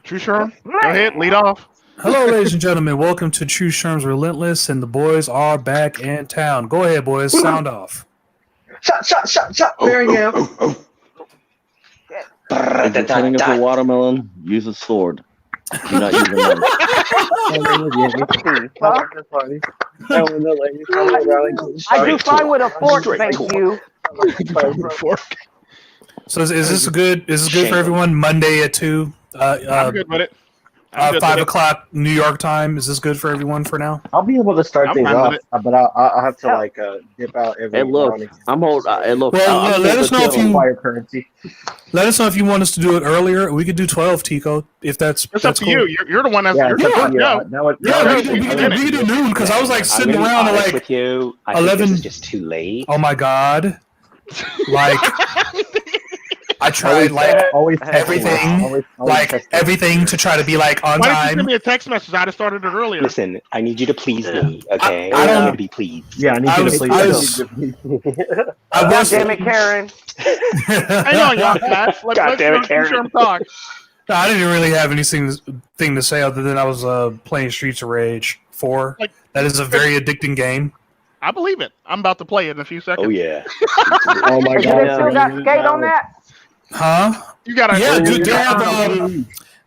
Tru Sherm, go ahead, lead off. Hello, ladies and gentlemen. Welcome to Tru Sherm's Relentless, and the boys are back in town. Go ahead, boys. Sound off. Shot. There I am. If you're cutting up a watermelon, use a sword. Do not use a knife. I do fine with a fork, thank you. So is this good? Is this good for everyone? Monday at 2. I'm good with it. 5 o'clock New York time. Is this good for everyone for now? I'll be able to start things off, but I'll have to dip out every. Hey, look, I'm hold. Hey, look. Well, let us know if you fire currency. Let us know if you want us to do it earlier. We could do 12, Tico, if that's. It's up to you. You're the one that's. Yeah, You're we can do noon because I was like sitting around at like with you. I 11. think this is just too late. Oh my god! Like. I tried always everything, everything to try to be like on Why time. didn't you send me a text message? I'd have started it earlier. Listen, I need you to please me, okay? I don't want to be pleased. Yeah, I need you to please. God damn it, Karen. Hang on, y'all cats. Let's Karen. Talk. No, I didn't really have anything to say other than I was playing Streets of Rage 4. That is a very addicting game. I believe it. I'm about to play it in a few seconds. Oh yeah. Oh my god. They still got skate on that? Huh? You got dude,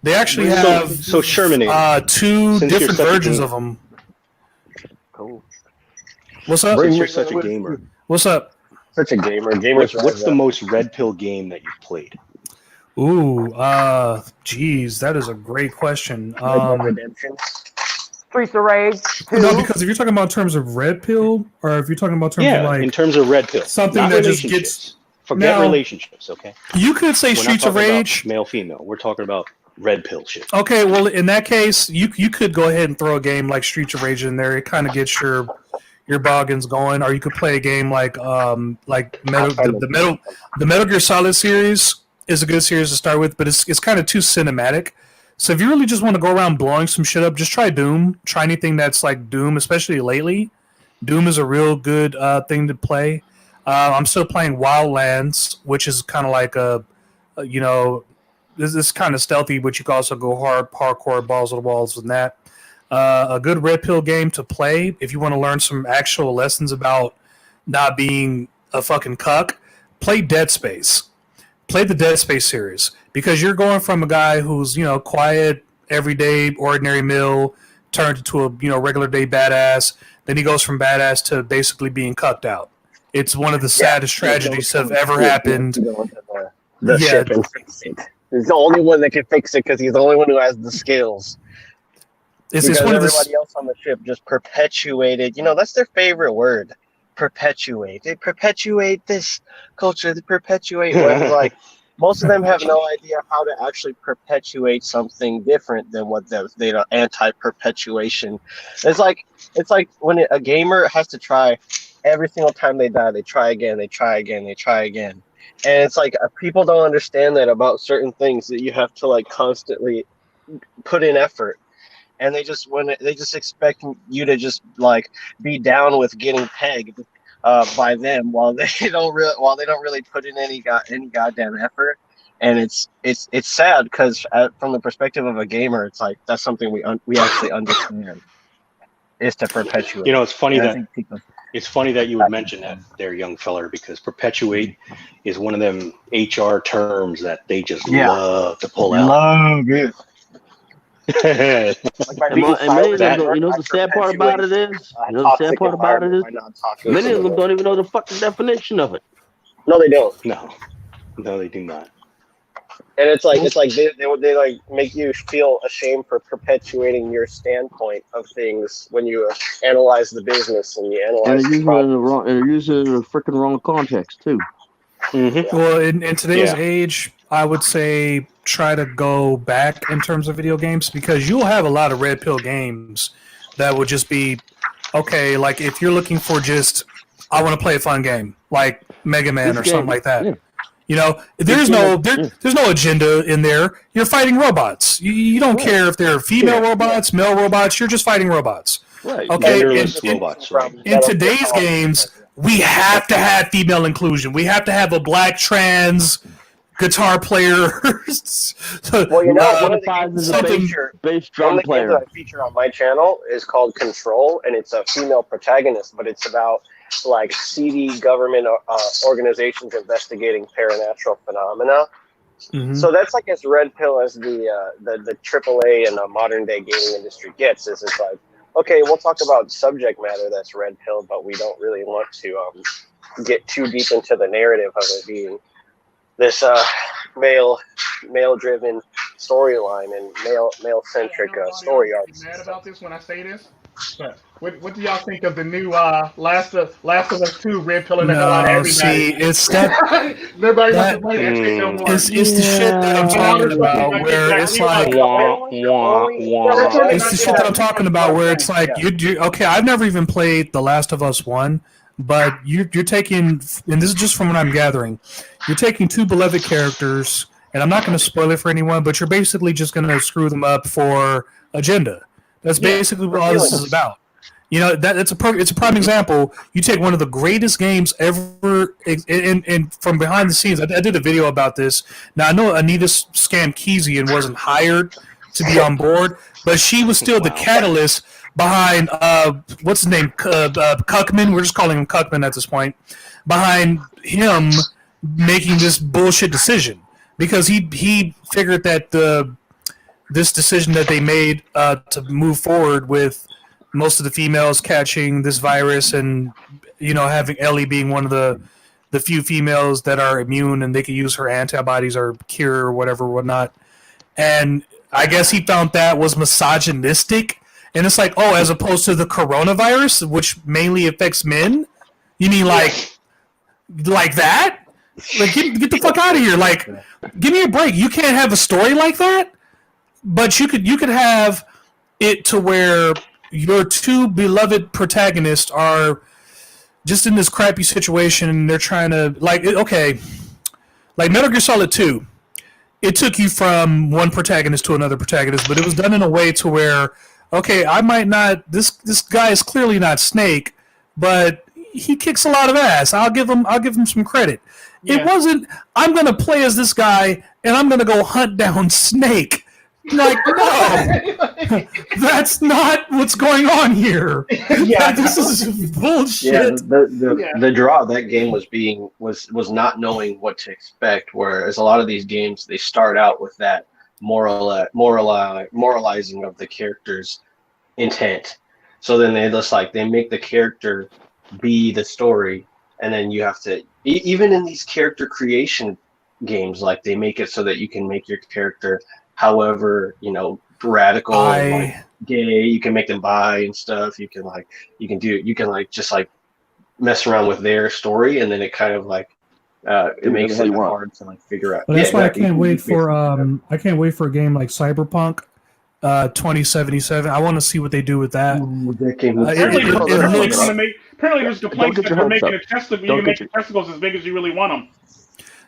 they actually have so Sherman 2 different versions of them. Cool. What's up? Since you're such a gamer. What's up? Such a gamer. What's the most red pill game that you've played? Ooh, geez, that is a great question. Redemption. Streets of Rage 2. No, because if you're talking about in terms of red pill, or if you're talking about in terms of like in terms of red pill, something not that just gets. Forget relationships, okay? You could say Streets of Rage. Male, female. We're talking about red pill shit. Okay, well, in that case, you could go ahead and throw a game like Streets of Rage in there. It kind of gets your boggins going, or you could play a game like the Metal Gear Solid series is a good series to start with, but it's kind of too cinematic. So if you really just want to go around blowing some shit up, just try Doom. Try anything that's like Doom, especially lately. Doom is a real good thing to play. I'm still playing Wildlands, which is kind of like this is kind of stealthy, but you can also go hardcore, balls to the walls with that. A good red pill game to play if you want to learn some actual lessons about not being a fucking cuck. Play Dead Space. Play the Dead Space series because you're going from a guy who's quiet, everyday, ordinary mill, turned into a regular day badass. Then he goes from badass to basically being cucked out. It's one of the saddest tragedies that have ever happened. The ship and fix it. He's the only one that can fix it because he's the only one who has the skills. It's one of everybody else on the ship just perpetuated. That's their favorite word. Perpetuate. They perpetuate this culture. They perpetuate like most of them have no idea how to actually perpetuate something different than what they do. Anti-perpetuation. It's like when a gamer has to try. Every single time they die, they try again, they try again, they try again. And it's like people don't understand that about certain things that you have to like constantly put in effort. And they just expect you to just like be down with getting pegged by them while they don't really put in any goddamn effort. And it's sad because from the perspective of a gamer, it's like that's something we actually understand is to perpetuate. It's funny It's funny that you would mention that there, young feller, because perpetuate is one of them HR terms that they just love to pull out. Love it. The sad part about it is? Many of them don't even know the fucking definition of it. No, they don't. No, they do not. And it's like they like make you feel ashamed for perpetuating your standpoint of things when you analyze the business and you analyze. And they're using it in a freaking wrong context too. Mm-hmm. Well, in today's age, I would say try to go back in terms of video games because you'll have a lot of red pill games that would just be okay. Like if you're looking for just, I want to play a fun game like Mega Man or something like that. Yeah. There's no agenda in there. You're fighting robots. You don't care if they're female robots, male robots. You're just fighting robots. Right. Okay. Robots, right. In today's games, we have to have female inclusion. We have to have a black trans guitar player. Well, you know, one of the Qualifies games as a that I something- feature, bass one of drum the games player. that I feature on my channel is called Control, and it's a female protagonist, but it's about like seedy government organizations investigating paranatural phenomena. Mhm. So that's like as red pill as the AAA and the modern day gaming industry gets. Is it's like, okay, we'll talk about subject matter that's red pill, but we don't really want to get too deep into the narrative of it being this male driven storyline and male centric story arcs. Mad about this when I say this, but what do y'all think of the new Last of Us 2 red pilling the hell out of No, everybody? see, it's that. Nobody wants to that- play that shit no more. It's the shit that I'm talking about, where it's like. It's the shit that I'm talking about, where it's like you okay. I've never even played The Last of Us 1, but you're taking, and this is just from what I'm gathering, you're taking two beloved characters, and I'm not going to spoil it for anyone, but you're basically just going to screw them up for agenda. That's basically what all this is about. You know, it's a prime example. You take one of the greatest games ever, and from behind the scenes, I did a video about this. Now I know Anita scammed Kesey and wasn't hired to be on board, but she was still the catalyst behind what's his name, Cuckman. We're just calling him Cuckman at this point. Behind him making this bullshit decision, because he figured that this decision that they made to move forward with most of the females catching this virus, and having Ellie being one of the few females that are immune and they can use her antibodies or cure or whatnot. And I guess he found that was misogynistic. And it's like, oh, as opposed to the coronavirus, which mainly affects men, you mean like that? Like, get the fuck out of here! Like, give me a break. You can't have a story like that. But you could have it to where your two beloved protagonists are just in this crappy situation, and they're trying to like Metal Gear Solid 2. It took you from one protagonist to another protagonist, but it was done in a way to where, okay, I might not. This guy is clearly not Snake, but he kicks a lot of ass. I'll give him some credit. Yeah. It wasn't, I'm gonna play as this guy and I'm gonna go hunt down Snake. Like, no, that's not what's going on here. Yeah, this is bullshit. Yeah, the draw of that game was not knowing what to expect. Whereas a lot of these games, they start out with that moralizing of the character's intent. So then they make the character be the story, and then you have to even in these character creation games, like they make it so that you can make your character however, radical, like gay, you can make them bi and stuff. You can just mess around with their story, and then it kind of it makes it hard to figure out. But that's why I can't wait for a game like Cyberpunk 2077. I want to see what they do with that. Apparently there's complaints that they're making a testicle. You can make your testicles as big as you really want them.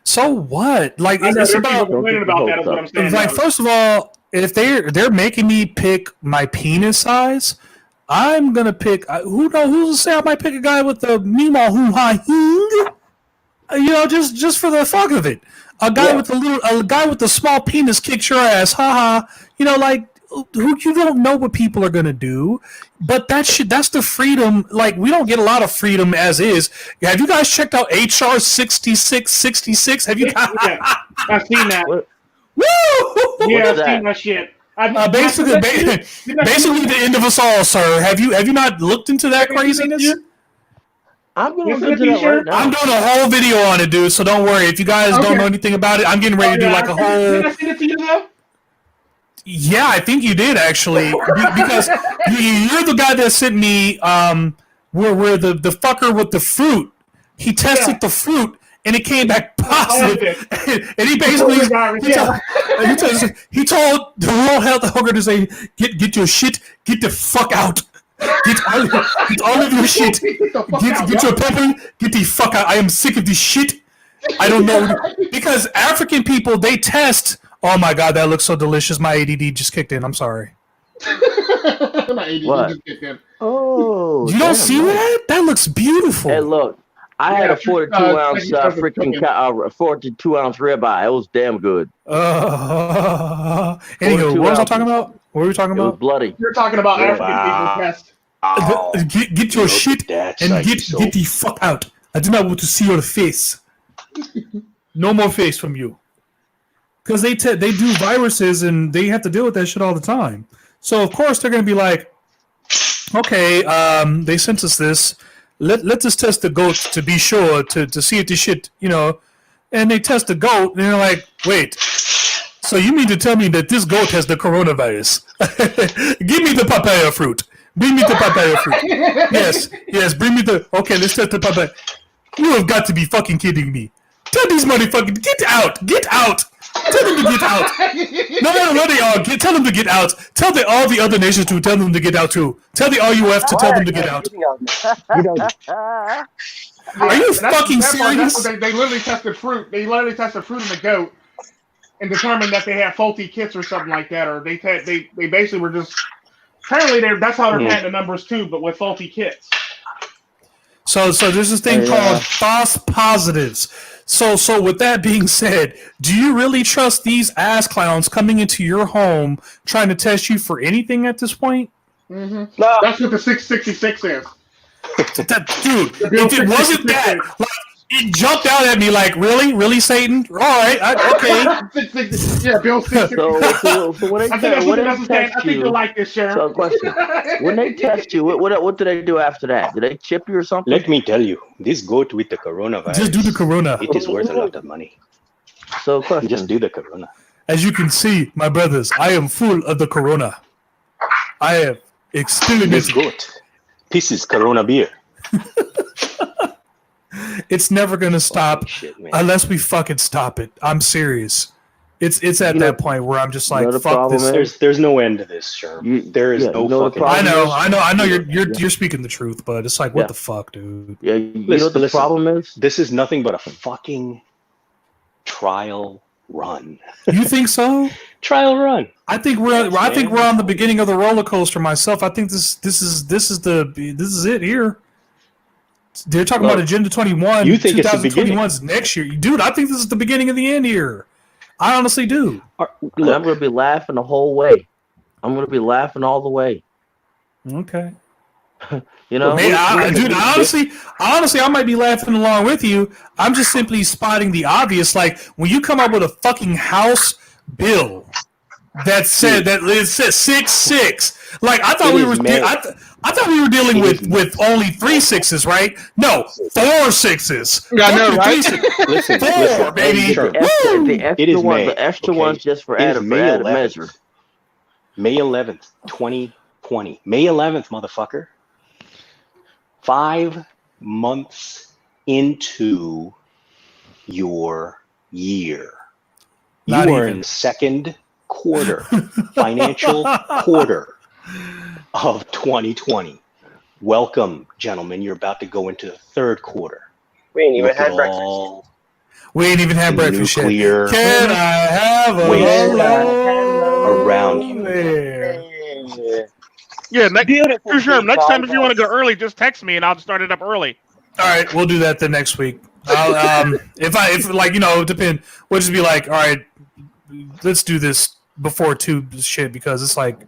So what? Like, it's about complaining about that. Is what I'm saying. Like, first of all, if they're making me pick my penis size, I'm gonna pick. Who's to say I might pick a guy with the Mima Hoo Ha Hing? Just for the fuck of it. A guy with the small penis kicks your ass, haha. Who you don't know what people are gonna do, but that's the freedom. Like, we don't get a lot of freedom as is. Have you guys checked out HR 6666? Have you guys? Yeah, I've seen that. Woo! Yeah, I've seen that shit. Basically the end of us all, sir. Have you not looked into that craziness? I'm going to do that right now. I'm doing a whole video on it, dude. So don't worry. If you guys don't know anything about it, I'm getting ready to do like a whole. Did I send it to you though? Yeah, I think you did actually, because you're the guy that sent me where the fucker with the fruit. He tested the fruit and it came back positive, and he basically he told the World Health Organization, get your shit, get the fuck out. Get all of your shit. Get your pepper. Get the fuck out. I am sick of this shit. I don't know, because African people, they test. Oh my god, that looks so delicious. My ADD just kicked in. I'm sorry. My ADD just kicked in. Oh, you don't see that? That looks beautiful. Hey, look, I had a 42-ounce thank you for freaking cooking. 42-ounce ribeye. It was damn good. Anywho, 42 what was I ounces. talking about? What were we talking It was about? bloody. You're talking about Yeah. African people Wow. test. Get your Look shit at that and get Psychesoap. the fuck out. I do not want to see your face. No more face from you. Because they do viruses and they have to deal with that shit all the time. So of course they're gonna be like, okay, they sent us this. Let's just test the goats to be sure to see if the shit, and they test the goat and they're like, wait, so you mean to tell me that this goat has the coronavirus? Give me the papaya fruit. Bring me the papaya fruit. Yes, bring me the. Okay, let's test the papaya. You have got to be fucking kidding me. Tell these motherfuckers, get out. Tell them to get out. No, they all. Tell them to get out. Tell all the other nations to tell them to get out too. Tell the RUF to tell them to get out. Are you fucking serious? They literally tested fruit. They literally tested fruit in the goat and determined that they had faulty kits or something like that, or they basically were just. Apparently, that's how they're getting the numbers too, but with faulty kits. So there's this thing called false positives. So with that being said, do you really trust these ass clowns coming into your home trying to test you for anything at this point? Mm-hmm. No. That's what the 666 is. Dude, if it wasn't that, like, it jumped out at me like, really, Satan? All right, okay. Yeah, Bill 666. So when they I think you'll like this, Sherm. So, question: when they test you, what do they do after that? Do they chip you or something? Let me tell you, this goat with the coronavirus. Just do the corona. It is worth a lot of money. So, question: just do the corona. As you can see, my brothers, I am full of the corona. I have experimented. This goat pisses corona beer. It's never gonna stop unless we fucking stop it. I'm serious. It's at that point where I'm just like, fuck this. There's no end to this, Sherm. There is no fucking. I know. You're speaking the truth, but it's like, what the fuck, dude? Yeah, you know what the problem is? This is nothing but a fucking trial run. You think so? Trial run. I think we're on the beginning of the roller coaster myself. I think this is it here. They're talking about Agenda 21. You think 2021's next year, dude? I think this is the beginning of the end here. I honestly do. I'm going to be laughing the whole way. I'm going to be laughing all the way. Okay. Dude, honestly, I might be laughing along with you. I'm just simply spotting the obvious. Like when you come up with a fucking House bill that said that it says 6-6. Like I thought we were. I thought we were dealing with only 3 6s, right? No, 4 6s. Yeah, I know, right? Listen, 4, baby. The extra ones just for added measure. May 11th, 2020. May 11th, motherfucker. 5 months into your year. You are in the second quarter, financial quarter of 2020. Welcome, gentlemen. You're about to go into the third quarter. We ain't even had breakfast. We ain't even had breakfast nuclear yet. Can I have a around you? Yeah, Tru Sherm, next time if you want to go early, just text me and I'll start it up early. All right, we'll do that then next week. If depend. We'll just be like, all right, let's do this before 2 shit because it's like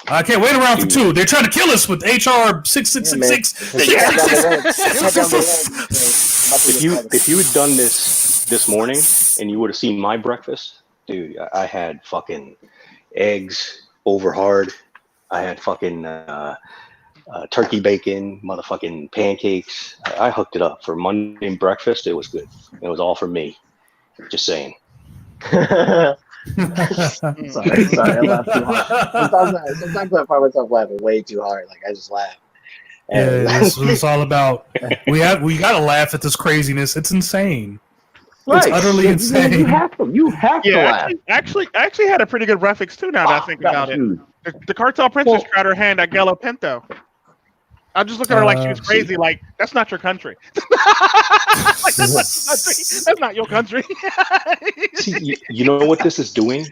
I can't wait around for 2. They're trying to kill us with HR 6666. If you had done this morning and you would have seen my breakfast, dude, I had fucking eggs over hard. I had fucking turkey bacon, motherfucking pancakes. I hooked it up for Monday breakfast. It was good. It was all for me. Just saying. sorry, I laugh too hard. Sometimes I find myself laughing way too hard. Like I just laugh. Yeah, that's what it's all about. We gotta laugh at this craziness. It's insane. Right. It's utterly insane. You have to laugh. Actually had a pretty good reference too. Now that I think about it, the cartel princess tried her hand at Gallo Pinto. I just look at her like she was crazy. Like that's not your country. Like that's not your country. See, you know what this is doing?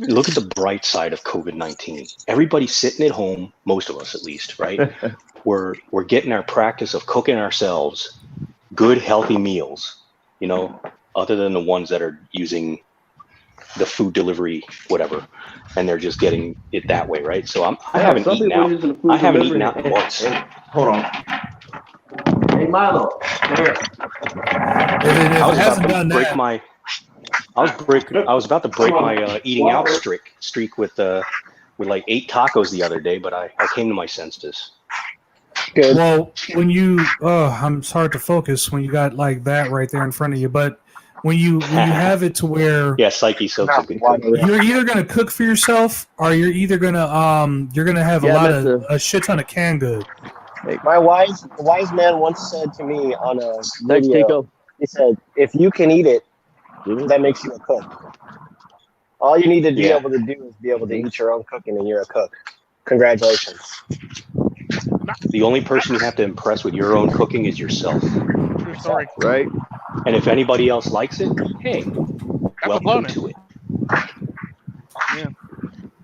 Look at the bright side of COVID-19. Everybody's sitting at home, most of us at least, right? We're getting our practice of cooking ourselves, good, healthy meals, you know, other than the ones that are using the food delivery, whatever, and they're just getting it that way, right? So I haven't eaten out. I haven't eaten out in months. Hold on. Hey, Milo, come here. I was about to break my. I was about to break my eating out streak with like 8 tacos the other day, but I came to my senses. Good. Well, when you, I'm sorry to focus when you got like that right there in front of you, but when you have it to where Psychesoap's a good cook. you're either gonna cook for yourself or you're either gonna have a shit ton of canned good. My wise man once said to me on a Thanks, video, Tico. he said, "If you can eat it, that makes you a cook. All you need to be able to do is be able to eat your own cooking, and you're a cook. Congratulations." The only person you have to impress with your own cooking is yourself. True story. Right? And if anybody else likes it, hey, welcome to it. Yeah.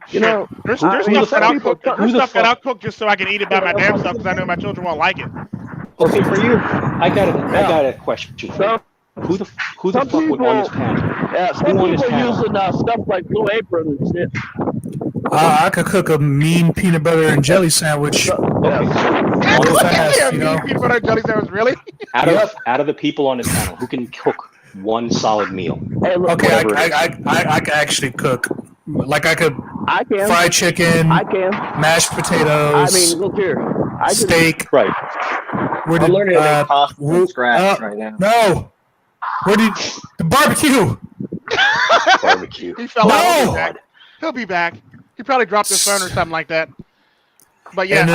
You know, There's stuff that I'll cook just so I can eat it by my damn self because I know my children won't like it. Okay, for you, I got a question for you. Who the fuck would on this panel? Yeah, some people using stuff like Blue Apron and shit. I could cook a mean peanut butter and jelly sandwich. Fast, you know? Peanut butter and jelly sandwich, really? Out of the people on this panel, who can cook one solid meal? Hey, look, okay, I could actually cook. Like I can fried chicken. I can. Mashed potatoes. I mean, look here. Steak. Right. I'm learning to make pasta from scratch right now. No. Where did the barbecue? Barbecue. He fell out. He'll be back. He probably dropped his phone or something like that. But yeah, and,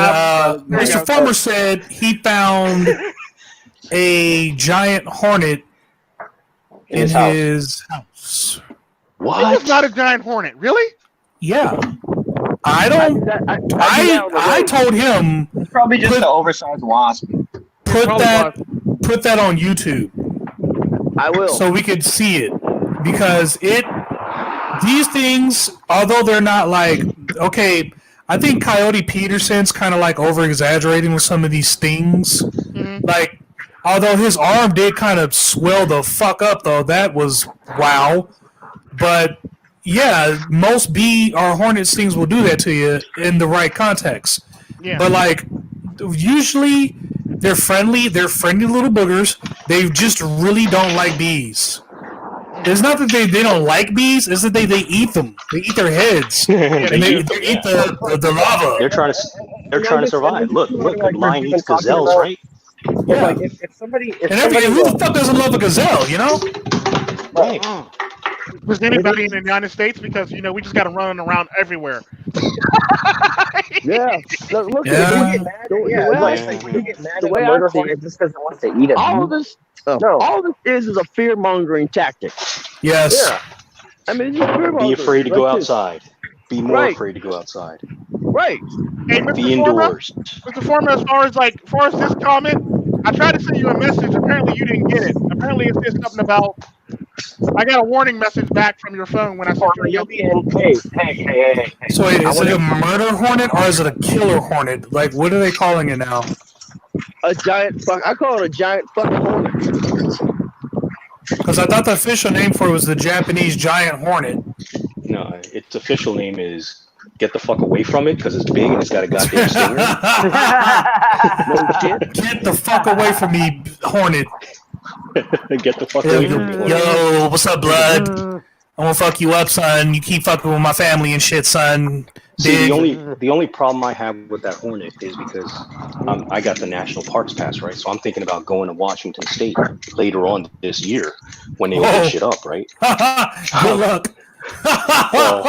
Mr. Froma said he found a giant hornet in his house. What? It's not a giant hornet, really? Yeah. I told him It's probably just an oversized wasp. Put that on YouTube. I will. So we could see it. Because these things, although they're not like, okay, I think Coyote Peterson's kind of like over-exaggerating with some of these stings. Mm-hmm. Like, although his arm did kind of swell the fuck up, though, that was wow. But, yeah, most bee or hornet stings will do that to you in the right context. Yeah. But, like, usually they're friendly little boogers. They just really don't like bees. It's not that they don't like bees. It's that they eat them. They eat their heads. And they eat the larva. They're trying to survive. Look, lion eats gazelles, right? Yeah. Like if somebody who the fuck doesn't love a gazelle? You know? Right. Was anybody in the United States? Because we just got to run around everywhere. Yeah. Look at the way murder hornet just because it wants to eat it. All of this is a fear-mongering tactic. Yes. Yeah. I mean, it's just fear-mongering. Be afraid to go outside. Be more afraid to go outside. Right. Hey, be indoors. Mr. Froma, as far as this comment, I tried to send you a message. Apparently, you didn't get it. Apparently, it says something about. I got a warning message back from your phone when I sent you. Hey. So wait, is it a murder hornet or is it a killer hornet? Like, what are they calling it now? A giant I call it a giant fucking hornet. Because I thought the official name for it was the Japanese giant hornet. No, its official name is get the fuck away from it because it's big and it's got a goddamn stinger. Get the fuck away from me, hornet. Get the fuck away from me. Yo, what's up, blood? I'm gonna fuck you up, son. You keep fucking with my family and shit, son. See, the only problem I have with that hornet is because I got the National Parks Pass, right? So I'm thinking about going to Washington State later on this year when they open shit up, right? Good luck. Well,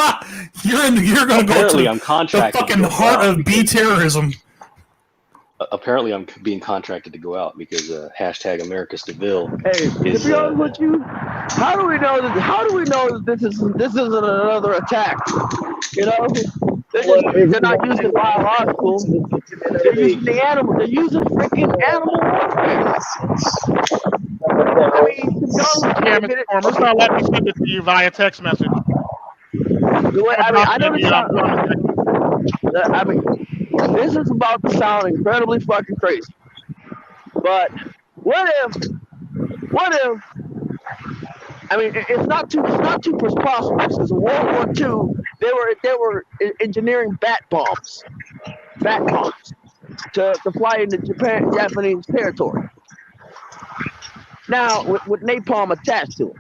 you're gonna go to I'm contracted the fucking heart of bee terrorism. Apparently, I'm being contracted to go out because hashtag America's DeVille. Hey, to be honest with you, how do we know that this isn't another attack? You know, they're not using biological. They're using the animal. They're using freaking animal warfare. I mean, Mr. Froma, it's not letting me send it to you via text message. I mean, this is about to sound incredibly fucking crazy. But what if What if? I mean, it's not too preposterous because in World War II they were engineering bat bombs to fly into Japanese territory. Now with napalm attached to it.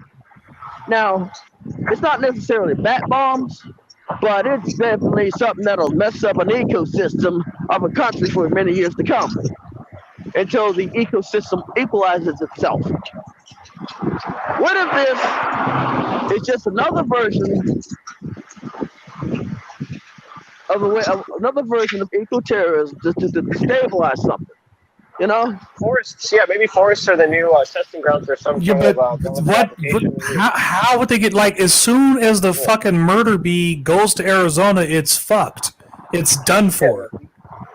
Now it's not necessarily bat bombs, but it's definitely something that'll mess up an ecosystem of a country for many years to come until the ecosystem equalizes itself. What if this is just another version of eco-terrorism to stabilize something? You know, Forests. Yeah, maybe forests are the new testing grounds for some kind of what? How would they get like as soon as the fucking murder bee goes to Arizona, it's fucked. It's done for.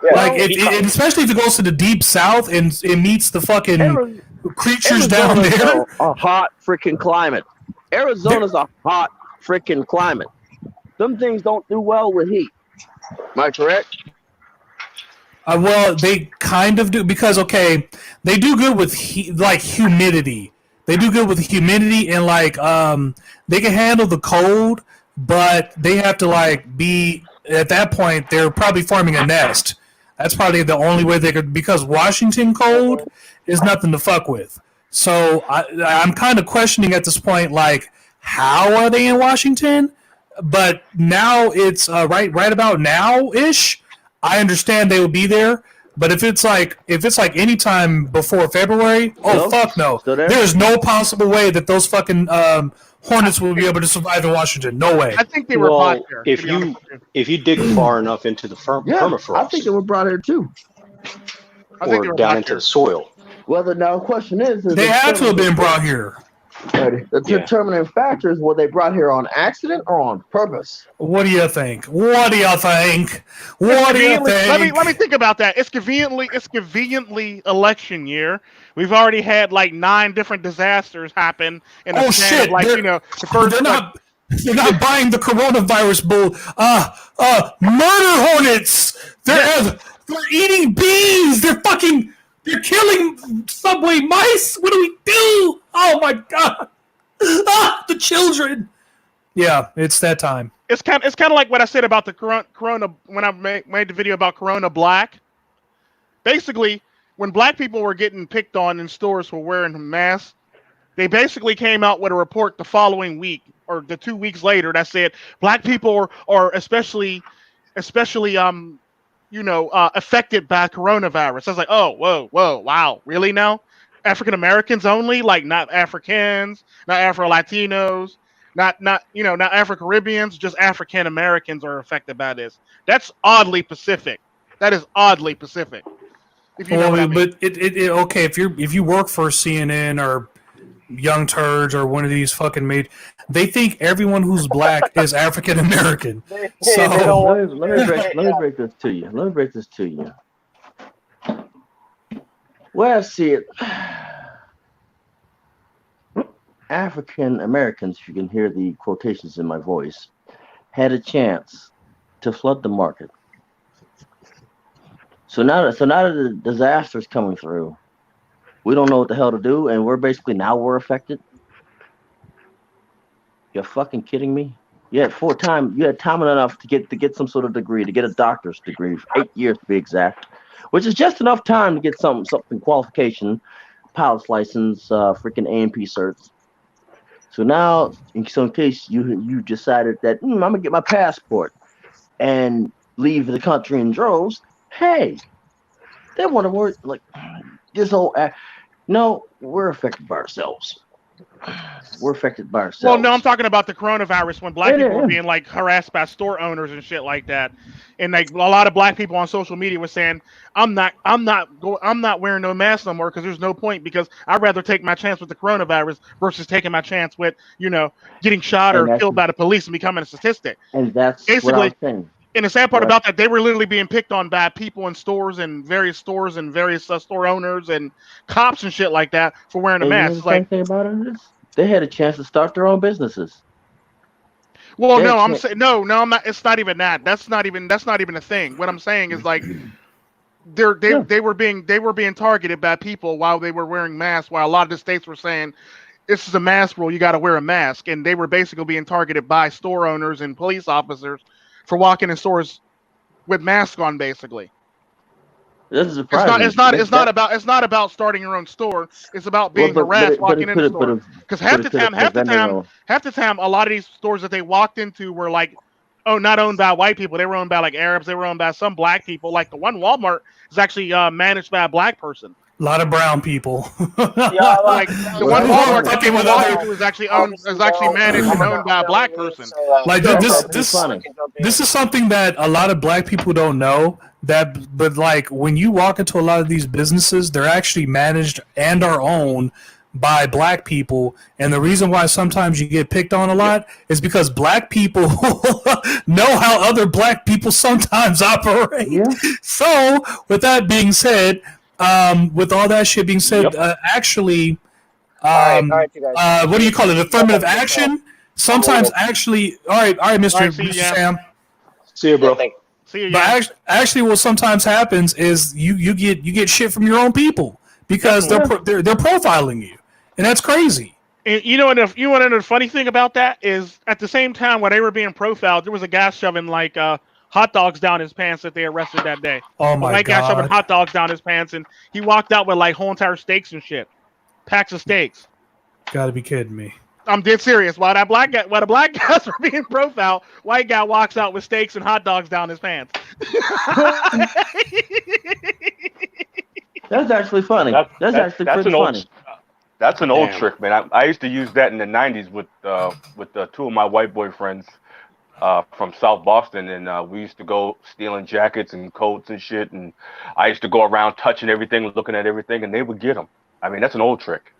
Yeah. Like, especially if it goes to the deep south and it meets the fucking creatures down there. A hot freaking climate. Arizona's a hot freaking climate. Some things don't do well with heat. Am I correct? Well, they kind of do because they do good with humidity. They do good with humidity and they can handle the cold, but they have to be at that point. They're probably forming a nest. That's probably the only way they could, because Washington cold is nothing to fuck with. So I'm kind of questioning at this point, how are they in Washington? But now it's right about now-ish. I understand they would be there, but if it's like any time before February, fuck no. There's no possible way that those fucking hornets will be able to survive in Washington. No way. I think they were brought here. If you dig far enough into the permafrost, I think they were brought here too. Or down into the soil. Well, the question is they had to have been brought here. The determining factors, were they brought here on accident or on purpose? What do you think? Let me think about that. It's conveniently election year. We've already had 9 different disasters happen in the span of the first. They're not buying the coronavirus bull. Murder hornets. They're eating bees. They're killing subway mice. What do we do? Oh my god! The children. Yeah, it's that time. It's kind of like what I said about the corona when I made the video about Corona Black. Basically, when black people were getting picked on in stores for wearing masks, they basically came out with a report the following week or the 2 weeks later that said black people are especially affected by coronavirus. I was like, oh, whoa, wow, really now? African Americans only, not Africans, not Afro Latinos, not Afro Caribbeans, just African Americans are affected by this. That's oddly Pacific. That is oddly Pacific. If you know what I mean. But if you work for CNN or Young Turds or one of these fucking they think everyone who's black is African American. So let me break this to you. Well, I see it. African Americans, if you can hear the quotations in my voice, had a chance to flood the market. So now that the disaster's coming through, we don't know what the hell to do, and we're affected. You're fucking kidding me? You had time enough to get some sort of degree, to get a doctor's degree, 8 years to be exact, which is just enough time to get something qualification, pilot's license, freaking A&P certs. So now, in case you decided that I'm gonna get my passport and leave the country in droves, hey, they want to work this whole. No, we're affected by ourselves. Well, no, I'm talking about the coronavirus when black people were being harassed by store owners and shit like that, and a lot of black people on social media were saying, "I'm not wearing no mask no more because there's no point because I'd rather take my chance with the coronavirus versus taking my chance with getting shot or killed by the police and becoming a statistic." And that's basically what I'm saying. And the sad part about that, they were literally being picked on by people in stores and various store owners and cops and shit like that for wearing a mask. The thing about it is they had a chance to start their own businesses. Well, no, I'm saying no, I'm not. It's not even that. That's not even a thing. What I'm saying is they were being targeted by people while they were wearing masks. While a lot of the states were saying this is a mask rule, you got to wear a mask, and they were basically being targeted by store owners and police officers for walking in stores with masks on, basically. This is surprising. It's not about starting your own store. It's about being harassed walking into the store. Because half the time, a lot of these stores that they walked into were like, not owned by white people. They were owned by like Arabs. They were owned by some black people. Like the one Walmart is actually managed by a black person. A lot of brown people. Yeah, like the one Walmart is actually managed and owned by a black person. Like this is something that a lot of black people don't know. But like when you walk into a lot of these businesses, they're actually managed and are owned by black people, and the reason why sometimes you get picked on a lot is because black people know how other black people sometimes operate. Yeah. So, with that being said, with all that shit being said, actually, what do you call it? Affirmative action. Sometimes, actually, all right, Mr. Sam. See you, bro. But actually, what sometimes happens is you get shit from your own people because they're profiling you, and that's crazy. And you know what? You want to know the funny thing about that is at the same time when they were being profiled, there was a guy shoving like hot dogs down his pants that they arrested that day. Oh my god! White guy shoving hot dogs down his pants, and he walked out with like whole entire steaks and shit, packs of steaks. Gotta be kidding me. I'm dead serious. While the black guys were being profiled, white guy walks out with steaks and hot dogs down his pants. That's actually funny. That's actually pretty funny. That's an old trick, man. I used to use that in the '90s with two of my white boyfriends from South Boston, and we used to go stealing jackets and coats and shit. And I used to go around touching everything, looking at everything, and they would get them. I mean, that's an old trick.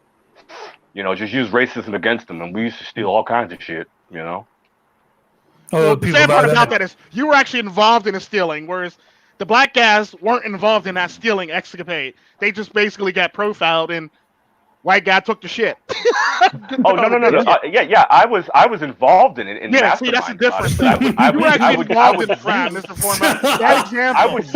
You know, just use racism against them, and we used to steal all kinds of shit. You know. Well, the sad part about that is you were actually involved in the stealing, whereas the black guys weren't involved in that stealing escapade. They just basically got profiled, and white guy took the shit. No. Yeah. I was involved in it. Yeah, see, that's the difference. You were actually involved in the crime, Mr. Froma. That example. I would use.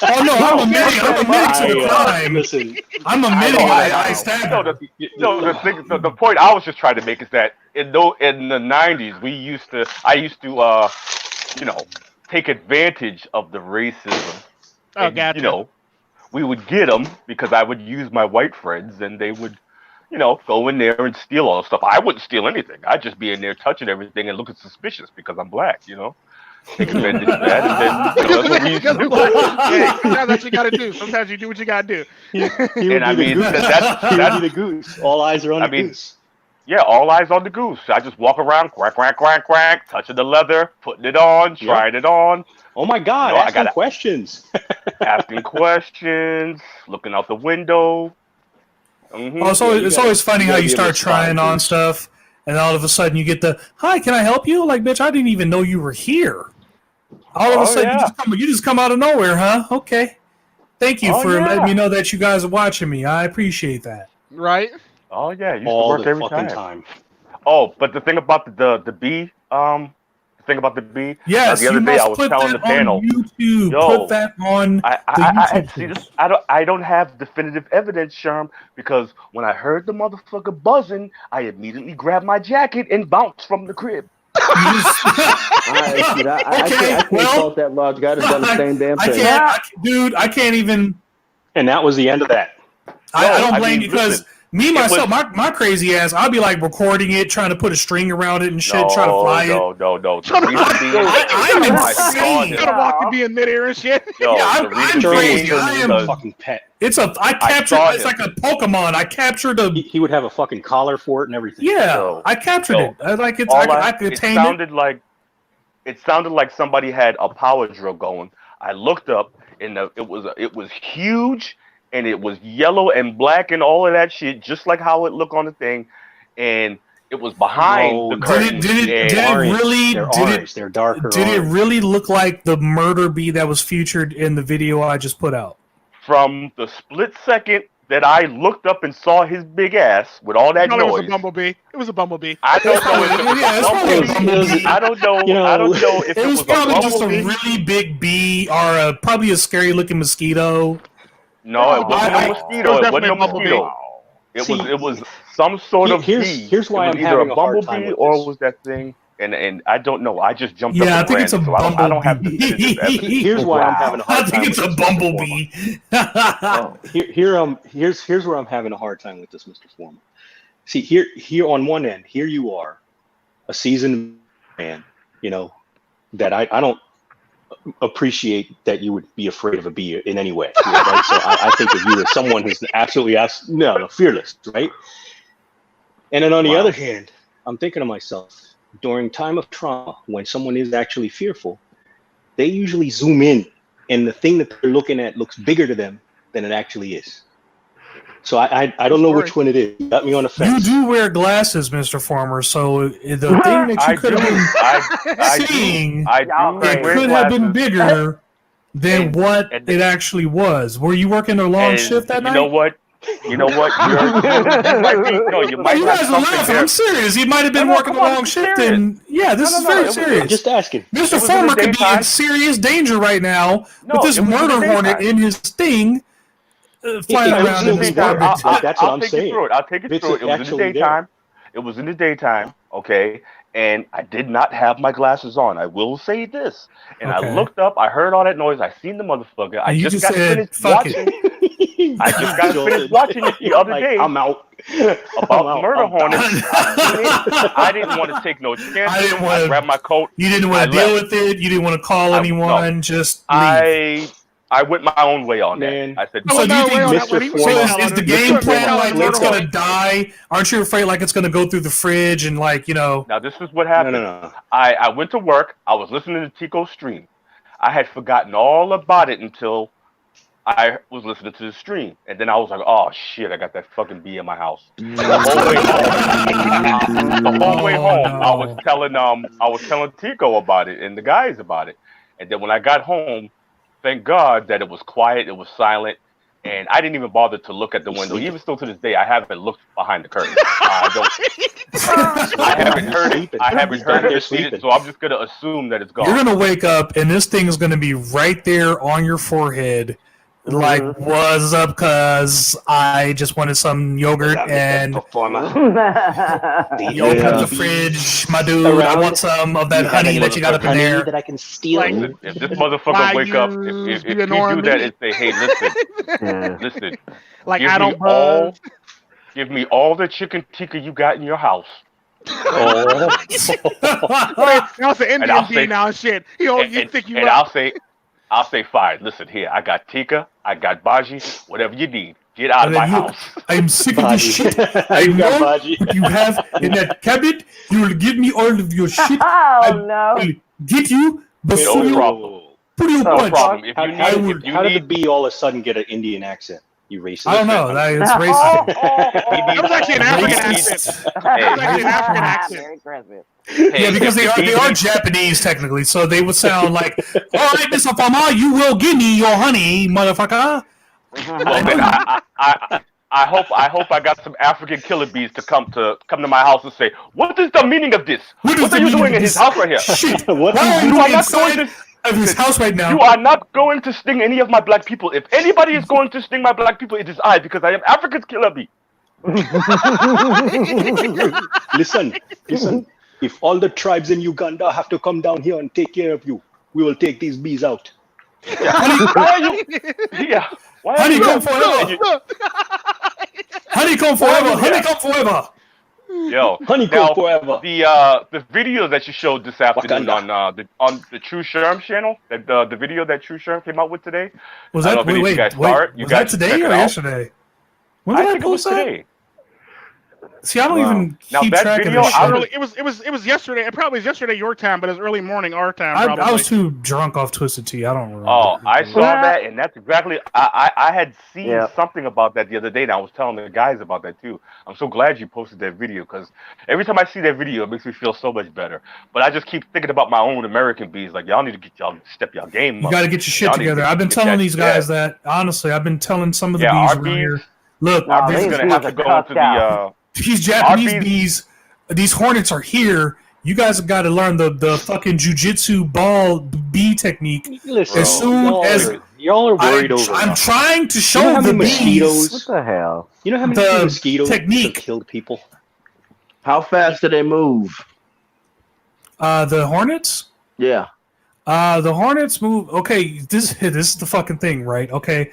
Oh no, I'm admitting to the crime. Listen, I'm admitting I stabbed him. The point I was just trying to make is that in the '90s, I used to take advantage of the racism. Oh, gotcha. You know, we would get them because I would use my white friends, and they would, go in there and steal all the stuff. I wouldn't steal anything. I'd just be in there touching everything and looking suspicious because I'm black, Take advantage of that, and then that's what we used to do. Yeah, sometimes that's what you got to do. Sometimes you do what you got to do. And I mean, that's the goose. All eyes are on the goose. Yeah, all eyes on the goose. I just walk around, quack, quack, quack, quack, touching the leather, putting it on, trying it on. Oh my God! Asking questions. Asking questions, looking out the window. Mm-hmm. Also, it's always funny how you start trying on stuff, and all of a sudden you get the "Hi, can I help you?" Like, bitch, I didn't even know you were here. All of a sudden, you just come out of nowhere, huh? Okay, thank you for letting me know that you guys are watching me. I appreciate that. Right? Oh yeah, you all used to work the every fucking time. Oh, but the thing about the bee, yes, the other day I was telling the panel, put that on YouTube. I don't have definitive evidence, Sherm, because when I heard the motherfucker buzzing, I immediately grabbed my jacket and bounced from the crib. I can't fault that large guy that's done the same damn thing. I can't even. And that was the end of that. I don't blame you because myself, my crazy ass, I'll be like recording it, trying to put a string around it and shit, trying to fly it. No. I'm insane. You gotta walk to be in midair and shit. I'm crazy. I am a fucking pet. It's like a Pokemon. I captured a. He would have a fucking collar for it and everything. Yeah, I captured it. I could tame it. It sounded like somebody had a power drill going. I looked up, and it was huge. And it was yellow and black and all of that shit, just like how it looked on the thing. And it was behind the curtain. They're darker. Did it really look like the murder bee that was featured in the video I just put out? From the split second that I looked up and saw his big ass with all that No, noise. it was a bumblebee. It was a bumblebee. I don't know if it was Yeah, a it's probably a bumblebee. bumblebee. I don't know. You know, I don't know if It was a probably just a bumblebee. really big bee or probably a scary looking mosquito. No, it wasn't I- a mosquito. It wasn't a mosquito. It was some sort of bee. Here's why it was I'm either having a a hard time bumblebee with or this. was that thing. And I don't know. I just jumped up Yeah, I and think ran, it's a so I don't have bumblebee. definitive evidence. Here's why I'm having a hard I time think it's with a this, Mr. bumblebee. Here's where I'm having a hard time with this, Mr. Forman. See, here on one end, here you are, a seasoned man, you know, that I don't appreciate that you would be afraid of a bee in any way, right? So I think of you as someone who's absolutely fearless, right? And then on the other hand, I'm thinking to myself, during time of trauma, when someone is actually fearful, they usually zoom in, and the thing that they're looking at looks bigger to them than it actually is. So I don't know which one it is. You got me on the You fence. do wear glasses, Mr. Farmer, so the thing that you could have been seeing, I do. it wear could have been glasses. bigger than And- what and- it actually was. Were you working a long And shift that you night? know what? You might be. No, you Oh, might you have guys are something laughing. there. I'm serious. He might have been No, working a come on, long this is shift, serious. and yeah, this is No, very it was- serious. Just asking. Mr. was in the Farmer could be in daytime. serious danger right now No, with this it was in the murder hornet daytime. in his thing, flying It was around in in the his daytime. apartment. That's what I'll I'm take saying. you through it. I'll take you It's through it. It was in the actually daytime. It was in the daytime. Okay. And I did not have my glasses on. I will say this. And Okay. I looked up. I heard all that noise. I seen the motherfucker. I And you just just got said, finished "Fuck watching. I just got finished watching it the other Like, day I'm out. about I'm out. murder I'm hornets. done. I didn't want to take no chances. I didn't wanna- grabbed my coat. You didn't want I to deal left. with it. You didn't want to call I- anyone. Just leave. I went my own way on Man. that. I said, So do you think Mr. is the game plan like it's Forman. gonna die? Aren't you afraid like it's gonna go through the fridge and like now this is what happened. No. I went to work. I was listening to Tico stream. I had forgotten all about it until I was listening to the stream, and then I was like, "Oh shit! I got that fucking bee in my house." The whole way home, no. I was telling Tico about it and the guys about it, and then when I got home, thank God that it was quiet, it was silent, and I didn't even bother to look at the window. Even still to this day, I haven't looked behind the curtain. I haven't heard it. I haven't heard it or seen it, so I'm just gonna assume that it's gone. You're gonna wake up and this thing is gonna be right there on your forehead. Like, what's up, cuz I just wanted some yogurt and you open up the fridge, my dude. I want some of that honey that you got up in there. that I can steal. Like, If this motherfucker wake up, if he do that and say, "Hey, listen, Like give I me don't buzz. give me all the chicken tikka you got in your house." Now it's an And Indian I'll bee say- now and shit. You think you and up. I'll say, fine. Listen here, I got tikka, I got bhaji, whatever you need. Get out of my house. I'm sick of this shit. I know what you have in that cabinet. You will give me all of your shit. I will get you before No you problem. put your No punch. problem. If How, you how, need, did, if you how did the need, bee all of a sudden get an Indian accent? You racist. I don't know. It's racist. That was actually an African Racist. accent. That was actually an African accent. Yeah, because they are Japanese technically, so they would sound like, "All right, Mr. Farmer, you will give me your honey, motherfucker." Well, then I hope I got some African killer bees to come to my house and say, "What is the meaning of this? What is What the are you meaning doing of in his this? house right here? Shit! What Why are you you are not going inside to- of his house right now? You are not going to sting any of my black people. If anybody is going to sting my black people, it is I, because I am Africa's killer bee." Listen. If all the tribes in Uganda have to come down here and take care of you, we will take these bees out. Why are you? Yeah. Why are Honey, you? come forever. Honeycomb forever. Yeah. Honeycomb forever. Yo, Honeycomb now, forever. The video that you showed this afternoon Wakanda. on the Tru Sherm channel, that the video that Tru Sherm came out with today. Was I that don't know if any of you guys saw it. You was that guys should today check or it out. yesterday? When did I think it was post that? today. See, I don't even Now, keep that track of video, this I shit. really- It was yesterday. It probably was yesterday your time, but it was early morning our time. I Probably. was too drunk off Twisted Tea. I don't remember. Oh, I saw that, and that's exactly. I had seen Yeah. something about that the other day, and I was telling the guys about that too. I'm so glad you posted that video, because every time I see that video, it makes me feel so much better. But I just keep thinking about my own American bees. Like, y'all need to get step y'all game You up. got to get your shit Y'all need together. to I've been get telling that- these guys that, honestly. I've been telling some of the Yeah, bees our around bees- here. Look, Our bees these gonna bees have are to go cussed into out. these Japanese Our bees, these hornets are here. You guys have got to learn the fucking jujitsu ball bee technique. Listen, As soon as y'all are worried over. I'm trying to You know show how the many bees mosquitoes? What the hell? You know how many the mosquitoes technique. have killed people? How fast do they move? The hornets. Yeah. The hornets move. Okay, this is the fucking thing, right? Okay.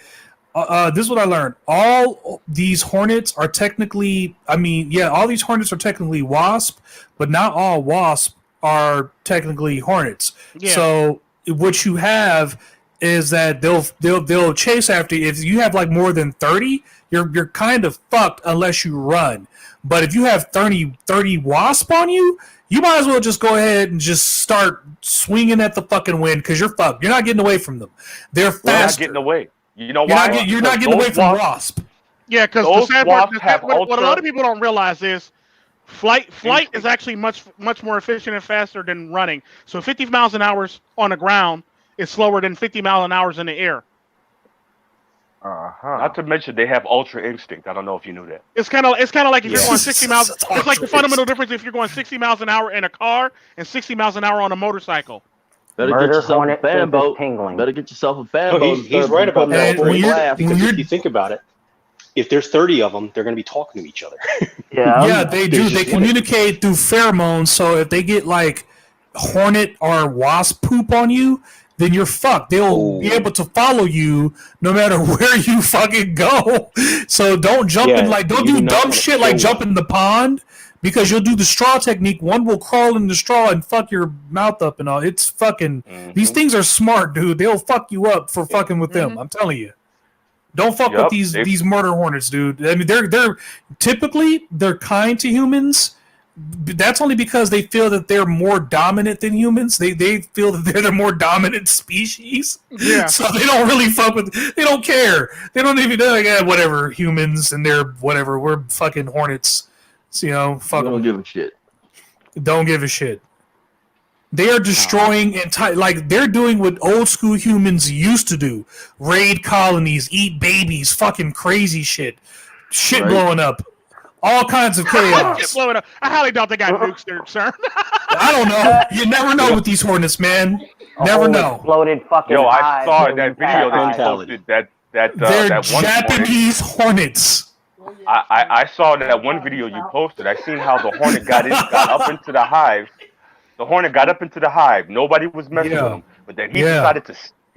This is what I learned. All these hornets are technically, all these hornets are technically wasp, but not all wasp are technically hornets. Yeah. So what you have is that they'll chase after you. If you have like more than 30, you're kind of fucked unless you run. But if you have 30 wasp on you, you might as well just go ahead and just start swinging at the fucking wind because you're fucked. You're not getting away from them. They're We're not faster. getting away. You know why? You're not getting away from wasp. Yeah, because Those the sad part, wasps have what a lot ultra- of people don't realize is flight is actually much more efficient and faster than running. So 50 miles an hour on the ground is slower than 50 miles an hour in the air. Not to mention they have ultra instinct. I don't know if you knew that. It's kind of like if you're Yeah. going 60 miles. It's It's like the ultra fundamental difference if you're going 60 miles an hour in a car and 60 miles an hour on a motorcycle. Better Murder get yourself a hornet fan senses boat. tingling. Better get yourself a fan No, boat. he's instead of right about putting that. it on And blast. Because if you think about it, if there's 30 of them, they're going to be talking to each other. Yeah. Yeah, they do. There's They just one. communicate through pheromones. So if they get like hornet or wasp poop on you, then you're fucked. They'll be able to follow you no matter where you fucking go. So don't jump in don't you do do not dumb wanna shit like kill jump one. in the pond because you'll do the straw technique. One will crawl in the straw and fuck your mouth up and all. It's fucking. These things are smart, dude. They'll fuck you up for fucking with them. I'm telling you. Don't fuck with these murder hornets, dude. I mean, they're typically they're kind to humans. That's only because they feel that they're more dominant than humans. They feel that they're the more dominant species. Yeah. So they don't really fuck with. They don't care. They don't even they're like whatever humans and they're whatever. We're fucking hornets. So, fuck Don't them. give a shit. Don't give a shit. They are destroying like they're doing what old school humans used to do: raid colonies, eat babies, fucking crazy shit, Right. blowing up, all kinds of Shit chaos. blowing up. I highly doubt they got nukes there, sir. I don't know. You never know with these hornets, man. Never know. Exploded fucking Yo, I hive saw and that video that you mentality. posted. That They're that one morning. Japanese hornets. I saw that one video you posted. I seen how the hornet got up into the hive. The hornet got up into the hive. Nobody was messing with him, but then he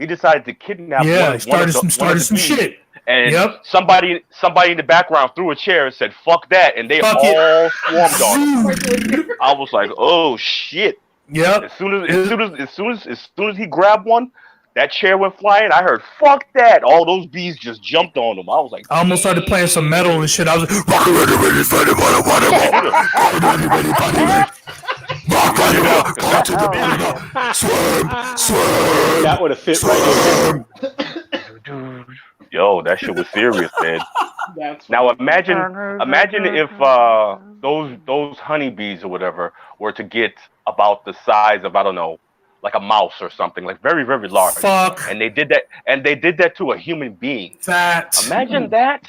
decided to kidnap. Yeah, one started of some the bees. shit. And Yep. somebody in the background threw a chair and said, "Fuck that!" And they Fuck all swarmed on him. I was like, "Oh shit!" Yep. As soon as he grabbed one, that chair went flying. I heard, "Fuck that!" All those bees just jumped on him. I was like, I almost started playing some metal and shit. I was like, That would have fit right in. "Yo, that shit was serious, man." That's Now imagine if those honeybees or whatever were to get about the size of, I don't know, like a mouse or something, like very, very large. fuck And they did that to a human being. that. Imagine that.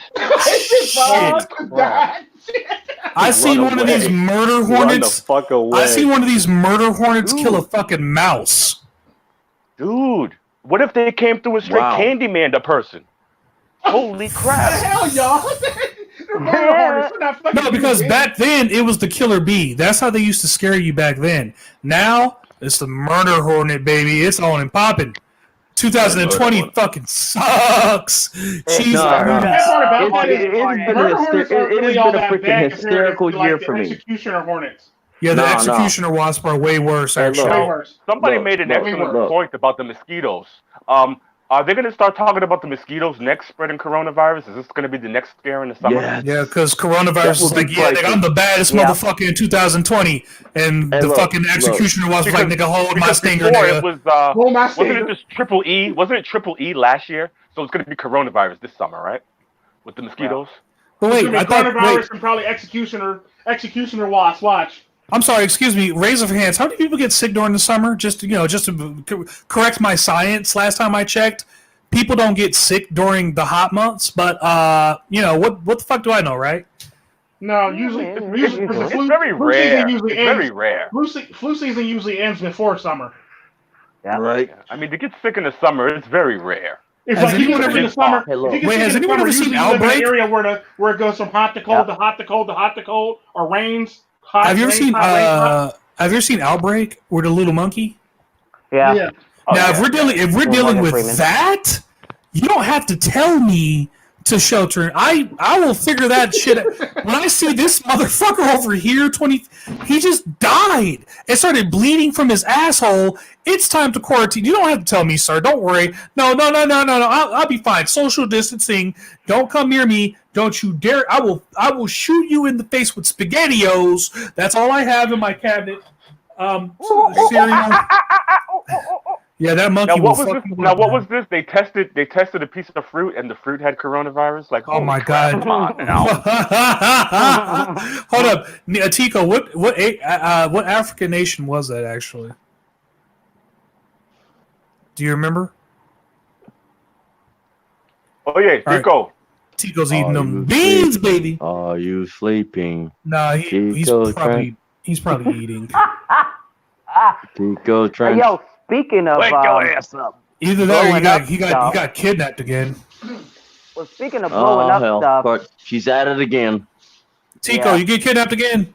I seen one of these murder Run the hornets. fuck away. I seen one of these murder hornets kill a fucking mouse. Dude, what if they came through and straight Wow. Candyman the person? Holy crap. hell, y'all. They're murder hornets. They're not fucking No, because human back then it was the killer bee. That's how they used to scare you back then. Now it's the murder hornet, baby. It's on and popping. 2020 fucking sucks. Jesus. No, no. The bad part about that is It has been murder hornets aren't really all a that freaking bad compared hysterical to year like for the me. executioner hornets. Yeah, the No, no. executioner wasp are way worse, Hey, actually. look. Way worse. Somebody Look, made an look, excellent look. point about the mosquitoes. Are they going to start talking about the mosquitoes next spreading coronavirus? Is this going to be the next scare in the summer? Yeah. Yeah, because That coronavirus is would like, be yeah, nigga, I'm the baddest Yeah. motherfucker in 2020. And Hey, the look, fucking executioner was like, nigga, hold my Because stinger, before nigga. it was, Hold my wasn't stinger. it just triple E? Wasn't it triple E last year? So it's going to be coronavirus this summer, right? With the mosquitoes? But It's wait, gonna I be thought, coronavirus wait, and probably executioner wasp. Watch. I'm sorry, excuse me, raise of hands. How do people get sick during the summer? Just to correct my science, last time I checked, people don't get sick during the hot months, but what the fuck do I know, right? No, usually It's flu very rare. season usually It's ends. very rare. Flu season usually ends before summer. Yeah. Right. I mean, to get sick in the summer, it's very rare. It's Has like you anyone get ever- in the summer. Hey, look. If you get Wait, sick has in the anyone summer, ever seen usually you live in Outbreak? an area where it goes from hot to cold to hot to cold to hot to cold, or rains. Hot, Have you ever rains, seen hot, rains, hot. Have you ever seen Outbreak with the little monkey? Yeah. Oh, Now, yeah. if we're dealing Morgan with Freeman. that, you don't have to tell me to shelter. I will figure that shit out. When I see this motherfucker over here, he just died and started bleeding from his asshole. It's time to quarantine. You don't have to tell me, sir. Don't worry. No. I'll be fine. Social distancing. Don't come near me. Don't you dare. I will shoot you in the face with SpaghettiOs. That's all I have in my cabinet. Cereal. Yeah, that monkey. What was this? They tested a piece of fruit, and the fruit had coronavirus. Like, Oh my crap, god! Come on now. Hold up, Tico. What African nation was that actually? Do you remember? Oh yeah, All right. Tico. Tico's eating Oh, them you beans, sleep. baby. Are you sleeping? Nah, he's Tico, probably eating. Tico Hey, Trent. yo, speaking of Wake your ass up. Either that, or Blowing he up got kidnapped again. well, speaking of blowing up hell. stuff, But she's at it again. Tico, Yeah. you get kidnapped again?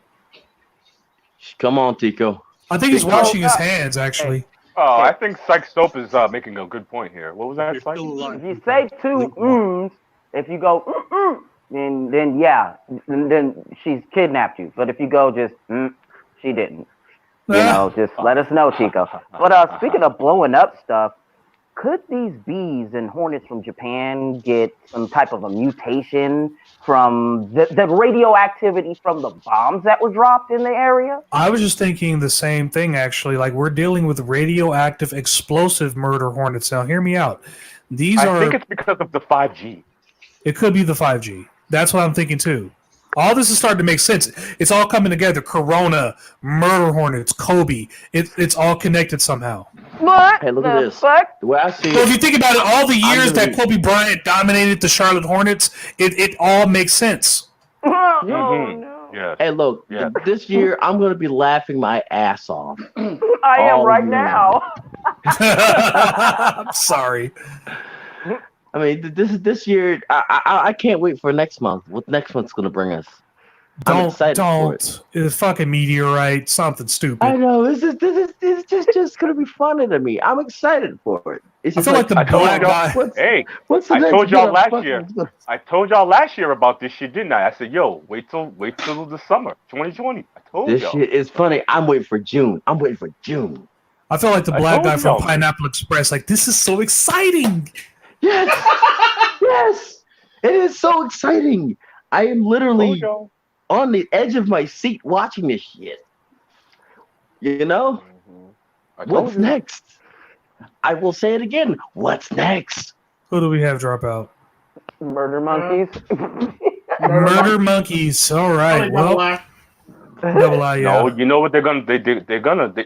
Come on, Tico. I think he's Tico. washing his hands. Actually, Oh, I think Psychesoap is making a good point here. What was that? Psych? if you say two if you go then yeah, then she's kidnapped you. But if you go just she didn't. You know, just let us know, Tico. But speaking of blowing up stuff, could these bees and hornets from Japan get some type of a mutation from the radioactivity from the bombs that were dropped in the area? I was just thinking the same thing. Actually, like we're dealing with radioactive, explosive murder hornets. Now, hear me out. I think it's because of the 5G. It could be the 5G. That's what I'm thinking too. All this is starting to make sense. It's all coming together. Corona, murder hornets, Kobe. It's all connected somehow. What? Hey, look the at this. Fuck? The way I see So if it, you think about it, all the years gonna that Kobe Bryant dominated the Charlotte Hornets, it all makes sense. Oh, Mhm. no. Yes. hey, look, Yeah. this year I'm going to be laughing my ass off. I am Oh, right no. now. I'm sorry. I mean, this year, I can't wait for next month. What next month's going to bring us? I'm excited for it. It's fucking meteorite, something I stupid. know this is just going to be funny to me. I'm excited for it. It's I just feel like the I told black y'all- guy. Hey, what's the I next told y'all bit of last fucking- year. I told y'all last year about this shit, didn't I? I said, yo, wait till the summer, 2020. I told This y'all. shit is funny. I'm waiting for June. I feel like the I black told guy from y'all. Pineapple Express. Like, this is so exciting. Yes, yes, it is so exciting. I am Told literally y'all. on the edge of my seat watching this shit. You know, I told what's you. next? I will say it again. What's next? Who do we have drop out? Murder monkeys. Murder monkeys. All right. Well, double I. No, you know what they're gonna they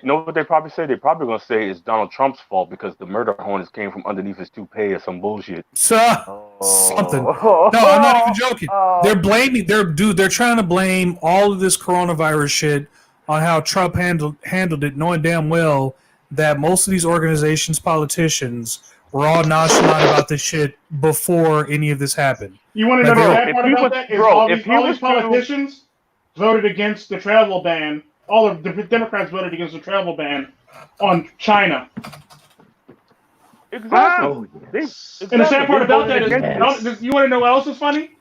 know what they probably say. They're probably gonna say it's Donald Trump's fault because the murder hornets came from underneath his toupee or some bullshit. Something. No, I'm not even joking. They're blaming. They're trying to blame all of this coronavirus shit on how Trump handled it, knowing damn well that most of these organizations, politicians, were all nonchalant about this shit before any of this happened. You want to know the Bro, bad if part he about was- that? Is bro, all if these, he all was these politicians voted against the travel ban. All of the Democrats voted against the travel ban on China. Exactly. Oh, yes. And the sad part about that is, Yes. you want to know what else is funny?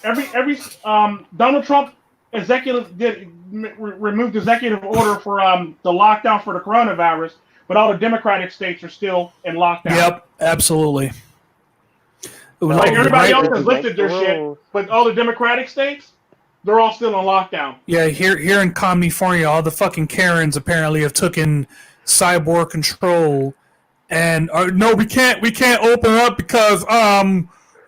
Every Donald Trump removed executive order for the lockdown for the coronavirus, but all the Democratic states are still in lockdown. Yep, absolutely. It was Like all everybody great- else has lifted their shit, but all the Democratic states, they're all still in lockdown. Yeah, here in California, all the fucking Karens apparently have taken cyborg control, and no, we can't open up because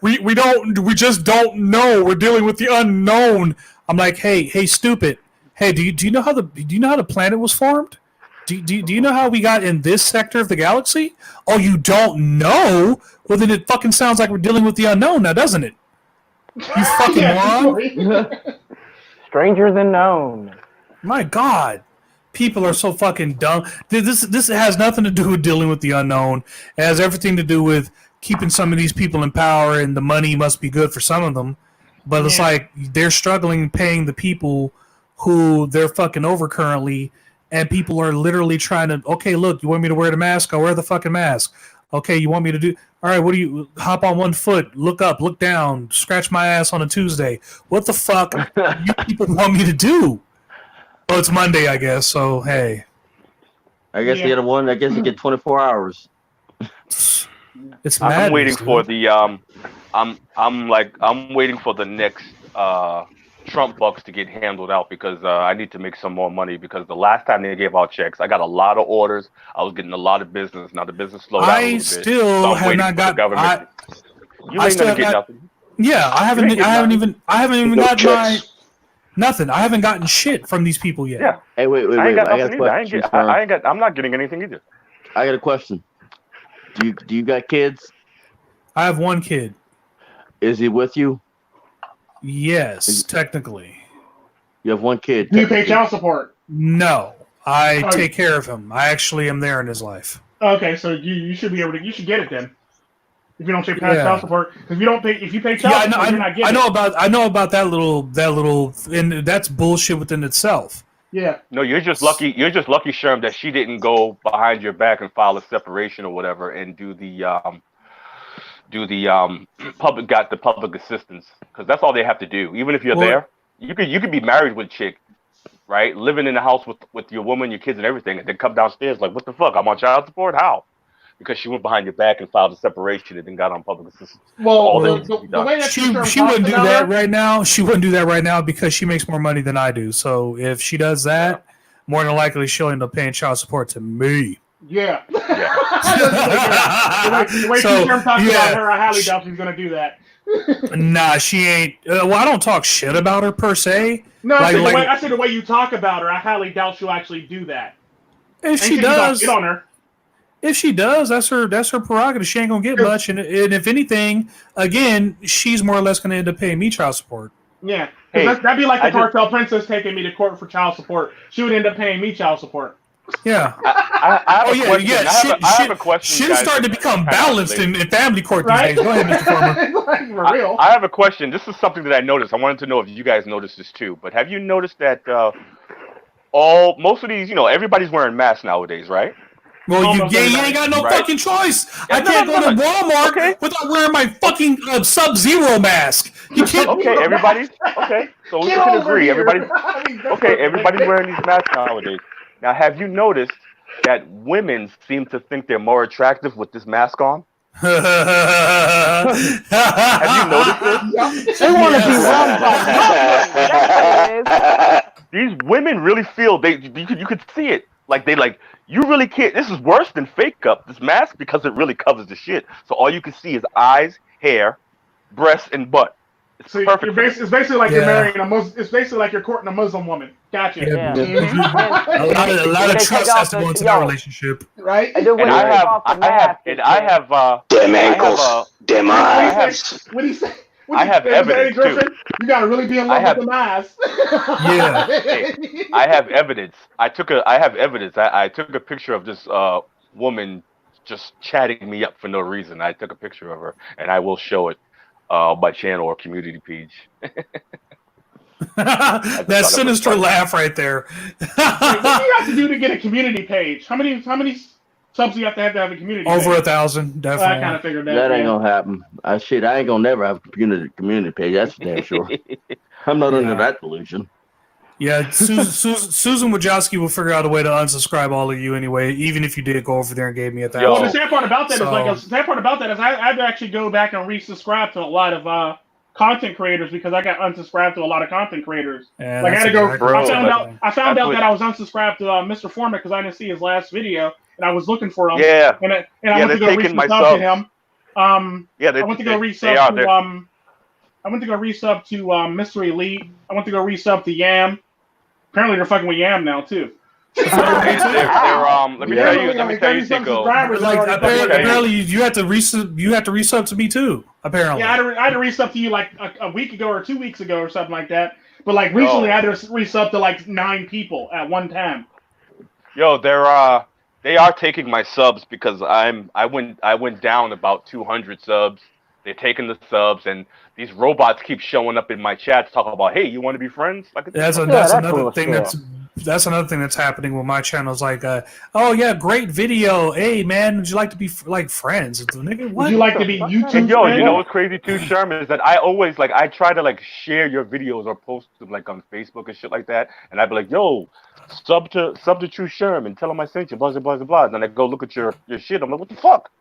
we just don't know. We're dealing with the unknown. I'm like, hey, stupid. Hey, do you know how the planet was formed? Do you know how we got in this sector of the galaxy? Oh, you don't know? Well, then it fucking sounds like we're dealing with the unknown now, doesn't it? You fucking moron. Stranger than known. My God. People are so fucking dumb. This has nothing to do with dealing with the unknown. It has everything to do with keeping some of these people in power, and the money must be good for some of them. But it's like they're struggling paying the people who they're fucking over currently, and people are literally trying to, okay, look, you want me to wear the mask? I'll wear the fucking mask. Okay, you want me to do, all right, what do you, hop on one foot, look up, look down, scratch my ass on a Tuesday. What the fuck do you people want me to do? Well, it's Monday, I guess, so hey. I guess the other one, I guess you get 24 hours. It's madness, I'm waiting dude. for the I'm waiting for the next Trump bucks to get handled out because I need to make some more money because the last time they gave out checks, I got a lot of orders. I was getting a lot of business. Now the business slowed down a little bit. Still have not got. You ain't gonna get nothing. Yeah, I haven't even got my nothing. I haven't gotten shit from these people yet. Yeah. Hey, wait. I got I got a nothing either. question. I'm not getting anything either. I got a question. Do you got kids? I have one kid. Is he with you? Yes, technically. You have one kid. Do you pay child support? No, I take care of him. I actually am there in his life. Okay, so you should be able to. You should get it then. If you don't pay child support, because if you pay child support, you're not getting it. I know about that little, and that's bullshit within itself. Yeah. No, you're just lucky, Sherm, that she didn't go behind your back and file a separation or whatever and do the public assistance, because that's all they have to do. Even if you're there, you could be married with a chick, right? Living in the house with your woman, your kids, and everything, and then come downstairs like, what the fuck? I'm on child support? How? Because she went behind your back and filed a separation and then got on public assistance. Well, the way that she wouldn't do that right now. She wouldn't do that right now because she makes more money than I do. So if she does that, more than likely she'll end up paying child support to me. Yeah. The way Sherm talks about her, I highly doubt she's going to do that. Nah, she ain't. Well, I don't talk shit about her per se. No, I said the way you talk about her, I highly doubt she'll actually do that. If she does, get on her. If she does, that's her prerogative. She ain't gonna get much, and if anything, again, she's more or less gonna end up paying me child support. Yeah, that'd be like the cartel princess taking me to court for child support. She would end up paying me child support. Yeah. I have a question. Shit is starting to become balanced in family court these days. Go ahead, Mr. Former. For real. I have a question. This is something that I noticed. I wanted to know if you guys noticed this too. But have you noticed that most of these, everybody's wearing masks nowadays, right? Well, you ain't got no fucking choice. I can't go to Walmart without wearing my fucking Sub-Zero mask. You can't. Okay, everybody's okay. So we can agree. Everybody's wearing these masks nowadays. Now, have you noticed that women seem to think they're more attractive with this mask on? Have you noticed this? They want to be wrong. These women really feel you could see it. You really can't. This is worse than fake up. This mask, because it really covers the shit. So all you can see is eyes, hair, breasts, and butt. It's basically like you're marrying a Muslim. It's basically like you're courting a Muslim woman. Gotcha. Yeah. A lot of trust has to go into that relationship, right? And then when I have them ankles, them eyes. What do you say? I have evidence too. You gotta really be in love with the mask. Yeah. Hey, I have evidence. I have evidence. I took a picture of this woman just chatting me up for no reason. I took a picture of her, and I will show it my channel or community page. That sinister laugh right there. What do you have to do to get a community page? How many subs do you have to have a community page? Over 1,000, definitely. I kind of figured that. That ain't gonna happen. I ain't gonna never have a community page. That's for damn sure. I'm not under that delusion. Yeah, Susan Wojcicki will figure out a way to unsubscribe all of you anyway, even if you did go over there and gave me 1,000. Well, the sad part about that is I had to actually go back and resubscribe to a lot of content creators because I got unsubscribed to a lot of content creators. Yeah, I had to go. Exactly I found out that I was unsubscribed to Mr. Froma because I didn't see his last video, and I was looking for him. Yeah. And I went to go resub to him. I went to go resub to I went to go resub to Mr. Elite. I went to go resub to Yam. Apparently they're fucking with Yam now too. Let me tell you, Tico. Like apparently you have to resub to me too. Apparently, yeah, I had to resub to you like a week ago or 2 weeks ago or something like that. But like recently, I had to resub to like 9 people at one time. Yo, they are taking my subs because I went down about 200 subs. They're taking the subs, and these robots keep showing up in my chats talking about, hey, you want to be friends? Like that's another thing that's another thing that's happening with my channel. Is like, oh yeah, great video. Hey man, would you like to be like friends? Nigga, what? Would you like to be YouTube? And yo, you know what's crazy too, Sherm, is that I always I try to share your videos or post them on Facebook and shit like that, and I'd be like, yo, sub to Tru Sherm and tell them I sent you, blah blah blah blah. And then I go look at your shit. I'm like, what the fuck?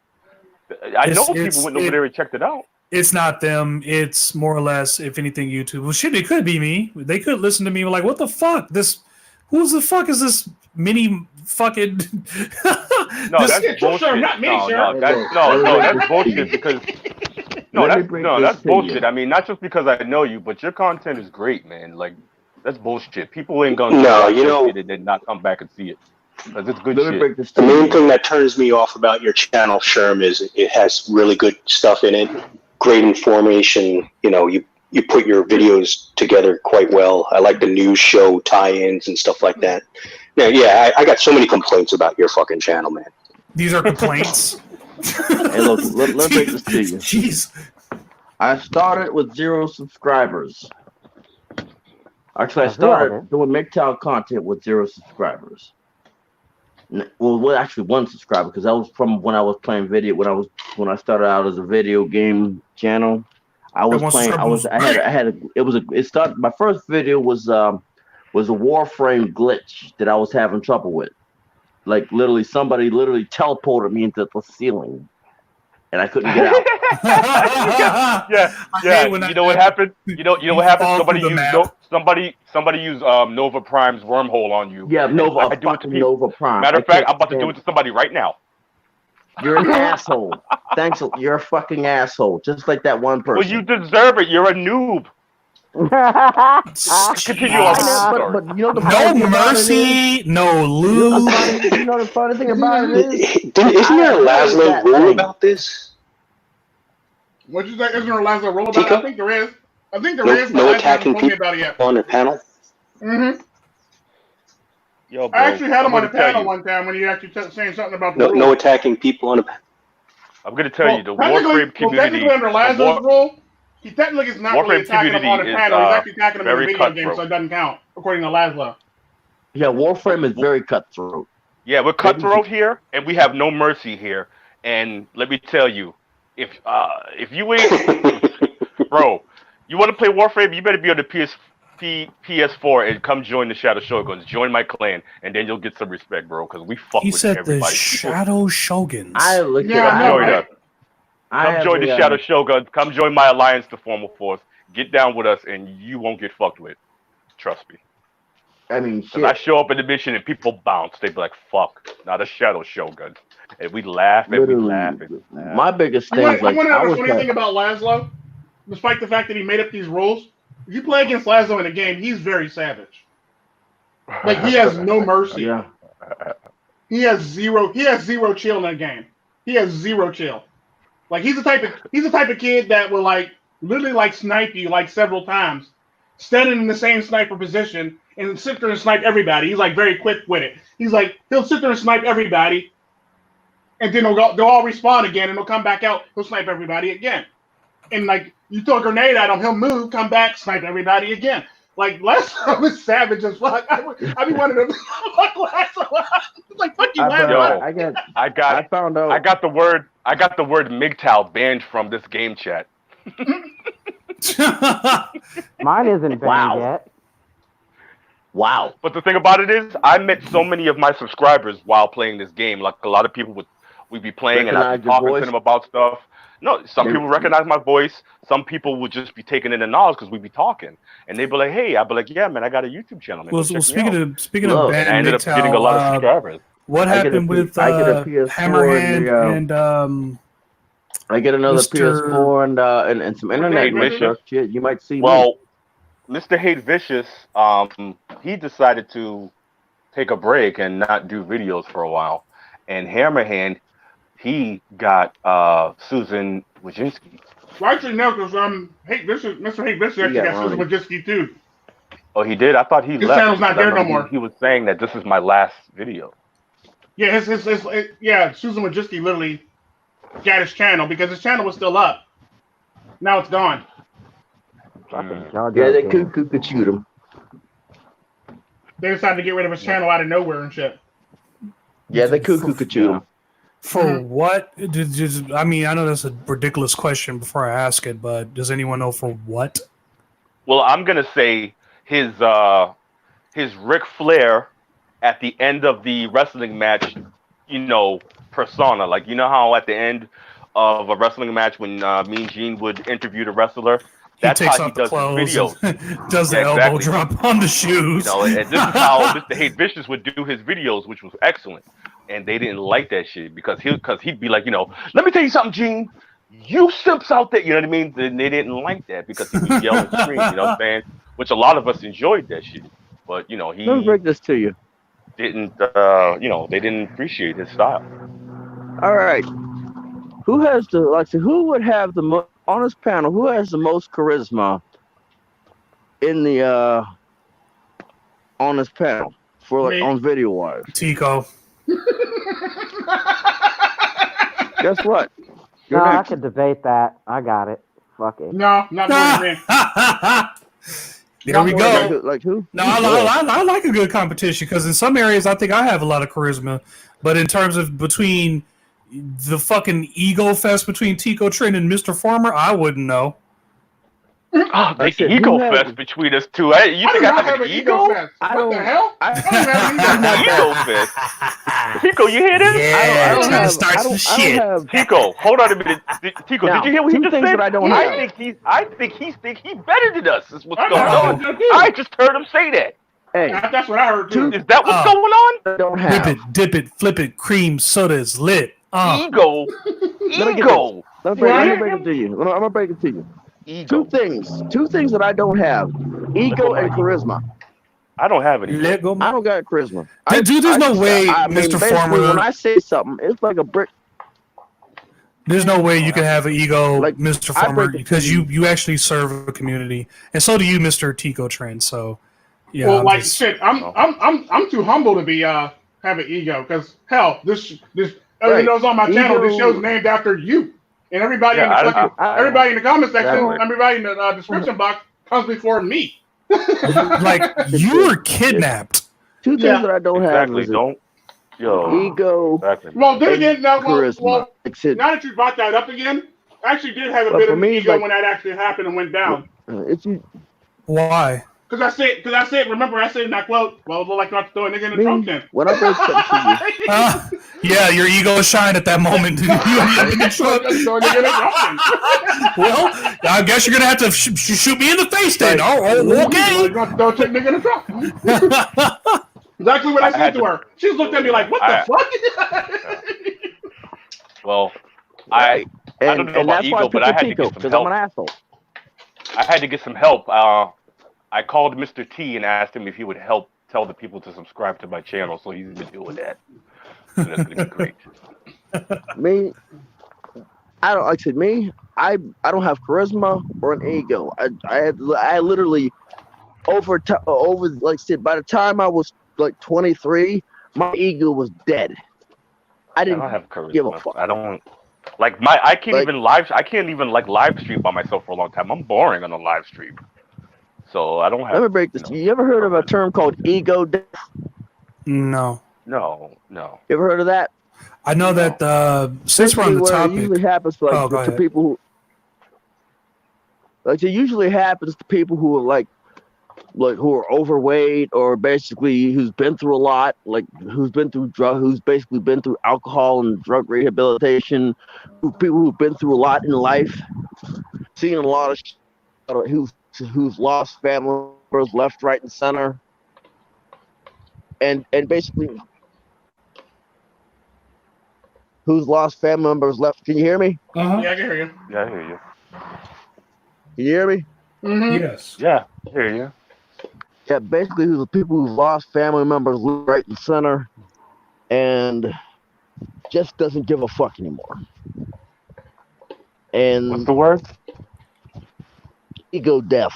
I know people went over there and checked it out. It's not them. It's more or less, if anything, YouTube. Well, shit, it could be me. They could listen to me like, what the fuck? Who the fuck is this mini fucking? No, that's bullshit. Not me, no, that's bullshit because that's bullshit. I mean, not just because I know you, but your content is great, man. Like, that's bullshit. People ain't gonna it and then not come back and see it. Because it's good shit. The main thing that turns me off about your channel, Sherm, is it has really good stuff in it. Great information. You know, you put your videos together quite well. I like the news show tie-ins and stuff like that. Yeah, I got so many complaints about your fucking channel, man. These are complaints. Hey, look, let me break this to you. Jeez. I started with 0 subscribers. Actually, I started doing MiGTOW content with 0 subscribers. Well, actually 1 subscriber, because that was from when I was playing video. When I started out as a video game channel, I was playing. My first video was a Warframe glitch that I was having trouble with. Like somebody teleported me into the ceiling, and I couldn't get out. yeah. You know what happened? You know what happened? Somebody used Nova Prime's wormhole on you. Yeah, Nova Prime. Matter of fact, I'm about to do it to somebody right now. You're an asshole. Thanks. You're a fucking asshole. Just like that one person. Well, you deserve it. You're a noob. Continue on. But you know no mercy, no lube. You know the funny thing about it is? Isn't there a Laszlo rule about this? What you think? Isn't there a Laszlo rule about it? I think there is. No attacking people on the panel? Mm-hmm. Yo, bro, I actually had him on the panel one time when he actually saying something about the rule. No attacking people on the panel. I'm going to tell you, the Warframe community... technically under Laszlo's rule, he technically is not really attacking him on the panel. He's actually attacking him in the video game, so it doesn't count, according to Laszlo. Yeah, Warframe is very cutthroat. Yeah, we're cutthroat here, and we have no mercy here. And let me tell you, if you ain't... Bro, you want to play Warframe, you better be on the PS4 and come join the Shadow Shoguns. Join my clan, and then you'll get some respect, bro, because we fuck with everybody. He said the Shadow Shoguns. Come join the Shadow Shoguns. Come join my alliance to form a force. Get down with us, and you won't get fucked with. Trust me. I mean, shit. I show up in the mission, and people bounce. They be like, fuck, not a Shadow Shogun. And we laugh, and we laugh. My biggest thing is like... You want to know the funny thing about Laszlo? Despite the fact that he made up these rules, if you play against Laszlo in a game, he's very savage. Like, he has no mercy. Yeah. He has zero chill in that game. He has zero chill. Like, he's the type of kid that will literally snipe you several times, standing in the same sniper position and sit there and snipe everybody. He's very quick with it. He'll sit there and snipe everybody, and then they'll all respawn again, and they'll come back out. He'll snipe everybody again. And you throw a grenade at him, he'll move, come back, snipe everybody again. Laszlo is savage as fuck. I be wanting to fuck Laszlo. It's fuck you, Laszlo. I got the word MiGTOW banned from this game chat. Mine isn't banned yet. Wow. But the thing about it is, I met so many of my subscribers while playing this game. Like, a lot of people we'd be playing and I'd be talking to them about stuff. No, some people recognize my voice. Some people would just be taking in the knowledge because we'd be talking, and they'd be like, "Hey," I'd be like, "Yeah, man, I got a YouTube channel." Man, well, speaking of bad, I ended up getting a lot of subscribers. What happened with Hammerhand and I get another PS4 and some internet stuff. Shit, you might see. Well, Mr. Hate Vicious, he decided to take a break and not do videos for a while. And Hammerhand, he got Susan Wojcicki. Well, actually, no, because Mr. Hate Vicious actually got Susan Wojcicki too. Oh, he did? I thought he His left. channel's not there no more. He was saying that this is my last video. Yeah, Susan Wojcicki literally got his channel because his channel was still up. Now it's gone. Yeah, they could shoot him. They decided to get rid of his channel out of nowhere and shit. Yeah, they could shoot him. For what? I mean, I know that's a ridiculous question before I ask it, but does anyone know for what? Well, I'm gonna say his Ric Flair at the end of the wrestling match, persona. Like, you know how at the end of a wrestling match when Mean Gene would interview the wrestler, That's he takes how he does his videos. Does the elbow drop on the shoes. And this is how Mr. Hate Vicious would do his videos, which was excellent. And they didn't like that shit because he'd be like, let me tell you something, Gene. You simps out there, you know what I mean? They didn't like that because he would yell and scream, you know what I'm saying? Which a lot of us enjoyed that shit. But, he Let me break this to you. Didn't, they didn't appreciate his style. All right. Who would have the most, on this panel, who has the most charisma in the, on this panel for on video wise? Tico. Guess what? No, I could debate that. I got it. Fuck it. No, not more than There we go. Like who? No, I like a good competition because in some areas I think I have a lot of charisma, but in terms of between the fucking ego fest between Tico, Tren, and Mr. Farmer, I wouldn't know. Oh, the ego fest between us two. You think I have an ego fest? What the hell? I don't have an ego fest. Tico, you hear this? Yeah, trying to start some shit. Tico, hold on a minute. Tico, did you hear what he just said? I think he's better than us. Is what's going on. I just heard him say that. Hey, that's what I heard too. Is that what's going on? I don't have. Whip it, dip it, flip it, cream soda is lit. Ego. Ego. Let me break it to you. I'm gonna break it to you. Ego. Two things that I don't have: ego and charisma. I don't have any. I don't got charisma. Dude, there's no way, Mr. Farmer. When I say something, it's like a brick. There's no way you can have an ego, like Mr. Farmer, because you actually serve a community, and so do you, Mr. Tico Tren. So, yeah. Well, I'm too humble to be have an ego because hell, this everybody knows on my channel. This show's named after you. And everybody in the comment section, everybody in the description box comes before me. Like you were kidnapped. Two things that I don't have is ego. Exactly. Well, then again, now charisma. Now that you brought that up again, I actually did have a bit of ego when that actually happened and went down. Why? Because I said, remember I said in that quote, well, it looked like not to throw a nigga in the trunk then. When I first said to you. Yeah, your ego shined at that moment. Well, I guess you're going to have to shoot me in the face then. Oh, okay. Don't take nigga in the trunk. Exactly what I said to her. She just looked at me like, what the fuck? Well, I don't know about ego, but I had to get some help. I'm an asshole. I had to get some help. I called Mr. T and asked him if he would help tell the people to subscribe to my channel, so he's been doing that. So that's gonna be great. I don't have charisma or an ego. I literally over like I said, by the time I was like 23, my ego was dead. I don't have charisma. Give a fuck. I don't like I can't even live stream by myself for a long time. I'm boring on a live stream. So I don't have. Let me break this. You ever heard of a term called ego death? No. No. You ever heard of that? I know that since we're on the topic, it usually happens to people who, it usually happens to people who are like who are overweight or basically who's been through a lot, who's basically been through alcohol and drug rehabilitation, people who've been through a lot in life, seen a lot of who's lost family members left, right, and center, and basically who's lost family members left. Can you hear me? Yeah, I can hear you. Yeah, I hear you. Can you hear me? Mm-hmm. Yes. Yeah, I hear you. Yeah, basically, who the people who've lost family members right and center, and just doesn't give a fuck anymore. What's And the word? ego death.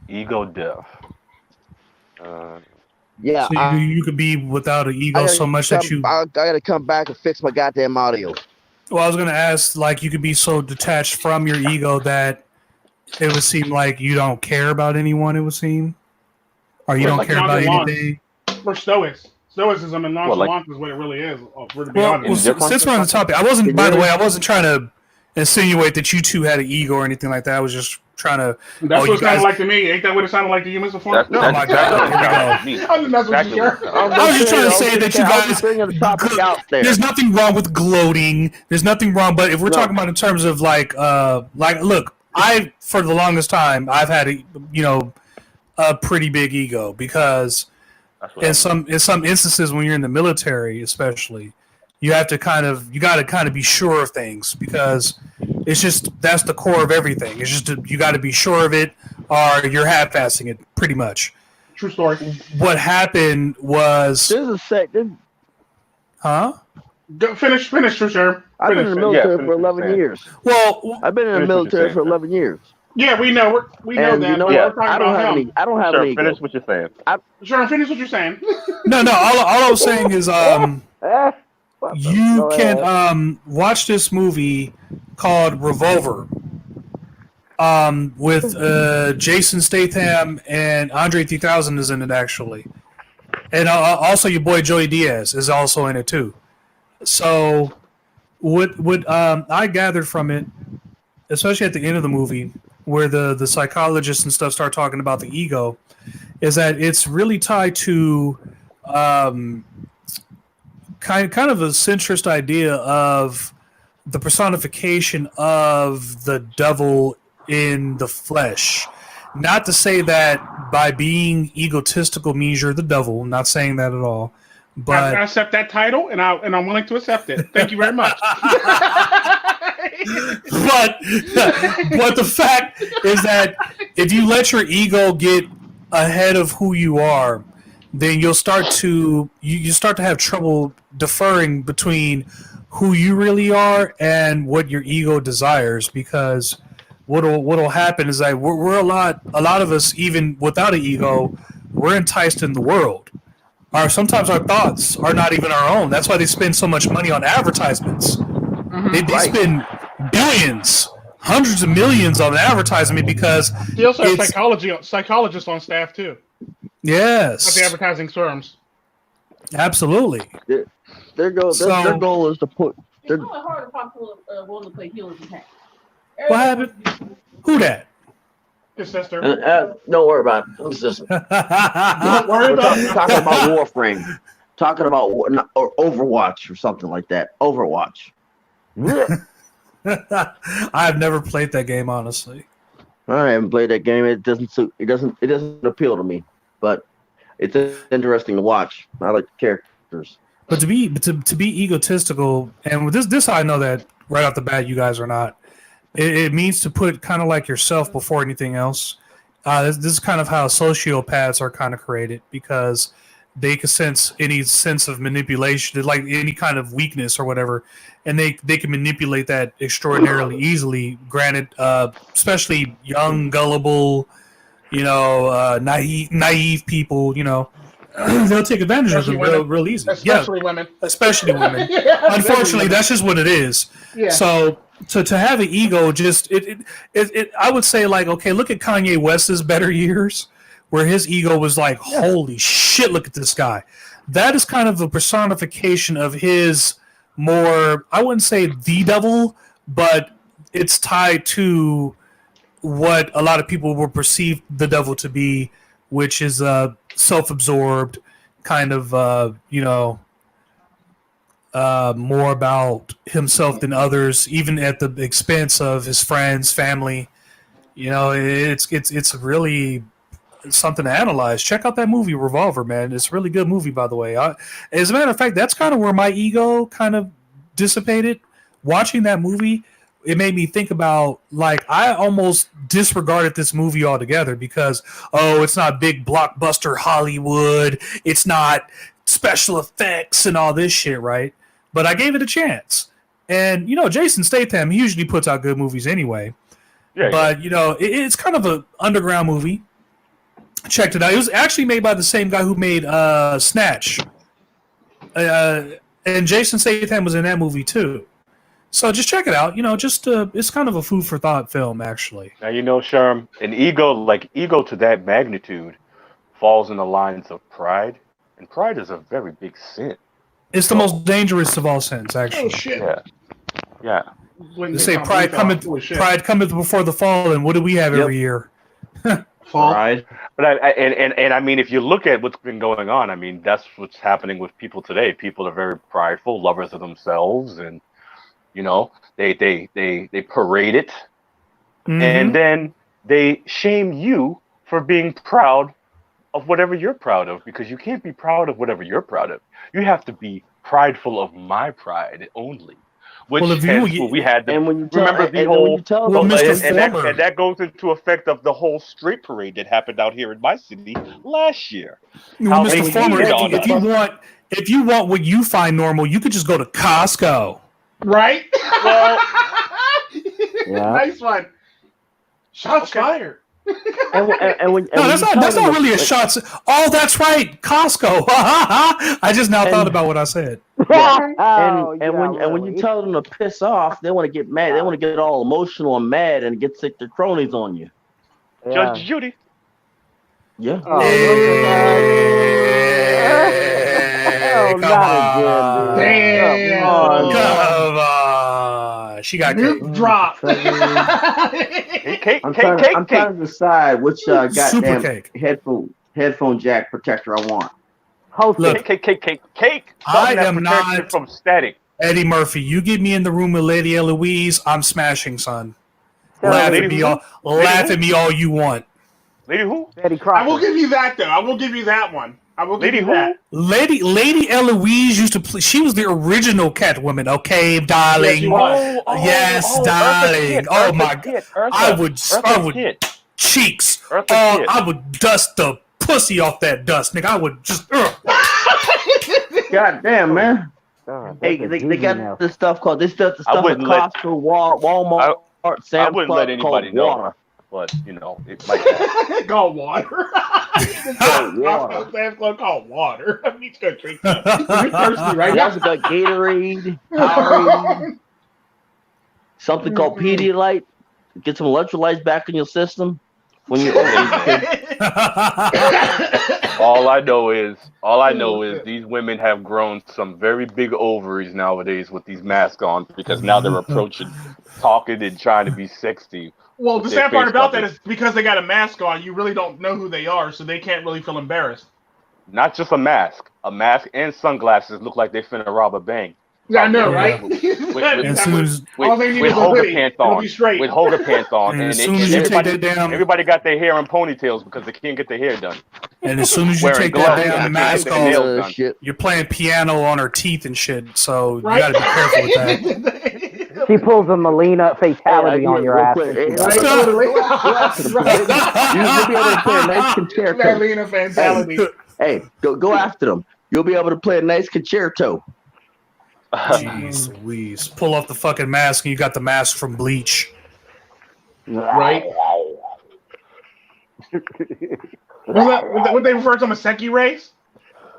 Ego death. Yeah, So you could be without an ego so much that you. I gotta come back and fix my goddamn audio. Well, I was gonna ask, like, you could be so detached from your ego that it would seem like you don't care about anyone. It would seem, or you don't like care about nonchalance. anything. We're stoics. Stoicism and Well, nonchalance is what it really is. To be Well, honest. since we're on the topic, I wasn't. By the way, I wasn't trying to insinuate that you two had an ego or anything like that. I was just trying to. That's what it sounded like to me. Ain't that what it sounded like to you, Mr. Ford? That's, Oh that's my exactly God! what it sounded like to me. I'm just messing with you, Exactly. sir. I was just trying to say that you guys. bringing the topic out there. There's nothing wrong with gloating. There's nothing wrong, but if we're talking about in terms of like look, I for the longest time I've had a pretty big ego because in some instances when you're in the military, especially, you have to kind of be sure of things because it's just that's the core of everything. It's just you got to be sure of it or you're half-assing it pretty much. True story. What happened was huh? Go, finish, True Sherm. I've been in the military for 11 years. Well, I've been in the military for 11 years. Yeah, we know. We know And that. you know but what? we're talking about him. I don't have Sure, any ego. finish what you're saying. Sherm, finish what you're saying. No. All I was saying is, you can watch this movie called Revolver, with Jason Statham and Andre 3000 is in it actually, and also your boy Joey Diaz is also in it too. So, what I gathered from it, especially at the end of the movie, where the psychologists and stuff start talking about the ego, is that it's really tied to kind of a centrist idea of the personification of the devil in the flesh. Not to say that by being egotistical means you're the devil. I'm not saying that at all. But I accept that title, and I'm willing to accept it. Thank you very much. but the fact is that if you let your ego get ahead of who you are, then you'll start to you start to have trouble deferring between who you really are and what your ego desires. Because what'll happen is that we're a lot of us, even without an ego, we're enticed in the world. Sometimes our thoughts are not even our own. That's why they spend so much money on advertisements. Mm-hmm. They spend billions, hundreds of millions on advertisement because they also have psychologists on staff too. Yes, at the advertising firms. Absolutely. Their goal is to put. It's really hard to find people willing to play healers and tanks. What happened? Who that? Your sister. Don't worry about it. It's just, don't worry about it. Talking about Warframe. Talking about or Overwatch or something like that. Overwatch. I've never played that game, honestly. I haven't played that game. It doesn't appeal to me, but it's interesting to watch. I like the characters. But to be egotistical, and with this I know that right off the bat you guys are not. It means to put kind of like yourself before anything else. This is kind of how sociopaths are kind of created, because they can sense any sense of manipulation, like any kind of weakness or whatever, and they can manipulate that extraordinarily easily. Granted, especially young, gullible, naive people, they'll take advantage of them real easy. Especially women. Especially women. Unfortunately, that's just what it is. Yeah. So to have an ego, just it I would say, like, okay, look at Kanye West's better years, where his ego was like, holy shit, look at this guy. That is kind of a personification of his more, I wouldn't say the devil, but it's tied to what a lot of people will perceive the devil to be, which is self-absorbed, kind of, more about himself than others, even at the expense of his friends, family. It's really something to analyze. Check out that movie Revolver, man. It's a really good movie, by the way. As a matter of fact, that's kind of where my ego kind of dissipated. Watching that movie it made me think about, like, I almost disregarded this movie altogether because, it's not big blockbuster Hollywood, it's not special effects and all this shit, right? But I gave it a chance. And, Jason Statham, he usually puts out good movies anyway. Yeah, but, it's kind of an underground movie. Checked it out. It was actually made by the same guy who made Snatch. And Jason Statham was in that movie, too. So just check it out. It's kind of a food for thought film, actually. Now, Sherm, an ego to that magnitude falls in the lines of pride. And pride is a very big sin. It's the most dangerous of all sins, actually. Oh, shit. Yeah. They say pride cometh before the fall, and what do we have every year? Pride. But I mean, if you look at what's been going on, I mean, that's what's happening with people today. People are very prideful, lovers of themselves, and they parade it, and then they shame you for being proud of whatever you're proud of, because you can't be proud of whatever you're proud of. You have to be prideful of my pride only. Which we had to remember the whole, and that goes into effect of the whole street parade that happened out here in my city last year. Well, Mr. Former, if you want what you find normal, you could just go to Costco. Right? Well, nice one. Shots fired. That's not really a shot. Oh, that's right, Costco. I just now thought about what I said. When you tell them to piss off, they want to get mad. They want to get all emotional and mad and get sick their cronies on you. Judge Judy. Yeah. Oh, not again, dude. Come on. She got cake. Drop. I'm trying to decide which goddamn headphone jack protector I want. Look, cake. I am not from static. Eddie Murphy. You get me in the room with Lady Eloise, I'm smashing, son. Laugh at me all you want. Lady who? Betty Crocker. I will give you that, though. I will give you that one. I will give you that. Lady Eloise used to play. She was the original Catwoman. Okay, darling. Yes, darling. Oh my God. I would cheeks. I would dust the pussy off that dust, nigga. I would just. God damn, man. Hey, they got this stuff called at Costco, Walmart, Sam's I wouldn't let anybody know. Water. But it's like that. Called water. Sam's Club called water. I need to go drink that. You're thirsty, right? That's got Gatorade, Powerade, something called Pedialyte. Get some electrolytes back in your system when you're All I know is these women have grown some very big ovaries nowadays with these masks on, because now they're approaching, talking and trying to be sexy. Well, the sad part about that is because they got a mask on, you really don't know who they are, so they can't really feel embarrassed. Not just a mask and sunglasses look like they finna rob a bank. Yeah, I know, right? With Hoga pants on. And as soon as you take that down, everybody got their hair in ponytails because they can't get their hair done. And as soon as you take that down, the mask off, you're playing piano on her teeth and shit. So you got to be careful with that. She pulls a Melina fatality on your ass. You'll be able to play a nice concerto. Melina fatality. Hey, go after them. You'll be able to play a nice concerto. Jeez Louise. Pull off the fucking mask and you got the mask from Bleach. Right? What they refer to them as Seki rays?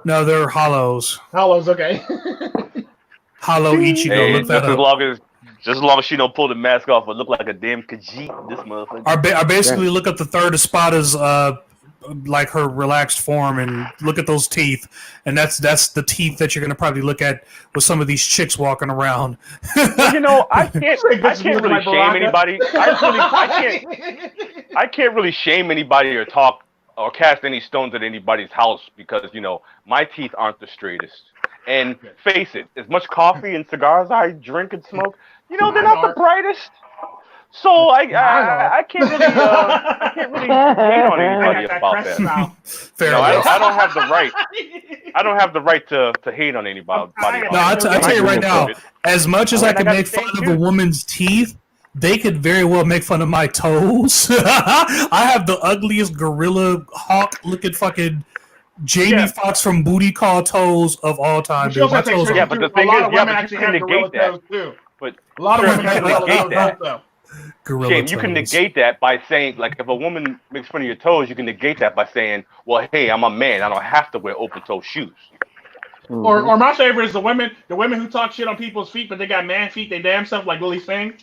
No, they're hollows. Hollows, okay. Hollow Ichigo. Hey, look that up. Just as long as she don't pull the mask off and look like a damn Khajiit, this motherfucker. I basically look up the third Espada's like her relaxed form and look at those teeth, and that's the teeth that you're gonna probably look at with some of these chicks walking around. Well, I can't really shame anybody. I can't really shame anybody or talk or cast any stones at anybody's house because my teeth aren't the straightest. And face it, as much coffee and cigars I drink and smoke, they're not the brightest. So I can't really hate on anybody about that. Fair enough. I don't have the right. I don't have the right to hate on anybody. No, I tell you right now, as much as I can make fun of a woman's teeth, they could very well make fun of my toes. I have the ugliest gorilla hawk looking fucking Jamie Foxx from Booty Call toes of all time. Dude. My toes but the thing is, you can negate that. But a lot of women can negate that. Gorilla you can negate that by saying, like, if a woman makes fun of your toes, you can negate that by saying, well, hey, I'm a man. I don't have to wear open-toe shoes. Or my favorite is the women who talk shit on people's feet, but they got man feet, they damn self like Willie Singh.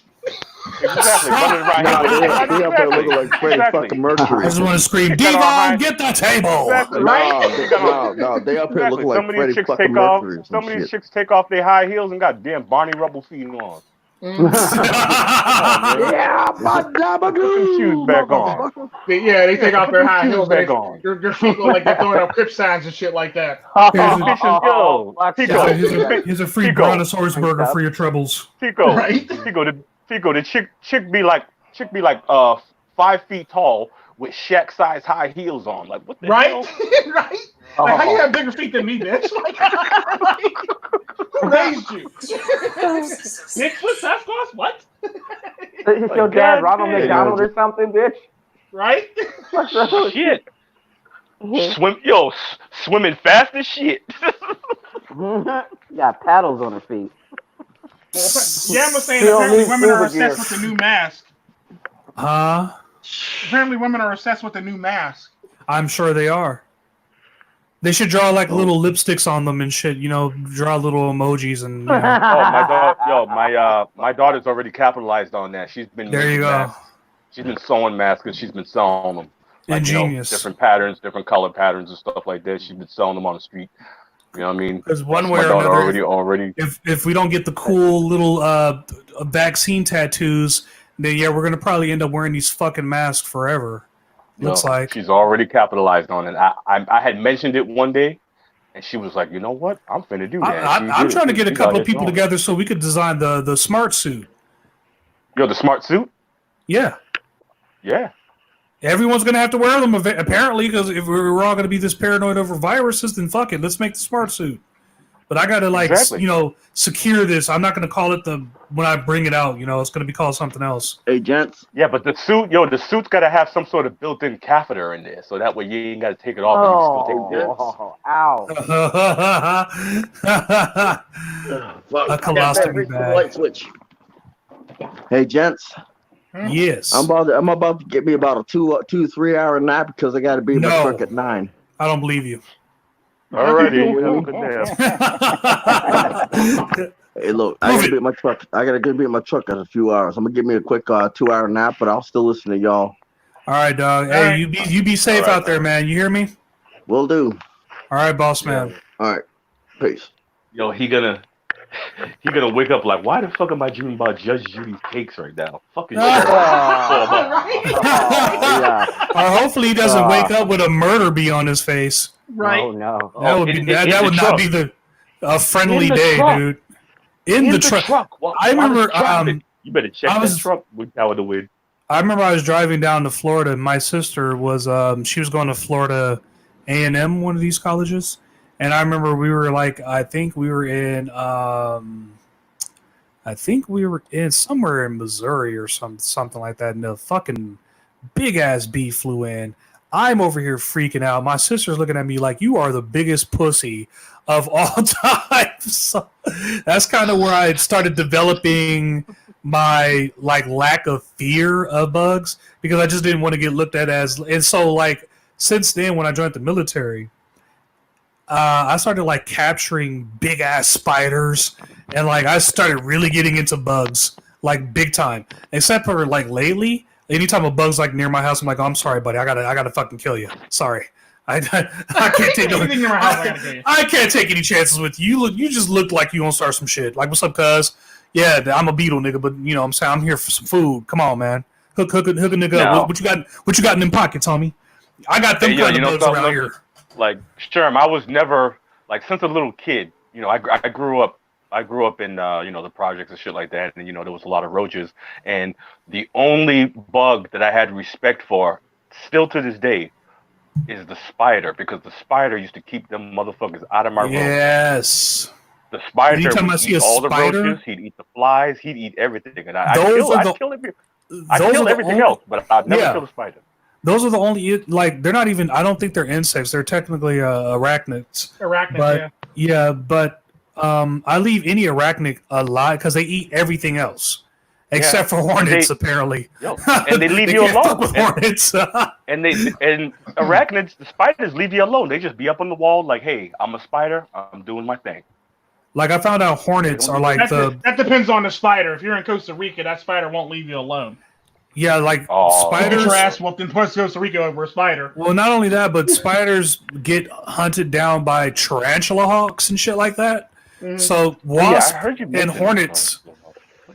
Exactly. They up there looking like Freddie fucking Mercury. I just want to scream, Devon, get that table! Exactly. No, they up here looking like Freddie fucking Mercury. Some of these chicks take off their high heels and got damn Barney Rubble feet on. Yeah, my dabagoo. Shoes back on. They take off their high heels. Back on. Your feet look like they're throwing up crip signs and shit like that. Here's a free Brontosaurus burger for your troubles. Tico, the chick be like 5 feet tall with Shaq size high heels on. Like, what the hell? Right? Like, how you have bigger feet than me, bitch? Like, who raised you? Bigfoot, Sasquatch, what? Is your dad Ronald McDonald or something, bitch? Right? Shit. Swimming fast as shit. Got paddles on her feet. Yam was saying apparently women are obsessed with the new mask. Apparently women are obsessed with the new mask. I'm sure they are. They should draw like little lipsticks on them and shit. Draw little emojis and. My daughter's already capitalized on that. She's been She's been sewing masks and she's been selling them. Like, Ingenious. Different patterns, different color patterns and stuff like that. She's been selling them on the street. You know what I mean? Because one way or another, if we don't get the cool little vaccine tattoos, then we're gonna probably end up wearing these fucking masks forever. Looks like she's already capitalized on it. I had mentioned it one day, and she was like, "You know what? I'm finna do that." I'm trying to get a couple of people together so we could design the smart suit. The smart suit? Yeah. Everyone's gonna have to wear them apparently, because if we're all gonna be this paranoid over viruses, then fuck it, let's make the smart suit. But I gotta secure this. I'm not gonna call it when I bring it out. It's gonna be called something else. Hey, gents. Yeah, but the suit's gotta have some sort of built-in catheter in there, so that way you ain't gotta take it off. A colostomy bag. Light switch. Hey, gents. Yes. I'm about to get me about a 2-3 hour nap because I got to be in my truck at 9. I don't believe you. Alrighty. Hey, look, I gotta be at my truck. I gotta be at my truck in a few hours. I'm gonna give me a quick 2-hour nap, but I'll still listen to y'all. All right, dog. Hey, you be safe out there, man. You hear me? Will do. All right, boss man. All right. Peace. He gonna wake up like, why the fuck am I dreaming about Judge Judy's cakes right now? Fucking shit. Or hopefully he doesn't wake up with a murder bee on his face. Right. Oh no. That would not be a friendly day, dude. In the truck. I remember. You better check the truck with Power to Win. I remember I was driving down to Florida. My sister was she was going to Florida A&M, one of these colleges, and I remember we were like, I think we were in somewhere in Missouri or something like that, and the fucking big ass bee flew in. I'm over here freaking out. My sister's looking at me like, you are the biggest pussy of all time. So that's kind of where I started developing my lack of fear of bugs, because I just didn't want to get looked at as. And so since then, when I joined the military, I started capturing big ass spiders, and I started really getting into bugs big time. Except for lately. Anytime a bug's near my house, I'm like, oh, I'm sorry, buddy. I gotta fucking kill you. Sorry, I can't take I can't take any chances with you. You just look like you gonna start some shit. What's up, cuz? Yeah, I'm a beetle, nigga, but I'm saying I'm here for some food. Come on, man. Hook a nigga up. What you got? What you got in them pockets, homie? I got them kind of bugs around here. Sherm, I was never since a little kid. I grew up. I grew up in the projects and shit like that, and there was a lot of roaches. And the only bug that I had respect for, still to this day, is the spider, because the spider used to keep them motherfuckers out of my room. Yes. The spider Anytime would I see eat a all the spider, roaches. He'd eat the flies. He'd eat everything. And I those are kill the everything only, else, but I'd never yeah. kill a spider. Those are the only, like, they're not even, I don't think they're insects. They're technically arachnids. Arachnids, yeah. But I leave any arachnid alive because they eat everything else. Except for hornets, apparently. And they leave you alone. With hornets. and arachnids, the spiders leave you alone. They just be up on the wall like, hey, I'm a spider. I'm doing my thing. Like, I found out hornets are like that depends on the spider. If you're in Costa Rica, that spider won't leave you alone. Yeah, like spiders. Get your ass whooped in Costa Rica over a spider. Well, not only that, but spiders get hunted down by tarantula hawks and shit like that. So wasps and hornets.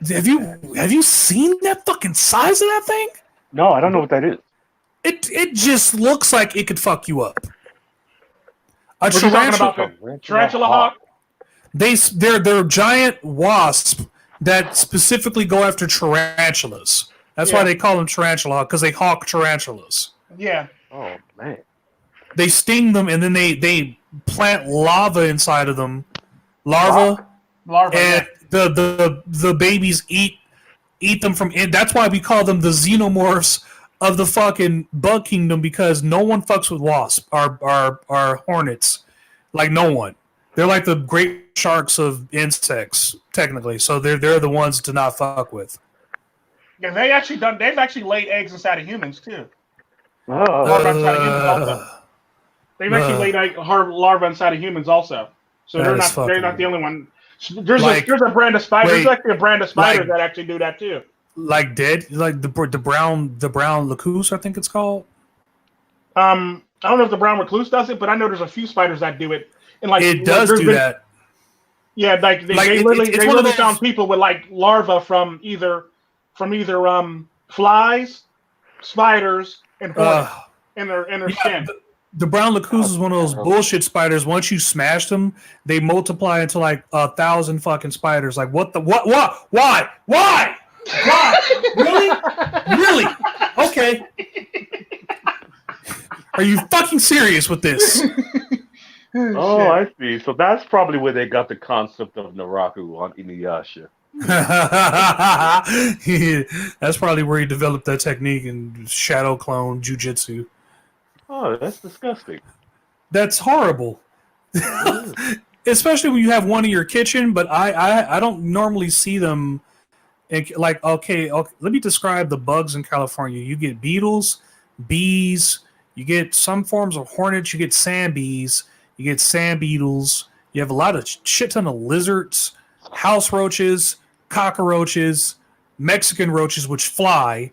Have you seen that fucking size of that thing? No, I don't know what that is. It just looks like it could fuck you up. A What are you talking about? The tarantula hawk? They're giant wasps that specifically go after tarantulas. That's why they call them tarantula hawk, because they hawk tarantulas. Yeah. Oh man. They sting them and then they plant lava inside of them. Larva. And the babies eat them from in. That's why we call them the xenomorphs of the fucking bug kingdom, because no one fucks with wasps or hornets. Like, no one. They're like the great sharks of insects, technically. So they're the ones to not fuck with. Yeah, they've actually laid eggs inside of humans too. Oh. They've actually laid larvae inside of humans also. So they're not the only one. There's a brand of spiders. There's actually a brand of spiders that actually do that too. Like the brown recluse, I think it's called. I don't know if the brown recluse does it, but I know there's a few spiders that do it. And like it does do that. Yeah, they literally found people with like larvae from either flies, spiders, and hornets in their skin. The brown recluse is one of those bullshit spiders. Once you smash them, they multiply into like 1,000 fucking spiders. Like, what? Why? Really? Okay. Are you fucking serious with this? Oh, I see. So that's probably where they got the concept of Naraku on Inuyasha. That's probably where he developed that technique in shadow clone jujitsu. Oh, that's disgusting. That's horrible. Especially when you have one in your kitchen, but I don't normally see them. Like, okay, let me describe the bugs in California. You get beetles, bees, you get some forms of hornets, you get sand bees, you get sand beetles, you have a lot of shit ton of lizards, house roaches, cockroaches, Mexican roaches, which fly.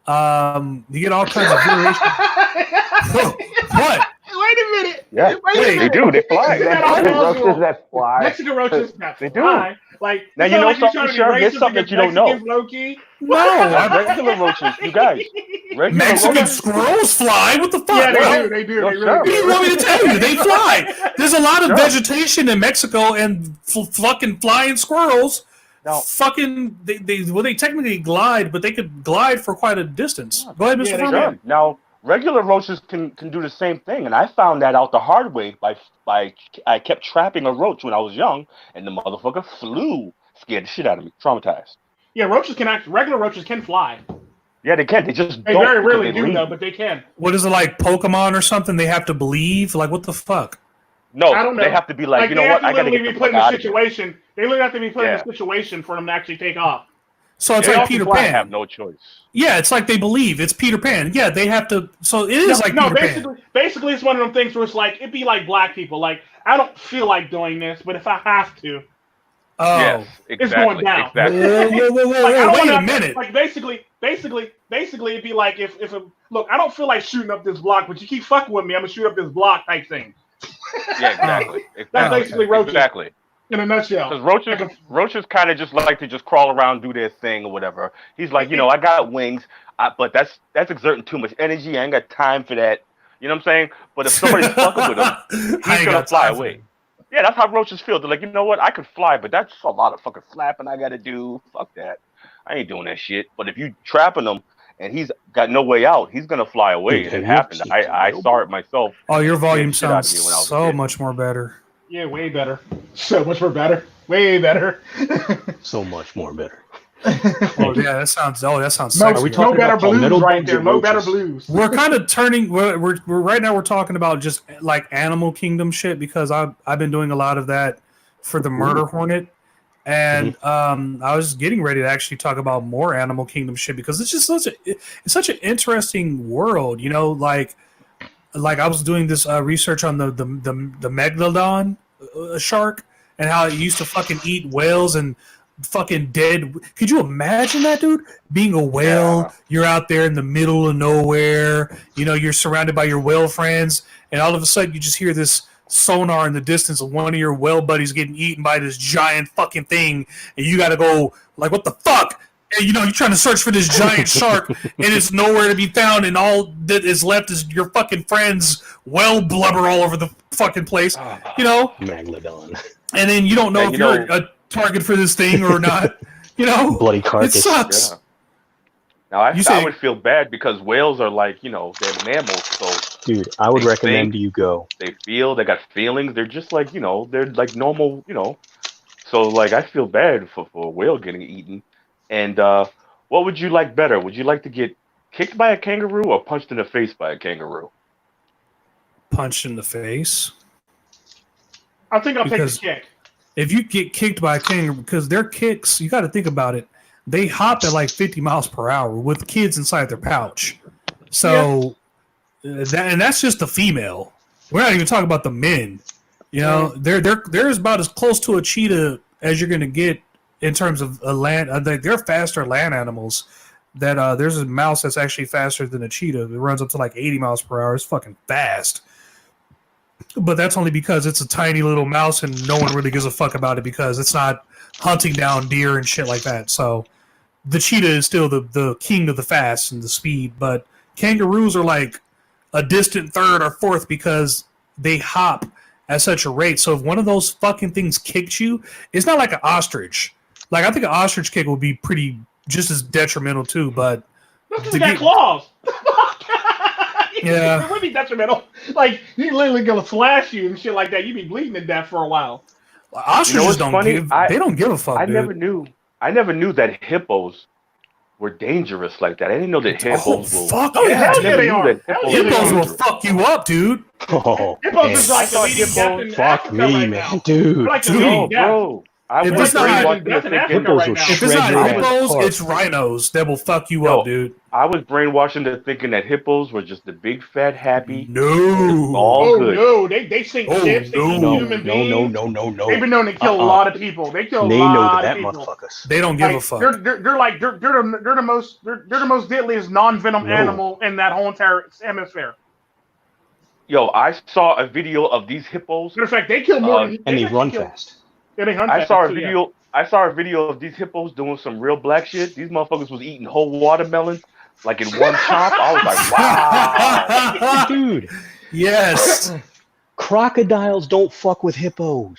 You get all kinds of variations. What? Wait a minute. Yeah, they do. They fly. Roaches that fly. Mexican roaches that they fly. do. Like, now you know something, Sherm. Here's something that you don't know. No, regular roaches, you guys. Mexican squirrels fly? What the fuck? Yeah, they do. What do you want me to tell you? They fly. There's a lot of vegetation in Mexico, and fucking flying squirrels. Now, fucking, they technically glide, but they could glide for quite a distance. Go ahead, Mr. Froma. Now, regular roaches can do the same thing, and I found that out the hard way by I kept trapping a roach when I was young, and the motherfucker flew, scared the shit out of me, traumatized. Yeah, regular roaches can fly. Yeah, they can. They just they very rarely do though, but they can. What is it, like Pokemon or something? They have to believe? Like, what the fuck? No, I don't know. They have to be like, you know what? I gotta get the fuck out of here. They literally have to be put in a situation for them to actually take off. So it's like Peter Pan. I have no choice. Yeah, it's like they believe it's Peter Pan. Yeah, they have to. So it is Peter Pan. Basically, it's one of them things where it's like it'd be like black people. Like, I don't feel like doing this, but if I have to, yes, exactly, it's going down. Exactly. Whoa, wait a minute. Like basically, it'd be like if look, I don't feel like shooting up this block, but you keep fucking with me, I'm gonna shoot up this block type thing. Yeah, exactly. That's basically roaches. Exactly. In a nutshell. Because roaches kind of just like to just crawl around, do their thing or whatever. He's like, you know, I got wings, but that's exerting too much energy. I ain't got time for that. You know what I'm saying? But if somebody's fucking with him, he's gonna fly away. Yeah, that's how roaches feel. They're like, you know what? I could fly, but that's a lot of fucking flapping I gotta do. Fuck that. I ain't doing that shit. But if you trapping him and he's got no way out, he's gonna fly away. And it happened. I saw it myself. Oh, your volume sounds so much more better. Yeah, way better. So much more better. Way better. So much more better. Oh yeah, that sounds. No, sexy. Are we talking better about blues palmetto right bugs there. or No better roaches? blues. We're kind of turning. We're right now. We're talking about just like animal kingdom shit because I've been doing a lot of that for the murder hornet, and I was getting ready to actually talk about more animal kingdom shit because it's just such an interesting world. You know, like I was doing this research on the megalodon shark and how it used to fucking eat whales and fucking dead. Could you imagine that, dude? Being a whale, Yeah. you're out there in the middle of nowhere. You know, you're surrounded by your whale friends, and all of a sudden you just hear this sonar in the distance of one of your whale buddies getting eaten by this giant fucking thing, and you got to go like, what the fuck? And you know, you're trying to search for this giant shark, and it's nowhere to be found, and all that is left is your fucking friends' whale blubber all over the fucking place. You know, Megalodon. and then you don't know And if you're a target for this thing or not. You know, Bloody it carcass. sucks. Yeah. Now I say- would feel bad because whales are like, you know, they're mammals, so Dude, I would They recommend think- you go. they feel, they got feelings. They're just like, you know, they're like normal, you know. So like I feel bad for a whale getting eaten. And what would you like better? Would you like to get kicked by a kangaroo or punched in the face by a kangaroo? Punched in the face. I think I'll take Because- the kick. If you get kicked by a kangaroo, because their kicks, you got to think about it. They hop at like 50 miles per hour with kids inside their pouch. So that's just the female. We're not even talking about the men. You know, they're about as close to a cheetah as you're gonna get in terms of a land. They're faster land animals. That there's a mouse that's actually faster than a cheetah. It runs up to like 80 miles per hour. It's fucking fast. But that's only because it's a tiny little mouse and no one really gives a fuck about it because it's not hunting down deer and shit like that. So the cheetah is still the king of the fast and the speed, but kangaroos are like a distant third or fourth because they hop at such a rate. So if one of those fucking things kicked you, it's not like an ostrich. Like I think an ostrich kick would be pretty just as detrimental too, but That's because to they got get- claws. Yeah. It would be detrimental. Like, you literally gonna slash you and shit like that. You'd be bleeding to death for a while. ostriches what's don't funny? give. They don't give a fuck. I dude. never knew that hippos were dangerous like that. I didn't know that hippos will. fuck Oh, yeah, hell dude. yeah, never they knew are. that Hell hippos yeah, were they Hippos are. will dangerous. fuck you up, dude. Oh, Hippos man. is like the leading death in Fuck Africa me, right man. now. Dude. They're like the Dude. leading Yo, death. bro. I If was it's not brainwashed death into in Africa thinking. Hippos right will now. If it's shred not your ass hippos, apart. it's rhinos that will fuck you Yo, up, dude. I was brainwashed into thinking that hippos were just the big fat happy. No. All Oh good. no, they sink Oh, ships, they eat no. human beings. No. They've been known to kill a lot of people. They kill a They know lot that of people. motherfuckers. They don't give Like, a fuck. they're the most deadliest non-venom No. animal in that whole entire hemisphere. Yo, I saw a video of these hippos. Matter of fact, they kill more than And they run kill- fast. Yeah, they hunt I fast, saw a too, yeah. video. I saw a video of these hippos doing some real black shit. These motherfuckers was eating whole watermelons like in one chomp. I was like, wow. Dude, Yes. crocodiles don't fuck with hippos.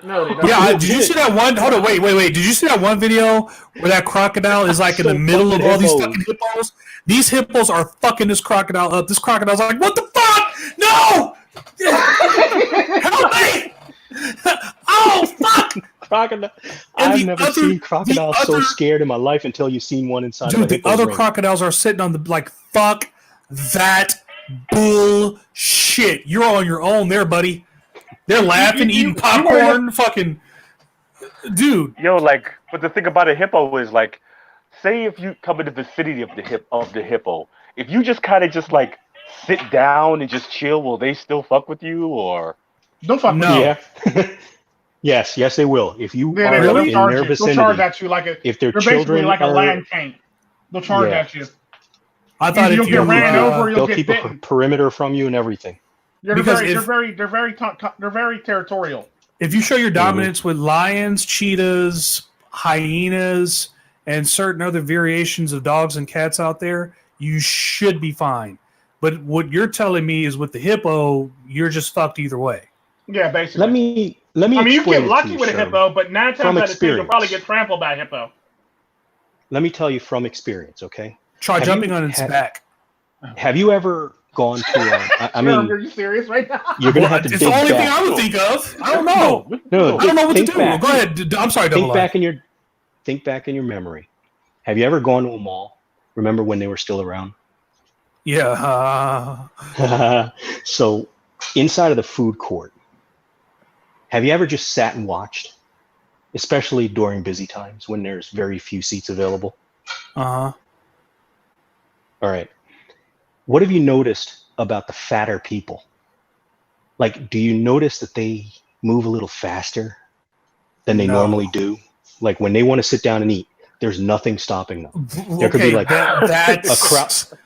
No, they don't. Yeah, did you see that one? Hold on, wait. Did you see that one video where that crocodile is like in the middle of all these fucking hippos? These hippos are fucking this crocodile up. This crocodile's like, what the fuck? No! Help me! Oh, fuck! Crocodile. And I've the never other- seen crocodiles the so other- scared in my life until you've seen one inside of Dude, a the hippo's other ring. crocodiles are sitting on the, like, fuck that bullshit. You're on your own there, buddy. They're laughing, eating popcorn, fucking... Dude. Yo, like, but the thing about a hippo is like, say if you come in the vicinity of the hippo, if you just kind of just like sit down and just chill, will they still fuck with you or? Don't fuck No. Yeah. yes, they will. If you Yeah, are they'll in charge their you. They'll charge vicinity, at you like a. if their They're basically children like a are, land tank. They'll charge Yeah. at you. I thought You'll if get you ran over, you'll they'll get keep bitten. a perimeter from you and everything. Yeah, Because they're very territorial. if you show your dominance with lions, cheetahs, hyenas, and certain other variations of dogs and cats out there, you should be fine. But what you're telling me is with the hippo, you're just fucked either way. Yeah, basically. Let me I mean, you explain get it lucky to you, with a Sherm. hippo, but 9 From times out of 10, you'll probably experience. get trampled by a hippo. Let me tell you from experience, okay? Try Have jumping you on its had- back. Have you ever gone to? I mean, are you serious right now? you're gonna have to. It's dig the only back. thing I would think of. I don't know. No, I don't know what to do. back. Go ahead. I'm sorry, Think Double back in your memory. Have you ever gone to a mall? Remember when they were still around? Yeah. So inside of the food court, have you ever just sat and watched? Especially during busy times when there's very few seats available. Uh-huh. All right. What have you noticed about the fatter people? Like, do you notice that they move a little faster than they normally do? Like when they want to sit down and eat, there's nothing stopping them. There could be like that's a crowd.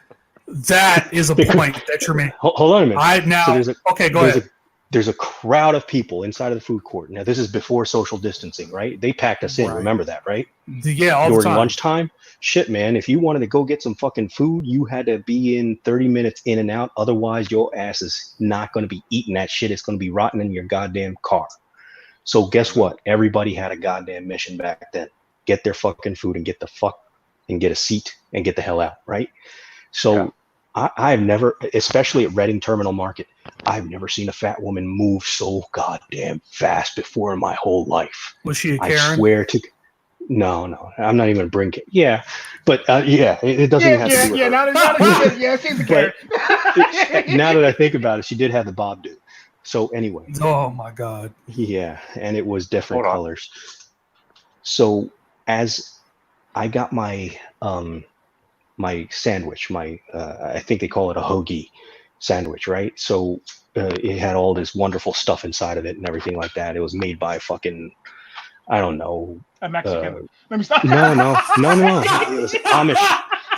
That is a point that you're making. Hold on a minute. Go ahead. There's a crowd of people inside of the food court. Now, this is before social distancing, right? They packed us in. Right. Remember that, right? Yeah, all during the time. Lunchtime. Shit, man. If you wanted to go get some fucking food, you had to be in 30 minutes in and out. Otherwise, your ass is not going to be eating that shit. It's going to be rotting in your goddamn car. So guess what? Everybody had a goddamn mission back then. Get their fucking food and get the fuck and get a seat and get the hell out, right? So I've never, especially at Reading Terminal Market, I've never seen a fat woman move so goddamn fast before in my whole life. Was she a Karen? I swear to, no, I'm not even gonna bring it. Yeah, but it doesn't even have to do with her. She's a Karen. Now that I think about it, she did have the bob do. So anyway. Oh my God. Yeah, and it was different colors. So as I got my my sandwich, I think they call it a hoagie sandwich, right? So it had all this wonderful stuff inside of it and everything like that. It was made by fucking, I don't know. A Mexican. Let me stop. No. It was Amish.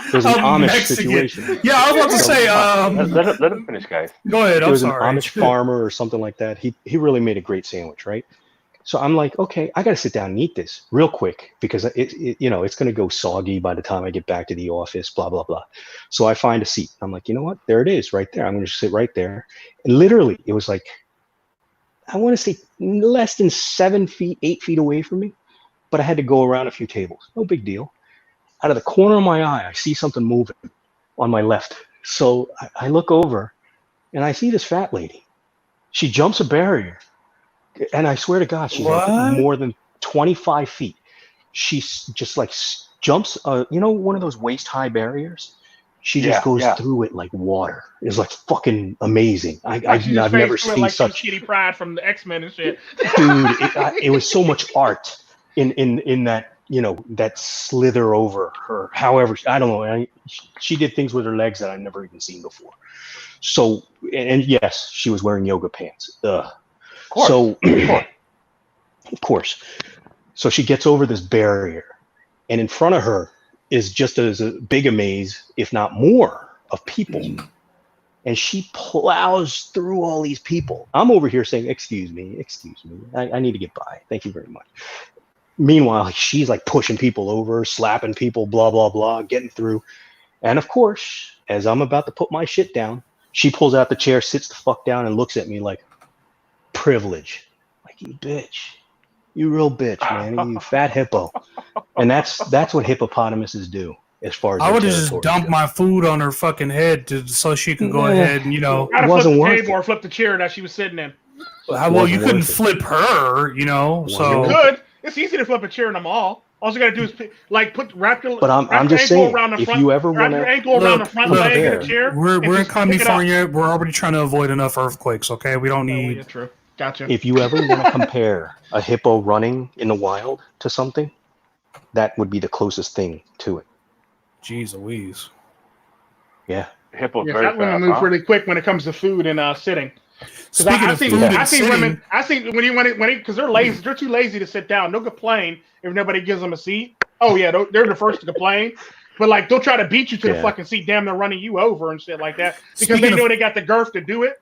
It was an Amish Mexican situation. Yeah, I was about to say. Let him finish, guys. Go ahead. It was an sorry. Amish farmer or something like that. He really made a great sandwich, right? So I'm like, okay, I got to sit down and eat this real quick because it's going to go soggy by the time I get back to the office, blah, blah, blah. So I find a seat. I'm like, you know what? There it is right there. I'm going to sit right there. And literally it was like, I want to say less than 8 feet away from me, but I had to go around a few tables. No big deal. Out of the corner of my eye, I see something moving on my left. So I look over and I see this fat lady. She jumps a barrier. And I swear to God, she's like more than 25 feet. She just like jumps, one of those waist-high barriers? She just goes through it like water. It's like fucking amazing. I've never seen like such. Kitty Pryde from the X-Men and shit. Dude, it was so much art in that, that slither over her. However, I don't know. She did things with her legs that I've never even seen before. So, and yes, she was wearing yoga pants. Ugh. So, of course. So she gets over this barrier, and in front of her is just as big a maze, if not more, of people. And she plows through all these people. I'm over here saying, excuse me. I need to get by. Thank you very much. Meanwhile, she's like pushing people over, slapping people, blah, blah, blah, getting through. And of course, as I'm about to put my shit down, she pulls out the chair, sits the fuck down, and looks at me like, privilege. Like, you bitch. You real bitch, man. You fat hippo. And that's what hippopotamuses do as far as I would have just dumped my food on her fucking head so she could go ahead and, Gotta flip the table or flip the chair that she was sitting in. Well, you couldn't flip her, so. You could. It's easy to flip a chair in the mall. All you gotta do is wrap your I'm just saying, around the if front, you ever wrap your ankle around the front leg of the chair. We're in California. We're already trying to avoid enough earthquakes. Okay, we don't need. Yeah, true. Gotcha. If you ever want to compare a hippo running in the wild to something, that would be the closest thing to it. Jeez Louise. Yeah. Hippo's very fast. Women move really quick when it comes to food and sitting. Speaking of food and sitting, women. I see because they're lazy. They're too lazy to sit down. They'll complain if nobody gives them a seat. Oh yeah, they're the first to complain. But like they'll try to beat you to the fucking seat. Damn, they're running you over and shit like that because they know they got the girth to do it.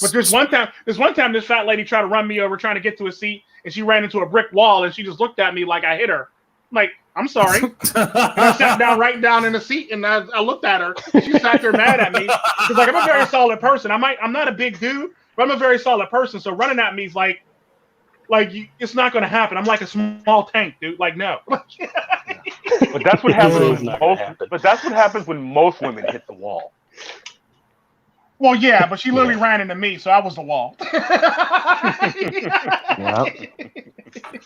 But there's one time this fat lady tried to run me over trying to get to a seat, and she ran into a brick wall, and she just looked at me like I hit her. I'm like, I'm sorry. And I sat down right down in the seat, and I looked at her. She sat there mad at me because like I'm a very solid person. I'm not a big dude, but I'm a very solid person. So running at me is like it's not going to happen. I'm like a small tank, dude. Like no. But that's what happens. But that's what happens when most women hit the wall. Well, yeah, but she literally ran into me, so I was the wall.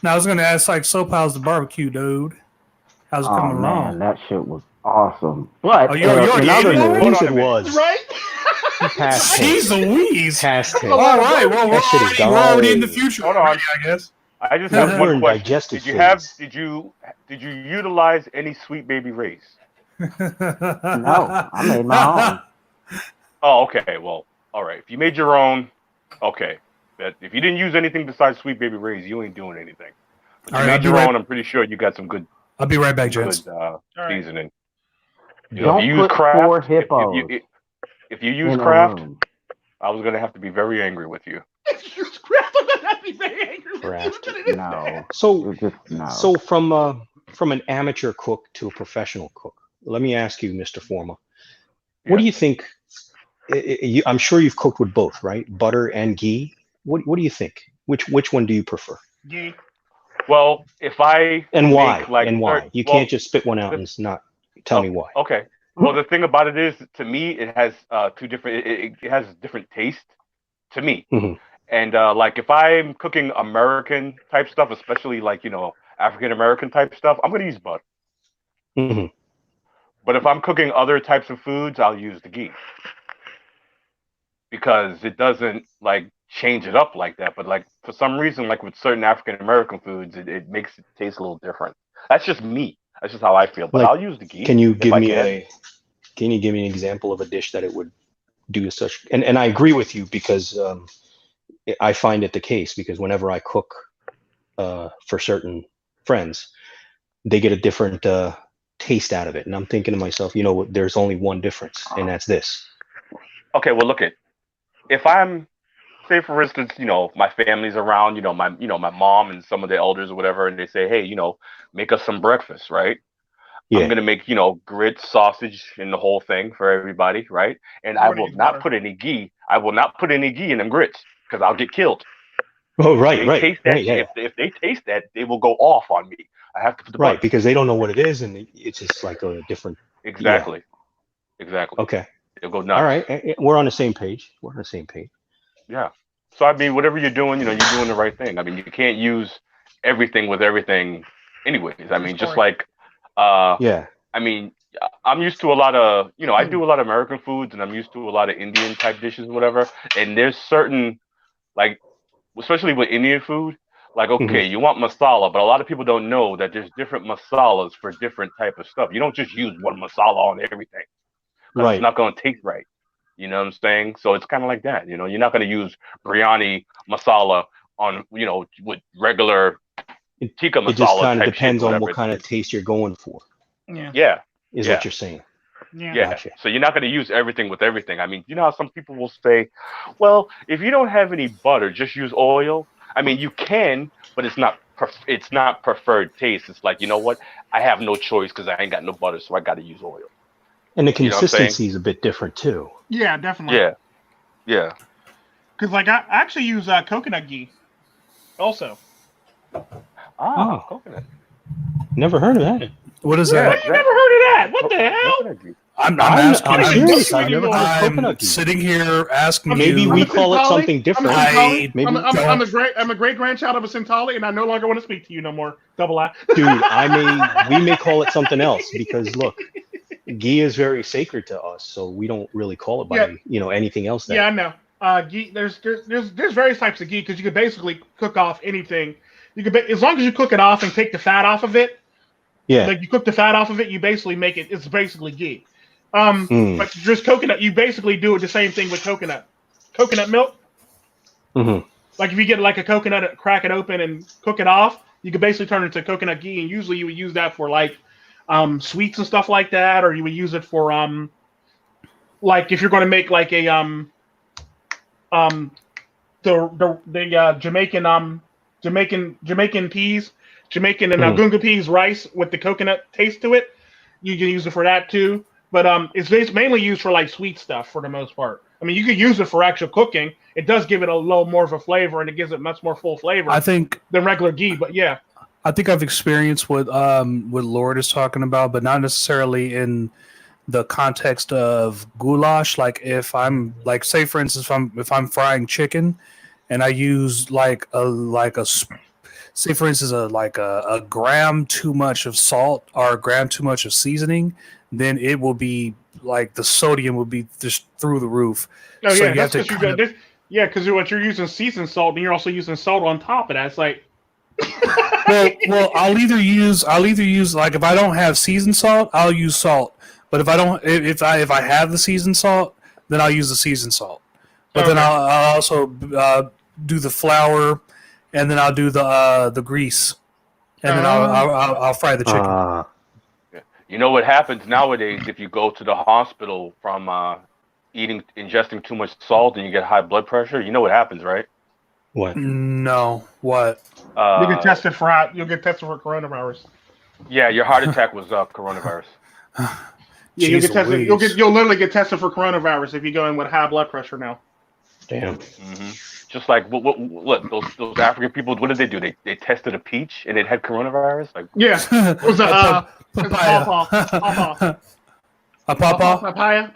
Now I was gonna ask, like, Soap, how's the barbecue, dude? How's it coming along? Man, that shit was awesome. But you already ate it? Of course it was. Right? Jeez Louise. Past tense. All right, well, we're already in the future. Hold on. already, I guess. I just have one question. Digestive Did you utilize any Sweet Baby Rays? No, I made my own. Oh, okay. Well, all right. If you made your own, okay. But if you didn't use anything besides Sweet Baby Rays, you ain't doing anything. If you made your own, I'm pretty sure you got some good. I'll be right back, gents. Seasoning. You Don't know, if you use put Kraft, 4 hippos if you use in a Kraft, room. I was gonna have to be very angry with you. Kraft. No. So, just no. so from an amateur cook to a professional cook, let me ask you, Mr. Froma, what do you think? I'm sure you've cooked with both, right? Butter and ghee. What do you think? Which one do you prefer? Ghee. Well, if I and why make, like, and why you can't just spit one out and not tell me why. Okay. Well, the thing about it is, to me, it has two different. It has different taste to me. Mm-hmm. And like if I'm cooking American type stuff, especially like African American type stuff, I'm gonna use butter. Mm-hmm. But if I'm cooking other types of foods, I'll use the ghee because it doesn't like change it up like that. But like for some reason, like with certain African American foods, it makes it taste a little different. That's just me. That's just how I feel. But Like, I'll use the ghee. Can you give me an example of a dish that it would do such? And I agree with you because I find it the case because whenever I cook for certain friends, they get a different taste out of it, and I'm thinking to myself, there's only one difference, and that's this. Okay, well, look if I'm, say for instance, my family's around, my mom and some of the elders or whatever, and they say, hey, make us some breakfast, right? Yeah. I'm gonna make, grits, sausage, and the whole thing for everybody, right? And I will not put any ghee. I will not put any ghee in them grits because I'll get killed. Oh, right, right. Taste that, yeah. If they taste that, they will go off on me. I have to put the butter. Because they don't know what it is, and it's just like a different. Exactly. Yeah. Exactly. Okay. It'll go nuts. All right, we're on the same page. Yeah. So I mean, whatever you're doing, you're doing the right thing. I mean, you can't use everything with everything, anyways. I mean, just like, yeah. I mean, I'm used to a lot of, I do a lot of American foods, and I'm used to a lot of Indian type dishes, whatever. And there's certain, like, especially with Indian food, like, okay, you want masala, but a lot of people don't know that there's different masalas for different type of stuff. You don't just use one masala on everything. Right. It's not going to taste right. You know what I'm saying? So it's kind of like that. You're not going to use biryani masala on, with regular tikka masala. It just kind of type depends shit, on what kind of taste you're going for. Yeah. Is what you're saying. Yeah. Gotcha. So you're not going to use everything with everything. I mean, you know how some people will say, well, if you don't have any butter, just use oil. I mean, you can, but it's not preferred taste. It's like, you know what? I have no choice because I ain't got no butter, so I got to use oil. And the consistency is a bit different too. Yeah, definitely. Yeah. Because like I actually use coconut ghee, also. Oh, coconut. Never heard of that. What is that? You never heard of that? What the hell? I'm asking. I'm serious. I've never heard of coconut ghee. Sitting here asking Maybe you. we call it something different. I'm a great grandchild of a Sintali, and I no longer want to speak to you no more. Double I. Dude, we may call it something else because look, ghee is very sacred to us, so we don't really call it by anything else. Yeah, I know. Ghee. There's various types of ghee because you could basically cook off anything. You could as long as you cook it off and take the fat off of it. Yeah. Like you cook the fat off of it, you basically make it. It's basically ghee. But just coconut, you basically do it the same thing with coconut milk. Mm-hmm. Like if you get like a coconut, crack it open and cook it off, you could basically turn it into coconut ghee. And usually you would use that for like sweets and stuff like that, or you would use it for like if you're going to make like a Jamaican peas, Jamaican and Gunga peas rice with the coconut taste to it. You can use it for that too, but it's mainly used for like sweet stuff for the most part. I mean, you could use it for actual cooking. It does give it a little more of a flavor, and it gives it much more full flavor. I think than regular ghee, but yeah. I think I've experienced what Lord is talking about, but not necessarily in the context of goulash. Like if I'm like, say for instance, if I'm frying chicken, and I use like a say for instance a gram too much of salt or a gram too much of seasoning, then it will be like the sodium will be just through the roof. Oh So yeah, you have that's to because because what you're using seasoned salt, and you're also using salt on top of that. It's like well, I'll either use like if I don't have seasoned salt, I'll use salt. But if I don't, if I have the seasoned salt, then I'll use the seasoned salt. But then I'll also do the flour, and then I'll do the grease, and then I'll fry the chicken. You know what happens nowadays if you go to the hospital from ingesting too much salt and you get high blood pressure? You know what happens, right? What? No, what? you'll get tested for coronavirus. Yeah, your heart attack was coronavirus. Yeah, you'll get tested. You'll literally get tested for coronavirus if you go in with high blood pressure now. Damn. Mm-hmm. Just like what those African people, what did they do? They tested a peach and it had coronavirus. Like yeah, it was a papaya. A pawpaw? Papaya.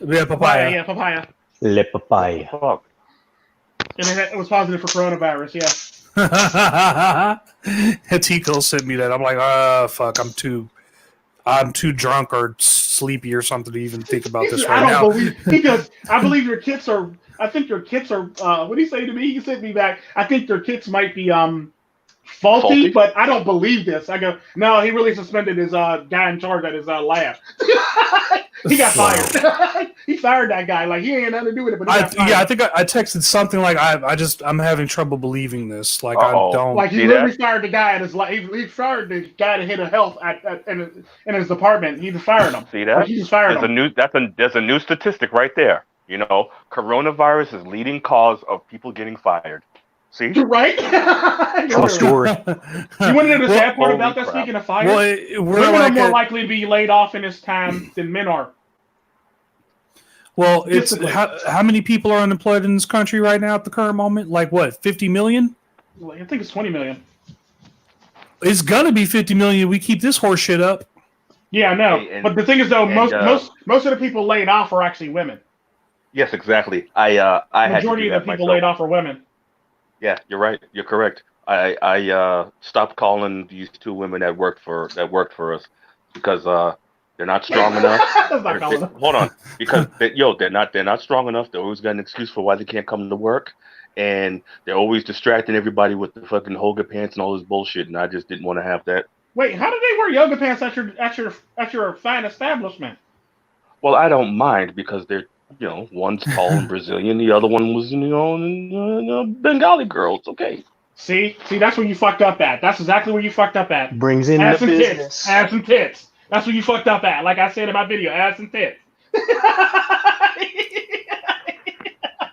Yeah, papaya. Yeah, papaya. Le papaya. Fuck. And it was positive for coronavirus. Yeah. Tico sent me that. I'm like, fuck, I'm too drunk or sleepy or something to even think about this right now. I believe your kits are. I think your kits are. What did he say to me? He sent me back. I think your kits might be faulty, but I don't believe this. I go, no, he really suspended his guy in charge at his lab. He got fired. He fired that guy. Like he ain't nothing to do with it. But I think I texted something like I'm having trouble believing this. Like I don't. Like he literally fired the guy at his he fired the guy to hit a health in his department. He just fired him. See that? Like, he just fired him. There's a new statistic right there. You know, coronavirus is leading cause of people getting fired. See? You're right. True story. You want to know the sad part about that? Speaking of fire, women are more likely to be laid off in this time than men are. Well, it's how many people are unemployed in this country right now at the current moment? Like what, 50 million? I think it's 20 million. It's gonna be 50 million if we keep this horse shit up. Yeah, I know. But the thing is, though, most of the people laid off are actually women. Yes, exactly. The majority of the people laid off are women. Yeah, you're right. You're correct. I stopped calling these two women that worked for us because they're not strong enough. Hold on, because they're not strong enough. They always got an excuse for why they can't come to work, and they're always distracting everybody with the fucking yoga pants and all this bullshit. And I just didn't want to have that. Wait, how did they wear yoga pants at your fine establishment? Well, I don't mind because they're. One's tall and Brazilian, the other one was, Bengali girl. It's okay. See, that's where you fucked up at. That's exactly where you fucked up at. Brings in ass the and business. Tits. Ass and tits. That's where you fucked up at. Like I said in my video, ass and tits.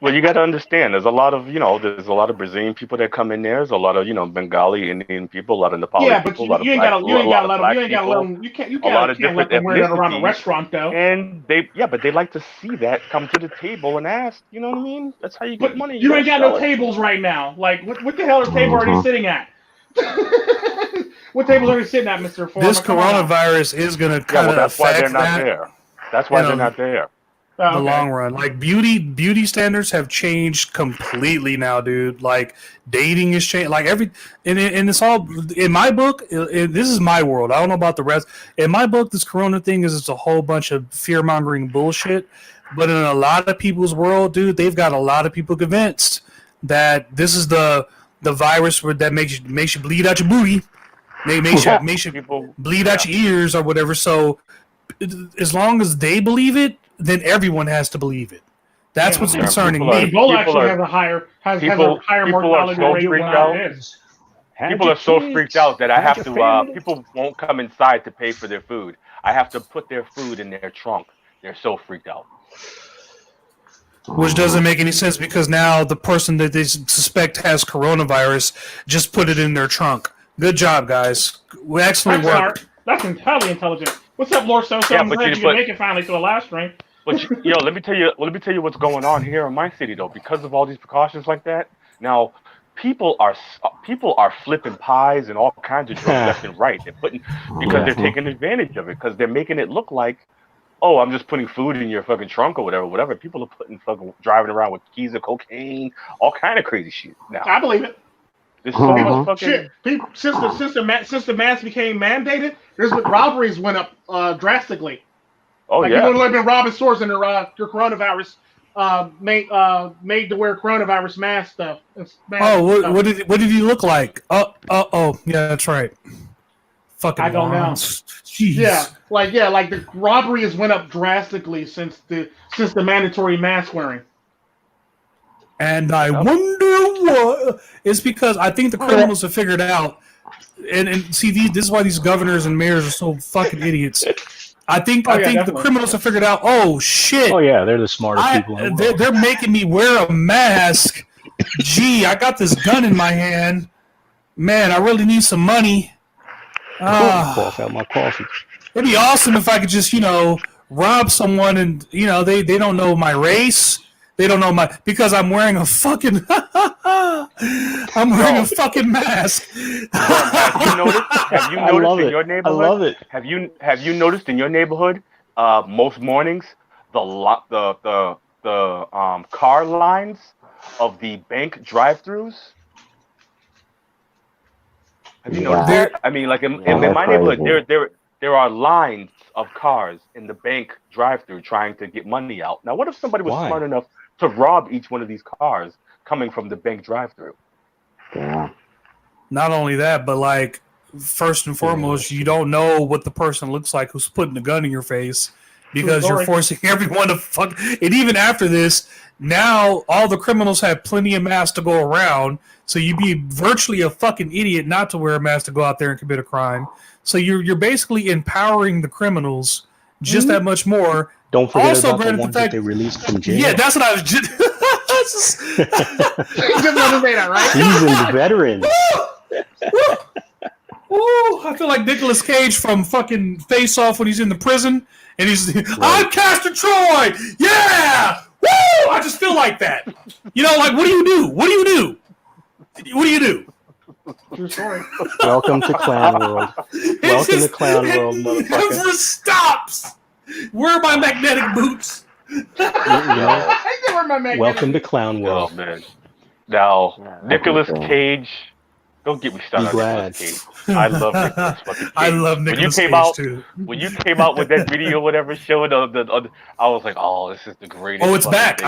Well, you got to understand. There's a lot of Brazilian people that come in there. There's a lot of Bengali Indian people, a lot of Nepali people. Yeah, but you ain't got to let them. You can't let them wear that around a restaurant though. And but they like to see that come to the table and ask. You know what I mean? That's how you get money. You ain't got no tables right now. Like what the hell are table already sitting at? What tables are you sitting at, Mr. Froma? This coronavirus is going to kind of that's why affect they're not there. That's why they're not there. The long run, like beauty standards have changed completely now, dude. Like dating is changed. Like and it's all in my book. This is my world. I don't know about the rest. In my book, this Corona thing is just a whole bunch of fear mongering bullshit. But in a lot of people's world, dude, they've got a lot of people convinced that this is the virus that makes you bleed out your booty, makes you bleed out your ears or whatever. So as long as they believe it, then everyone has to believe it. That's what's concerning me. Ebola actually has a higher mortality rate than it is. People are so freaked out that I have to. People won't come inside to pay for their food. I have to put their food in their trunk. They're so freaked out. Which doesn't make any sense because now the person that they suspect has coronavirus just put it in their trunk. Good job, guys. Excellent work. That's entirely intelligent. What's up, Lord So? I'm glad you can make it finally to a live stream. But let me tell you what's going on here in my city though. Because of all these precautions like that, now people are flipping pies and all kinds of drugs left and right. They're taking advantage of it because they're making it look like oh, I'm just putting food in your fucking trunk or whatever. People are driving around with keys of cocaine, all kind of crazy shit now. I believe it. There's so much fucking shit. Since the mask became mandated, robberies went up drastically. Oh like yeah, people have been robbing stores and their coronavirus made to wear coronavirus mask stuff. What did he look like? Oh, yeah, that's right. Fucking I don't know. Jeez. Yeah, like the robbery has went up drastically since the mandatory mask wearing. And I wonder what it's because I think the criminals have figured out, and see this is why these governors and mayors are so fucking idiots. I think the criminals have figured out. Oh shit! Oh yeah, they're the smartest people. In the world. They're making me wear a mask. Gee, I got this gun in my hand. Man, I really need some money. Cough out my coffee. It'd be awesome if I could just rob someone and they don't know my race. They don't know because I'm wearing a fucking fucking mask. Have you noticed in your neighborhood? I love it. Have you noticed in your neighborhood? Most mornings, the car lines of the bank drive-throughs. Have you noticed that? I mean, like in my neighborhood, there are lines of cars in the bank drive-through trying to get money out. Now, what if somebody was smart enough to rob each one of these cars coming from the bank drive-through? Yeah. Not only that, but like first and foremost, you don't know what the person looks like who's putting the gun in your face because you're forcing everyone to fuck. And even after this, now all the criminals have plenty of masks to go around, so you'd be virtually a fucking idiot not to wear a mask to go out there and commit a crime. So you're basically empowering the criminals just that much more. Don't forget about the ones that they released from jail. Yeah, that's what I was just. Seasoned veterans. Ooh, I feel like Nicolas Cage from fucking Face Off when he's in the prison and he's I'm Castor Troy. Yeah, woo! I just feel like that. Like what do you do? What do you do? What do you do? True story. Welcome to Clown World. Welcome to Clown World, motherfucker. It never stops. Where are my magnetic boots? Welcome to Clown World. Oh, man. Now, Nicolas Cage. Don't get me started on Nicolas Cage. I love Nicolas fucking Cage. I love Nicolas Cage too. When you came out with that video, whatever, showing I was like, oh, this is the greatest. Oh, it's back.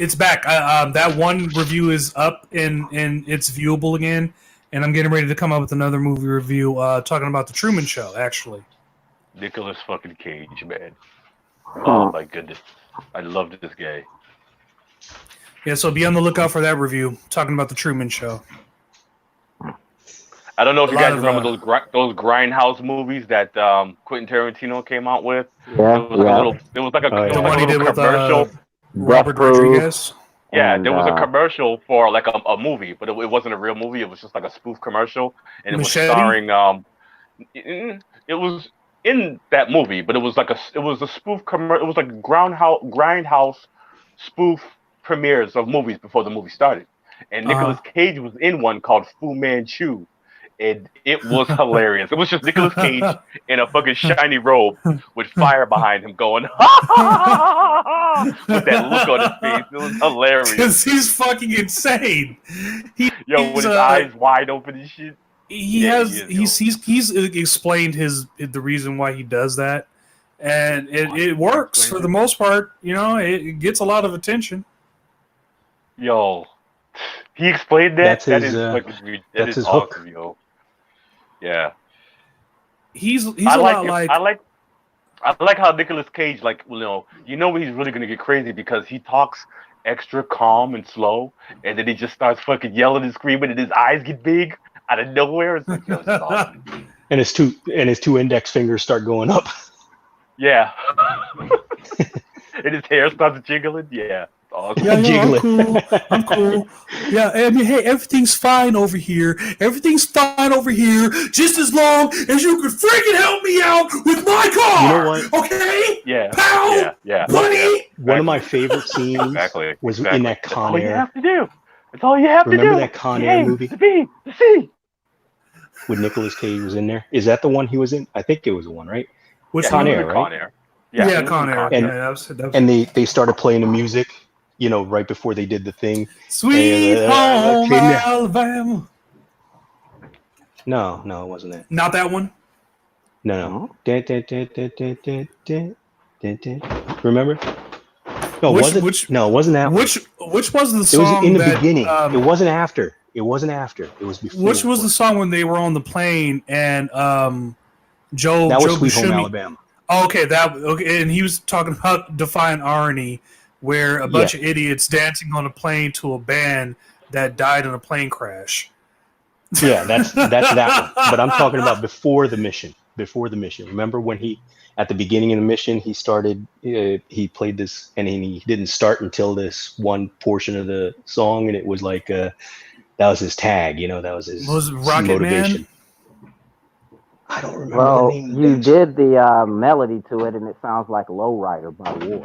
It's back. That one review is up and it's viewable again. And I'm getting ready to come up with another movie review talking about the Truman Show, actually. Nicolas fucking Cage, man. Oh my goodness. I loved this guy. Yeah, so be on the lookout for that review, talking about the Truman Show. I don't know if you guys remember those Grindhouse movies that Quentin Tarantino came out with. Yeah, there was like a commercial. With, Robert Rodriguez. Yeah, there was a commercial for like a movie, but it wasn't a real movie. It was just like a spoof commercial, and it was starring. It was in that movie, but it was a spoof commercial. It was like Grindhouse spoof premieres of movies before the movie started, and Nicolas Cage was in one called Fu Manchu. And it was hilarious. It was just Nicolas Cage in a fucking shiny robe with fire behind him going, ha, ha, ha, with that look on his face. It was hilarious. Because he's fucking insane. With his eyes wide open and shit. He's explained the reason why he does that. And it works for the most part. It gets a lot of attention. Yo. He explained that. That's his hook. Awesome, yo. Yeah. He's I like how Nicolas Cage, when he's really gonna get crazy because he talks extra calm and slow, and then he just starts fucking yelling and screaming, and his eyes get big out of nowhere. It's like, it's awesome. And his two index fingers start going up. Yeah. And his hair starts jiggling. Yeah. Awesome. Yeah, I'm cool. Yeah, I mean, hey, everything's fine over here. Everything's fine over here, just as long as you can freaking help me out with my car. You know what? Okay? Yeah. Pal? Yeah. Buddy? One of my favorite scenes was in that Con Air. That's all you have to do. Remember that Con Air movie? The C. With Nicolas Cage was in there. Is that the one he was in? I think it was the one, right? Which Con Air, right? Con Air. Yeah, Con Air. And, that was and they started playing the music, right before they did the thing. Sweet Home okay, Alabama. No, it wasn't that. Not that one? No. Remember? No, was it? No, it wasn't that one. Which was the song? It was in the that, beginning. It wasn't after. It wasn't after. It was before. Which was the song when they were on the plane and Joe? That was Joe Sweet Buscemi, Home Alabama. Oh, okay, and he was talking about Defiant Irony, where a bunch of idiots dancing on a plane to a band that died in a plane crash. Yeah, that's that one. But I'm talking about before the mission. Before the mission. Remember when at the beginning of the mission, he started, he played this, and he didn't start until this one portion of the song, and it was like, that was his tag, that was his Rocket motivation. Man? I don't remember Well, the name of you this. did the melody to it, and it sounds like Lowrider by War.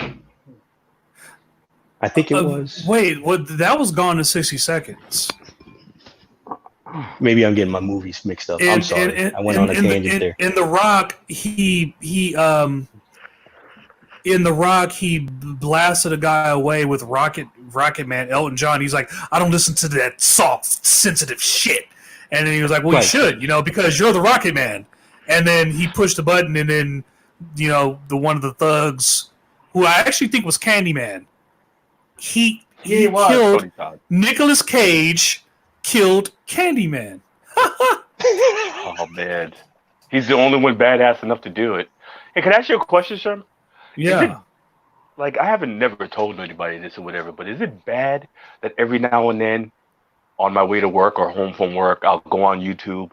I think it was. Wait, that was Gone in 60 Seconds. Maybe I'm getting my movies mixed up. I'm sorry. I went on a tangent there. In The Rock, he blasted a guy away with Rocket Man, Elton John. He's like, I don't listen to that soft, sensitive shit. And then he was like, well, you should, because you're the Rocket Man. And then he pushed the button, and then, the one of the thugs, who I actually think was Candyman, he killed Nicolas Cage. Killed Candyman. Oh man, he's the only one badass enough to do it. Hey, can I ask you a question, Sherm? Yeah. I haven't never told anybody this or whatever, but is it bad that every now and then, on my way to work or home from work, I'll go on YouTube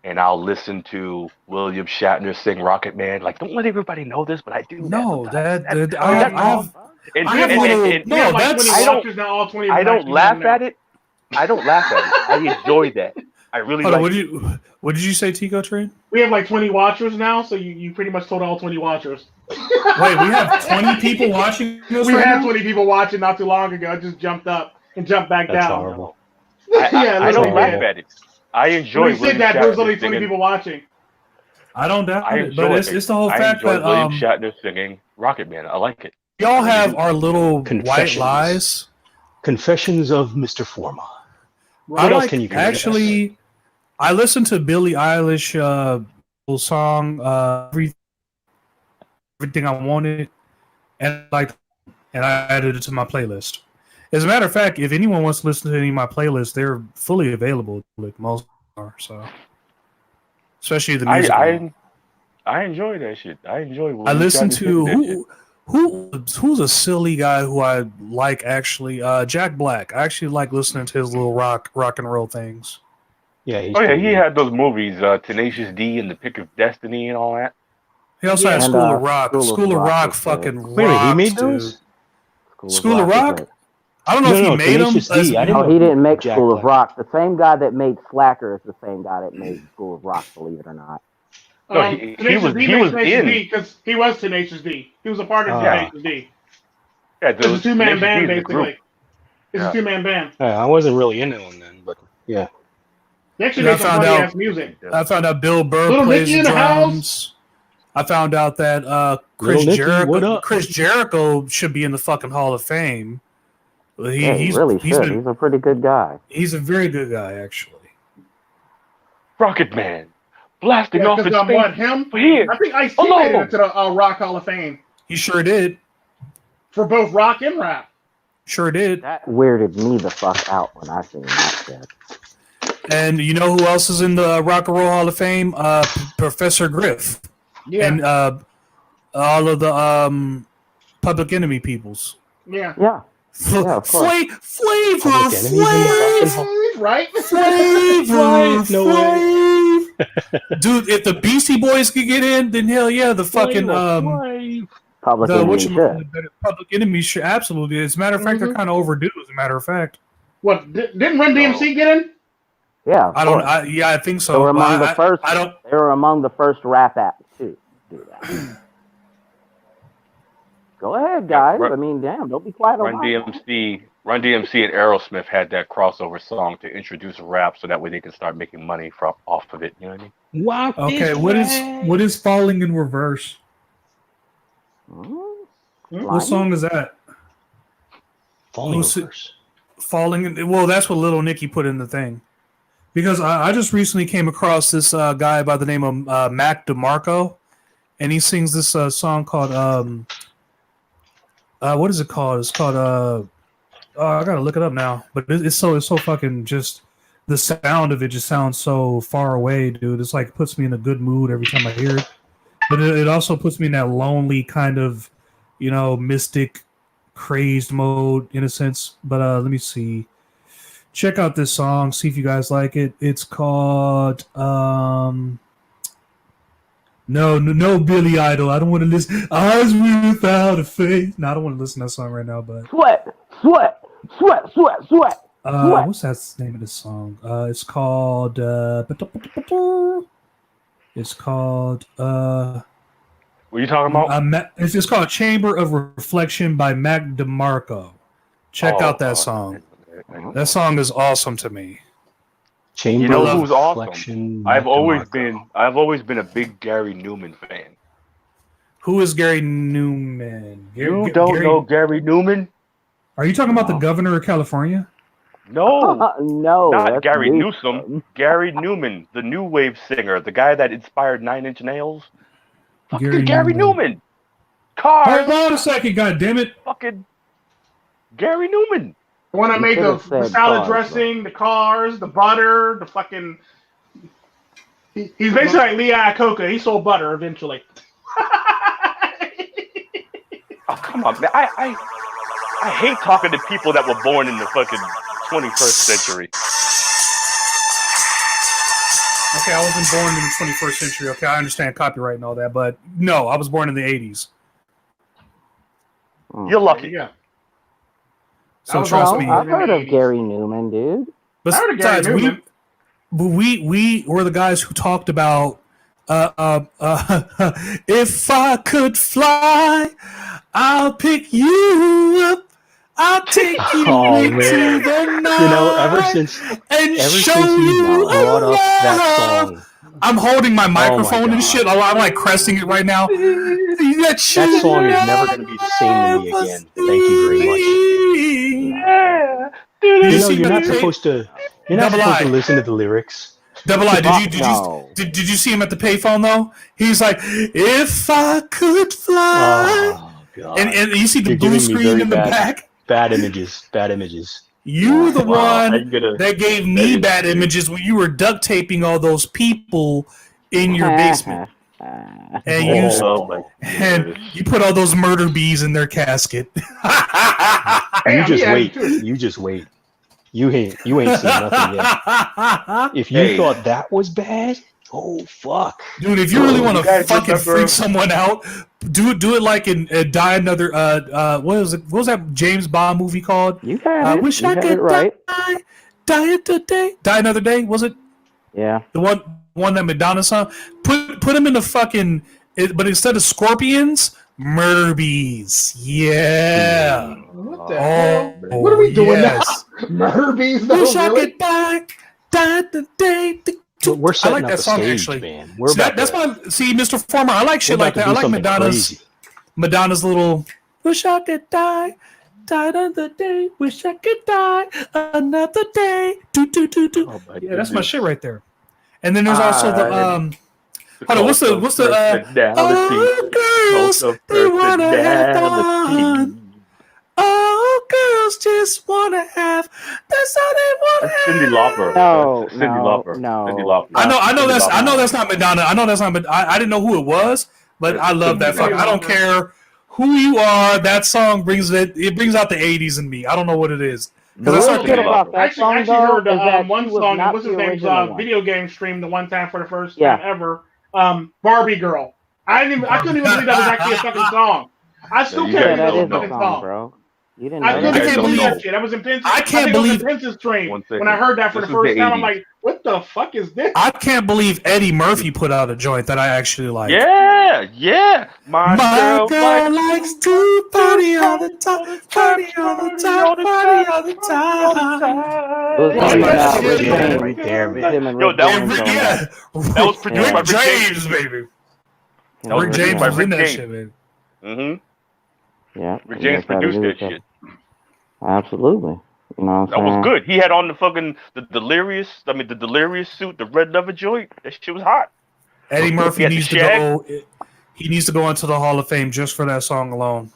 and I'll listen to William Shatner sing Rocket Man? Don't let everybody know this, but I do. No, I don't laugh at it. I don't laugh at it. I enjoy that. I really like it. What did you say, Tico Tren? We have 20 watchers now, so you pretty much told all 20 watchers. Wait, we have 20 people watching this We right had now? 20 people watching not too long ago. It just jumped up and jumped back That's down. horrible. I don't laugh at it. I enjoy When you said that, there was only 20 singing. people watching. I don't doubt I it, enjoy but it's the whole fact that William Shatner singing Rocket Man. I like it. we all have our little white Confessions. lies. Confessions of Mr. Forma. I else like, can you give actually, I listened to Billie Eilish song, Everything I Wanted, and I added it to my playlist. As a matter of fact, if anyone wants to listen to any of my playlists, they're fully available. Like most are, so especially the music. I enjoy that shit. I enjoy. I listen to who's a silly guy who I like actually. Jack Black. I actually like listening to his little rock and roll things. Yeah. He had those movies, Tenacious D and The Pick of Destiny and all that. He also had School of Rock. School of Rock fucking rocks, Wait a minute, he made dude. those? School of Rock? I don't know if he made them. No, he didn't make School of Rock. The same guy that made Slacker is the same guy that made School of Rock, believe it or not. No, he was in because he was Tenacious D. He was a part of Tenacious D. Yeah, it's a two-man band, basically. Group. It's a two-man band. I wasn't really into them then, but yeah. They actually made some funny-ass music. I found out Bill Burr Little plays Nicky the in the drums. I found out that Chris Jericho should be in the fucking Hall of Fame. He really should. He's a pretty good guy. He's a very good guy, actually. Rocket Man, blasting off his face. Him? Here. I think Ice-T made it into the Rock Hall of Fame. He sure did. For both rock and rap. Sure did. That weirded me the fuck out when I seen that shit. And you know who else is in the Rock and Roll Hall of Fame? Professor Griff. Yeah. And all of the Public Enemy peoples. Yeah. Yeah. Yeah, of course. Flavor, right? Flavor. Dude, if the Beastie Boys could get in, then hell yeah, the fucking Public Enemy should. Public Enemy should absolutely. As a matter of fact, they're kind of overdue. As a matter of fact, what didn't Run DMC get in? Yeah, I think so. They were among the first. I don't. They were among the first rap acts too. Do that. Go ahead, guys. I mean, damn, don't be quiet. Run DMC and Aerosmith had that crossover song to introduce rap, so that way they can start making money off of it. You know what I mean? Okay, what is falling in reverse? What song is that? Falling. Well, that's what Little Nicky put in the thing. Because I just recently came across this guy by the name of Mac DeMarco, and he sings this song called what is it called? It's called I gotta look it up now. But it's so fucking just the sound of it just sounds so far away, dude. It's like puts me in a good mood every time I hear it. But it also puts me in that lonely kind of, mystic, crazed mode in a sense. But let me see. Check out this song. See if you guys like it. It's called No, Billy Idol. I don't want to listen. Eyes Without a Face. No, I don't want to listen to that song right now. But Sweat. what's that name of this song? It's called. It's called. What are you talking about? It's called Chamber of Reflection by Mac DeMarco. Check out that song. That song is awesome to me. Chamber you know who's awesome? I've always been a big Gary Newman fan. Who is Gary Newman? You don't know Gary Newman? Are you talking about the governor of California? No, no, not Gary Newsom. Gary Newman, the new wave singer, the guy that inspired 9 Inch Nails. Fucking Gary Newman. Cars. Hold on a second, goddammit. Fucking Gary Newman. The one that made the salad dressing, the cars, the butter, the fucking. He's basically like Lee Iacocca. He sold butter eventually. Oh, come on, man. I hate talking to people that were born in the fucking 21st century. Okay, I wasn't born in the 21st century. Okay, I understand copyright and all that, but no, I was born in the 80s. You're lucky. Yeah. So trust me. I've heard of Gary Newman, dude. Besides, we were the guys who talked about if I could fly, I'll pick you up. I'll take you into the night. Ever since you brought up that song, I'm holding my microphone and shit. I'm like cresting it right now. That song is never going to be the same to me again. Thank you very much. Yeah. You're not supposed to listen to the lyrics. Double I, did you see him at the payphone though? He's like, if I could fly. Oh, God. And you see the blue screen in the back. Bad images. You were the one that gave me bad images when you were duct taping all those people in your basement. And you put all those murder bees in their casket. You just wait. You ain't seen nothing yet. If you thought that was bad, oh fuck, dude! If you really want to fucking freak someone out, do it like in Die Another. What was it? What was that James Bond movie called? You got it. Wish I could die another day. Was it? Yeah. The one that Madonna song. Put them in the fucking. But instead of scorpions, murder bees. Yeah. What the hell? What are we doing now? Murder bees? Wish I could die the day. We're setting I like up that song stage, actually. Man. That's why. See, Mr. Former, I like shit like that. I like Madonna's little. Wish I could die another day. Wish I could die another day. Do. Yeah, that's my shit right there. And then there's also the hold on, what's the girls they wanna have fun. Oh, girls just wanna have. That's all they wanna have. Cyndi Lauper. No. Cyndi Lauper. I know that's not Madonna. I know that's not. I didn't know who it was, but I love that fuck. I don't care who you are. That song brings out the '80s in me. I don't know what it is. The real shit about that song, I actually heard that one song. What's his name's video game stream the one time for the first time ever. Barbie Girl. I couldn't even believe that was actually a fucking song. I still can't believe that was a fucking song, bro. You didn't. I can't believe that shit. That was in Prince's. I can't believe Prince's stream. When I heard that for the first time, I'm like, "What the fuck is this?" I can't believe Eddie Murphy put out a joint that I actually like. Yeah. My girl likes to party all the time. Party all the time. Party all the time. Yo, that was produced by Rick James, baby. Rick James was in that shit, man. Mm-hmm. Yeah. Rick James produced that shit. Absolutely. You know what That I'm was saying? good. He had on the delirious suit, the red leather joint. That shit was hot. Eddie Murphy He needs to go. He needs to go into the Hall of Fame just for that song alone.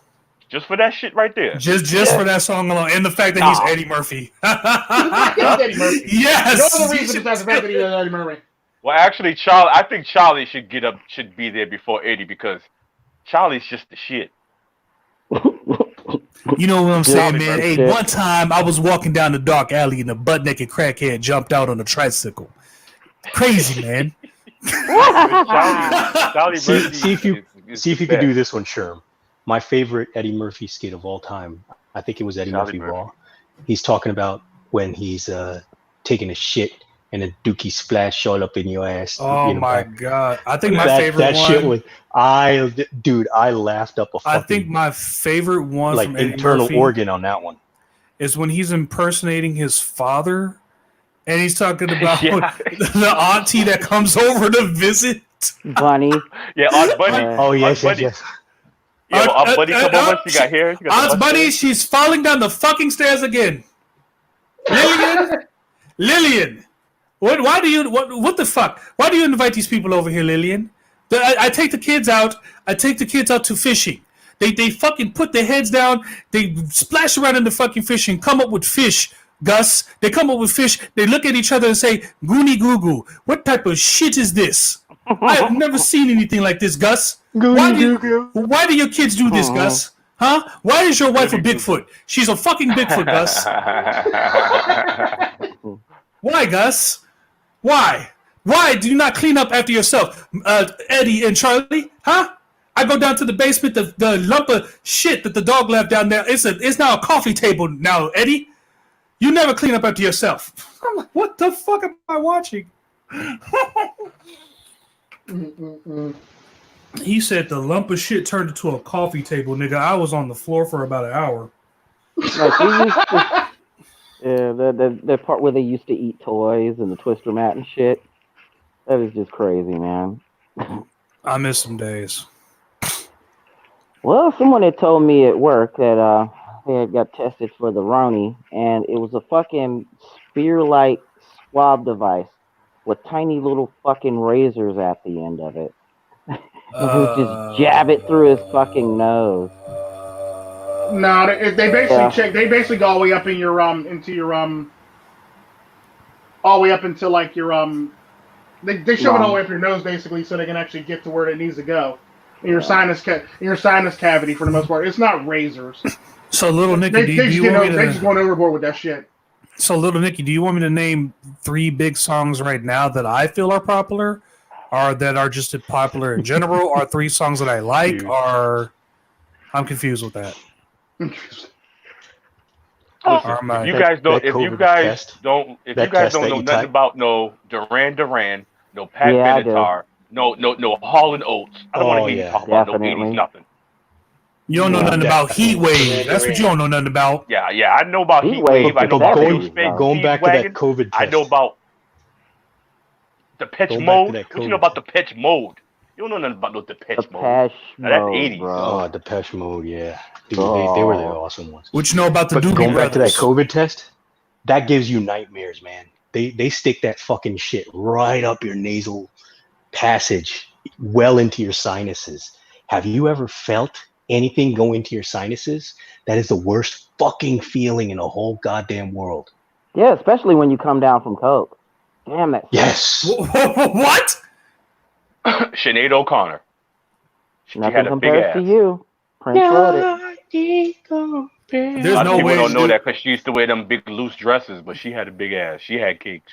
Just for that shit right there. Just for that song alone, and the fact that he's Eddie Murphy. Eddie Murphy. Yes. No other reason besides the fact that he's Eddie Murphy. Well, actually, I think Charlie should be there before Eddie because Charlie's just the shit. You know what I'm saying, man? Murphy. Hey, one time I was walking down the dark alley and a butt naked crackhead jumped out on a tricycle. Crazy, man. Charlie Murphy. See if you could do this one, Sherm. My favorite Eddie Murphy skit of all time. I think it was Eddie Murphy Raw. He's talking about when he's taking a shit and a dookie splash all up in your ass. Oh my god! I think my favorite that one. Shit was I laughed up a fucking. I think my favorite one like from Eddie internal Murphy organ on that one is when he's impersonating his father, and he's talking about the auntie that comes over to visit. Bunny. Yeah, Aunt Bunny. Oh yes, Aunt yes. Yeah, well, Aunt Bunny come over. She got hair. Aunt Bunny, she's falling down the fucking stairs again. Lillian. Why do you? What the fuck? Why do you invite these people over here, Lillian? I take the kids out. I take the kids out to fishing. They fucking put their heads down. They splash around in the fucking fish and come up with fish. Gus, they come up with fish. They look at each other and say, "Goonie goo goo. What type of shit is this? I have never seen anything like this, Gus. Why do your kids do this, Gus? Huh? Why is your wife a Bigfoot? She's a fucking Bigfoot, Gus. Why, Gus? Why? Why do you not clean up after yourself, Eddie and Charlie? Huh? I go down to the basement. The lump of shit that the dog left down there. It's now a coffee table now, Eddie. You never clean up after yourself. I'm like, what the fuck am I watching? He said the lump of shit turned into a coffee table, nigga. I was on the floor for about an hour. Yeah, the part where they used to eat toys and the twister mat and shit. That is just crazy, man. I miss some days. Well, someone had told me at work that they had got tested for the Roni, and it was a fucking spear-like swab device with tiny little fucking razors at the end of it. Who just jab it through his fucking nose. No, they basically check. They basically go all the way up in your into your all the way up into like your They shove it all the way up your nose basically, so they can actually get to where it needs to go. In your sinus cavity for the most part. It's not razors. So, Little Nicky, they just going overboard with that shit. So, Little Nicky, do you want me to name 3 big songs right now that I feel are popular, or that are just popular in general, or 3 songs that I like, or I'm confused with that. Listen, if you guys don't know nothing about no Duran Duran, no Pat Benatar, no Hall and Oates, I don't want to hear you talk about no 80s nothing. You don't know nothing about Heat Wave. That's what you don't know nothing about. Yeah, I know about Heat Wave. I know about going back to that COVID test. I know about the pitch mode. What you know about the pitch mode? You don't know nothing about no Depeche Mode. That's 80s. Oh, Depeche Mode, yeah. Dude, they were the awesome ones. What you know about the Doobie going Brothers? back to that COVID test, that gives you nightmares, man. They stick that fucking shit right up your nasal passage, well into your sinuses. Have you ever felt anything go into your sinuses? That is the worst fucking feeling in the whole goddamn world. Yeah, especially when you come down from coke. Damn that. Yes. What? Sinead O'Connor. Nothing compares to you. Prince wrote it. There's no way. People don't know that because she used to wear them big loose dresses, but she had a big ass. She had cakes.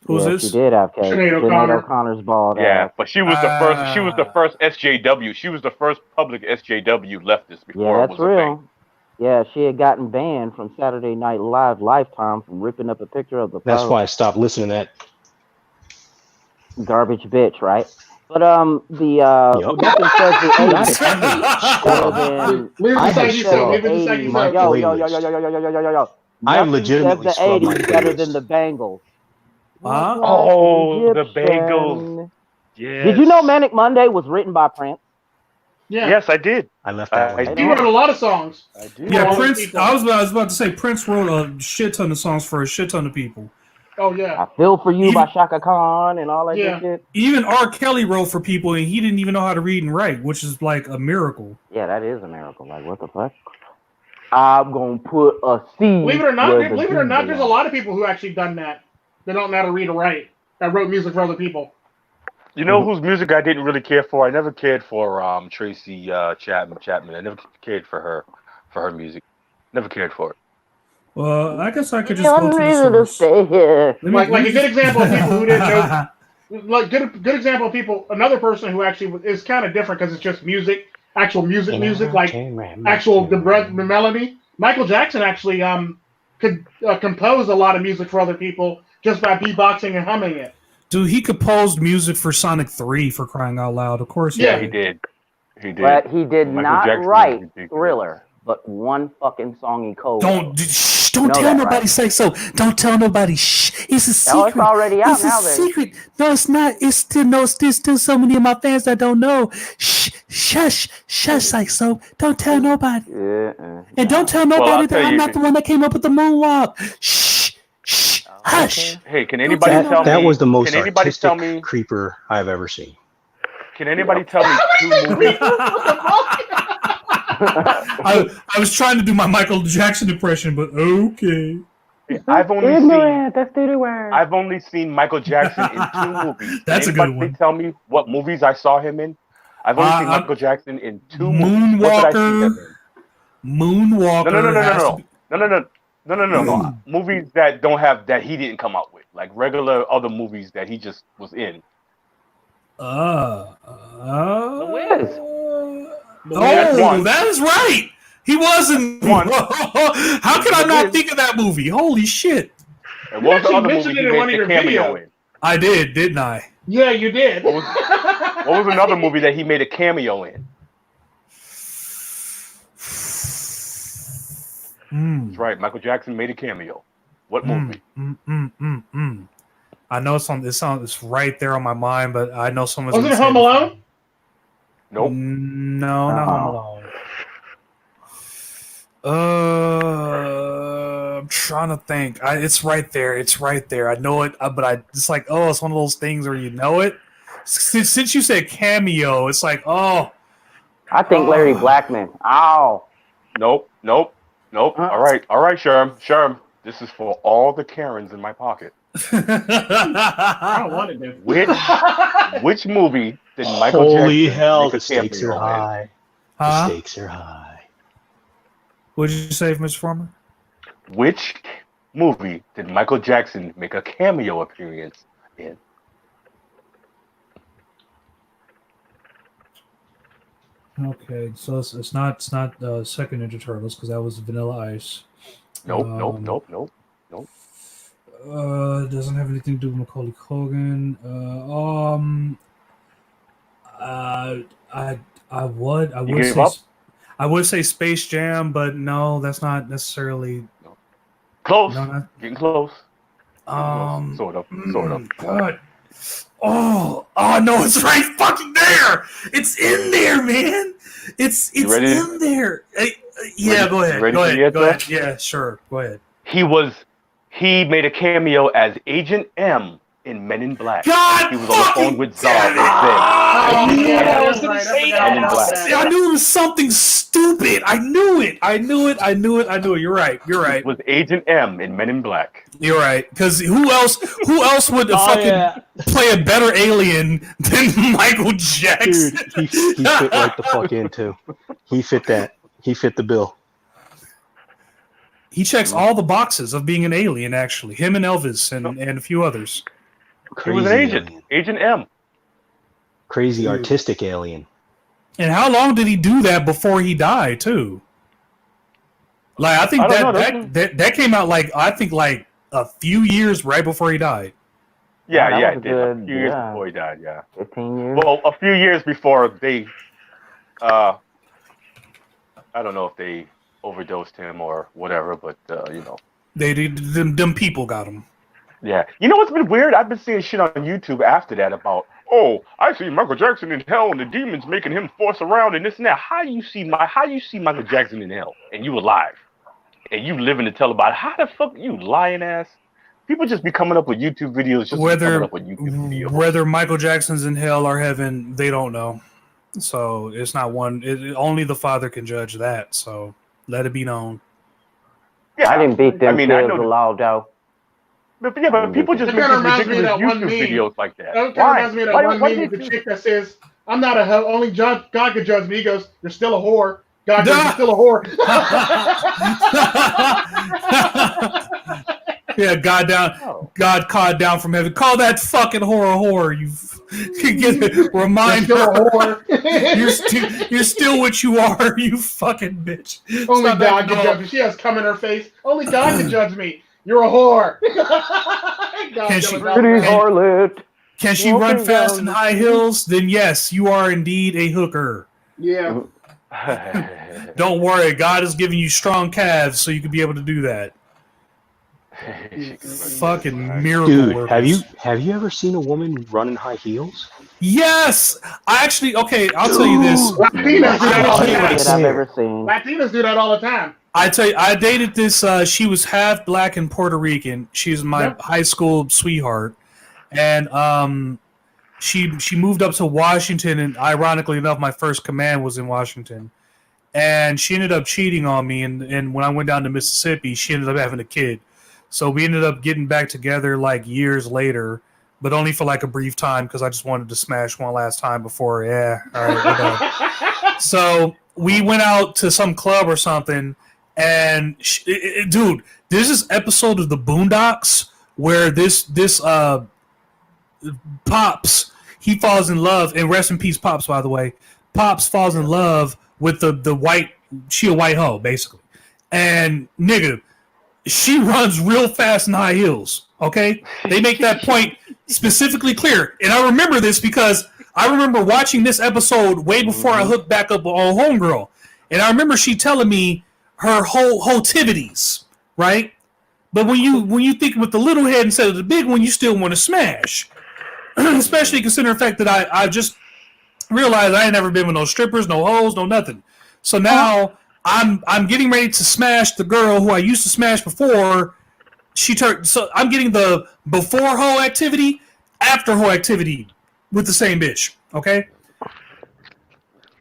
Who's this? She did have cakes. Sinead O'Connor's bald ass. Yeah, but she was the first. She was the first SJW. She was the first public SJW leftist before it was real. a thing. Yeah, she had gotten banned from Saturday Night Live Lifetime from ripping up a picture of the. That's why I stopped listening to that. Garbage bitch, right? But nothing says the 80s Yo. I am legitimately the 80s better than the Bengals. Huh? Oh, the Bengals. Yeah. Did you know Manic Monday was written by Prince? Yeah. Yes, I did. I left that one. He wrote a lot of songs. I did. Yeah, All those Prince. people. I was about to say Prince wrote a shit ton of songs for a shit ton of people. Oh yeah. I Feel For You Even- by Shaka Khan and all that Yeah. good shit. Even R. Kelly wrote for people, and he didn't even know how to read and write, which is like a miracle. Yeah, that is a miracle. Like, what the fuck? I'm gonna put a C. Believe it or not, where the there's a belongs. lot of people who actually done that. They don't know how to read or write. That wrote music for other people. You know whose music I didn't really care for? I never cared for Tracy Chapman. I never cared for her music. Never cared for it. Well, I guess I could just You go want to me the to source. stay here. Like a good example of people who didn't know. Like good example of people. Another person who actually is kind of different because it's just music, actual music, like actual the melody. Michael Jackson actually could compose a lot of music for other people just by beatboxing and humming it. Dude, he composed music for Sonic 3 for crying out loud. Of course, Yeah, he did. He did. But he did Michael not Jackson was write ridiculous. Thriller, but one fucking song he co-wrote. Don't Know tell that, nobody. right? Say so. Don't tell nobody. Shh. It's a secret. Oh, it's already out It's now, a then. secret. No, it's not. It's still no. There's still so many of my fans that don't know. Shh. Shush. Psychesoap. Don't tell nobody. And don't tell Well, I'll nobody tell that I'm you- not the one that came up with the moonwalk. Shh. Hush. Hey, can anybody tell me? That was the most Can anybody artistic tell me? creeper I've ever seen. Can anybody tell me 2 movies? I was trying to do my Michael Jackson impression, but okay. I've only Ignorant. That's the word. I've only seen Michael Jackson in 2 movies. That's a Can good anybody one. tell me what movies I saw him in? I've only seen I'm- Michael Jackson in 2 movies. What did I see him Moonwalker. in? No. Mm. Movies that don't have that he didn't come out with, like regular other movies that he just was in. Oh, That's one. that is right. He wasn't. One. How could I not think of that movie? Holy shit! And what was the actually other movie mentioned he it in one made of the your cameo videos. in? I did, didn't I? Yeah, you did. What was another movie that he made a cameo in? That's right. Michael Jackson made a cameo. What movie? I know it's right there on my mind, but I know someone's. Was it gonna say Home Alone? Nope. No, not Home Alone. I'm trying to think. It's right there. It's right there. I know it, but it's like, it's one of those things where you know it. Since you said cameo, it's like, I think Larry Blackman. Ow. Nope. All right, Sherm. This is for all the Karens in my pocket. I don't want it, dude. Which movie did Michael Holy Jackson hell, make a the stakes are cameo in? high. Huh? The stakes are high. What did you say, Mr. Froma? Which movie did Michael Jackson make a cameo appearance in? Okay, so it's not second Ninja Turtles because that was Vanilla Ice. Nope. It doesn't have anything to do with Macaulay Culkin. I would say Space Jam, but no, that's not necessarily Close. No, Getting close. Sort of. God. Oh no, it's right fucking there. It's in there, man. It's ready? in there. Yeah, Ready- go ahead. ready Go for the ahead. Go answer? ahead. Yeah, sure. Go ahead. He made a cameo as Agent M in Men in Black. God He was on the phone with Zod. I was gonna say that. Men in Black. I knew it was something stupid. I knew it. You're right. It was Agent M in Men in Black. You're right. Because who else would play a better alien than Michael Jackson? Dude, he fit right the fuck in too. He fit that. He fit the bill. He checks all the boxes of being an alien, actually. Him and Elvis and a few others. He was an agent. Alien. Agent M. Crazy artistic alien. And how long did he do that before he died, too? Like, I think I don't know, that came out, like a few years right before he died. Yeah, that yeah, was it did. A good, few years yeah. before he died, yeah. 15 years. Well, a few years before they, I don't know if they overdosed him or whatever, but, Them people got him. Yeah. You know what's been weird? I've been seeing shit on YouTube after that about oh, I see Michael Jackson in hell and the demons making him force around and this and that. How you see Michael Jackson in hell and you alive and you living to tell about it? How the fuck you lying ass? People just be coming up with YouTube videos. Whether Michael Jackson's in hell or heaven, they don't know. So it's not one. Only the Father can judge that. So let it be known. Yeah, I didn't beat them kids allowed though. But people just make these ridiculous YouTube videos like that. That kind of reminds me of that one meme with the chick that says, "I'm not a hoe. Only God can judge me." He goes, "You're still a whore. God goes, you're still a whore." Yeah, God called down from heaven. Call that fucking whore. You can get it. Remind her. You're still what you are, you fucking bitch. Only God can judge me. She has cum in her face. Only God can judge me. You're a whore. Can she run fast in high heels? Then yes, you are indeed a hooker. Yeah. Don't worry, God is giving you strong calves so you can be able to do that. Fucking miracle. Dude, workers. have you ever seen a woman run in high heels? Yes, I'll tell you this. Latinas do that all the time. I've ever seen. Latinas do that all the time. I tell you, I dated this. She was half black and Puerto Rican. She's my high school sweetheart, and she moved up to Washington. And ironically enough, my first command was in Washington. And she ended up cheating on me. And when I went down to Mississippi, she ended up having a kid. So we ended up getting back together like years later, but only for like a brief time because I just wanted to smash one last time before. Yeah, all right. So we went out to some club or something, and dude, there's this episode of the Boondocks where this Pops, he falls in love, and rest in peace, Pops, by the way. Pops falls in love with the white, she a white hoe basically, and nigga. She runs real fast in high heels, okay? They make that point specifically clear. And I remember this because I remember watching this episode way before I hooked back up on Homegirl. And I remember she telling me her hotivities, right? But when you think with the little head instead of the big one, you still want to smash. Especially considering the fact that I just realized I ain't never been with no strippers, no hoes, no nothing. So now... I'm getting ready to smash the girl who I used to smash before she turned. So I'm getting the before hoe activity, after hoe activity with the same bitch. Okay.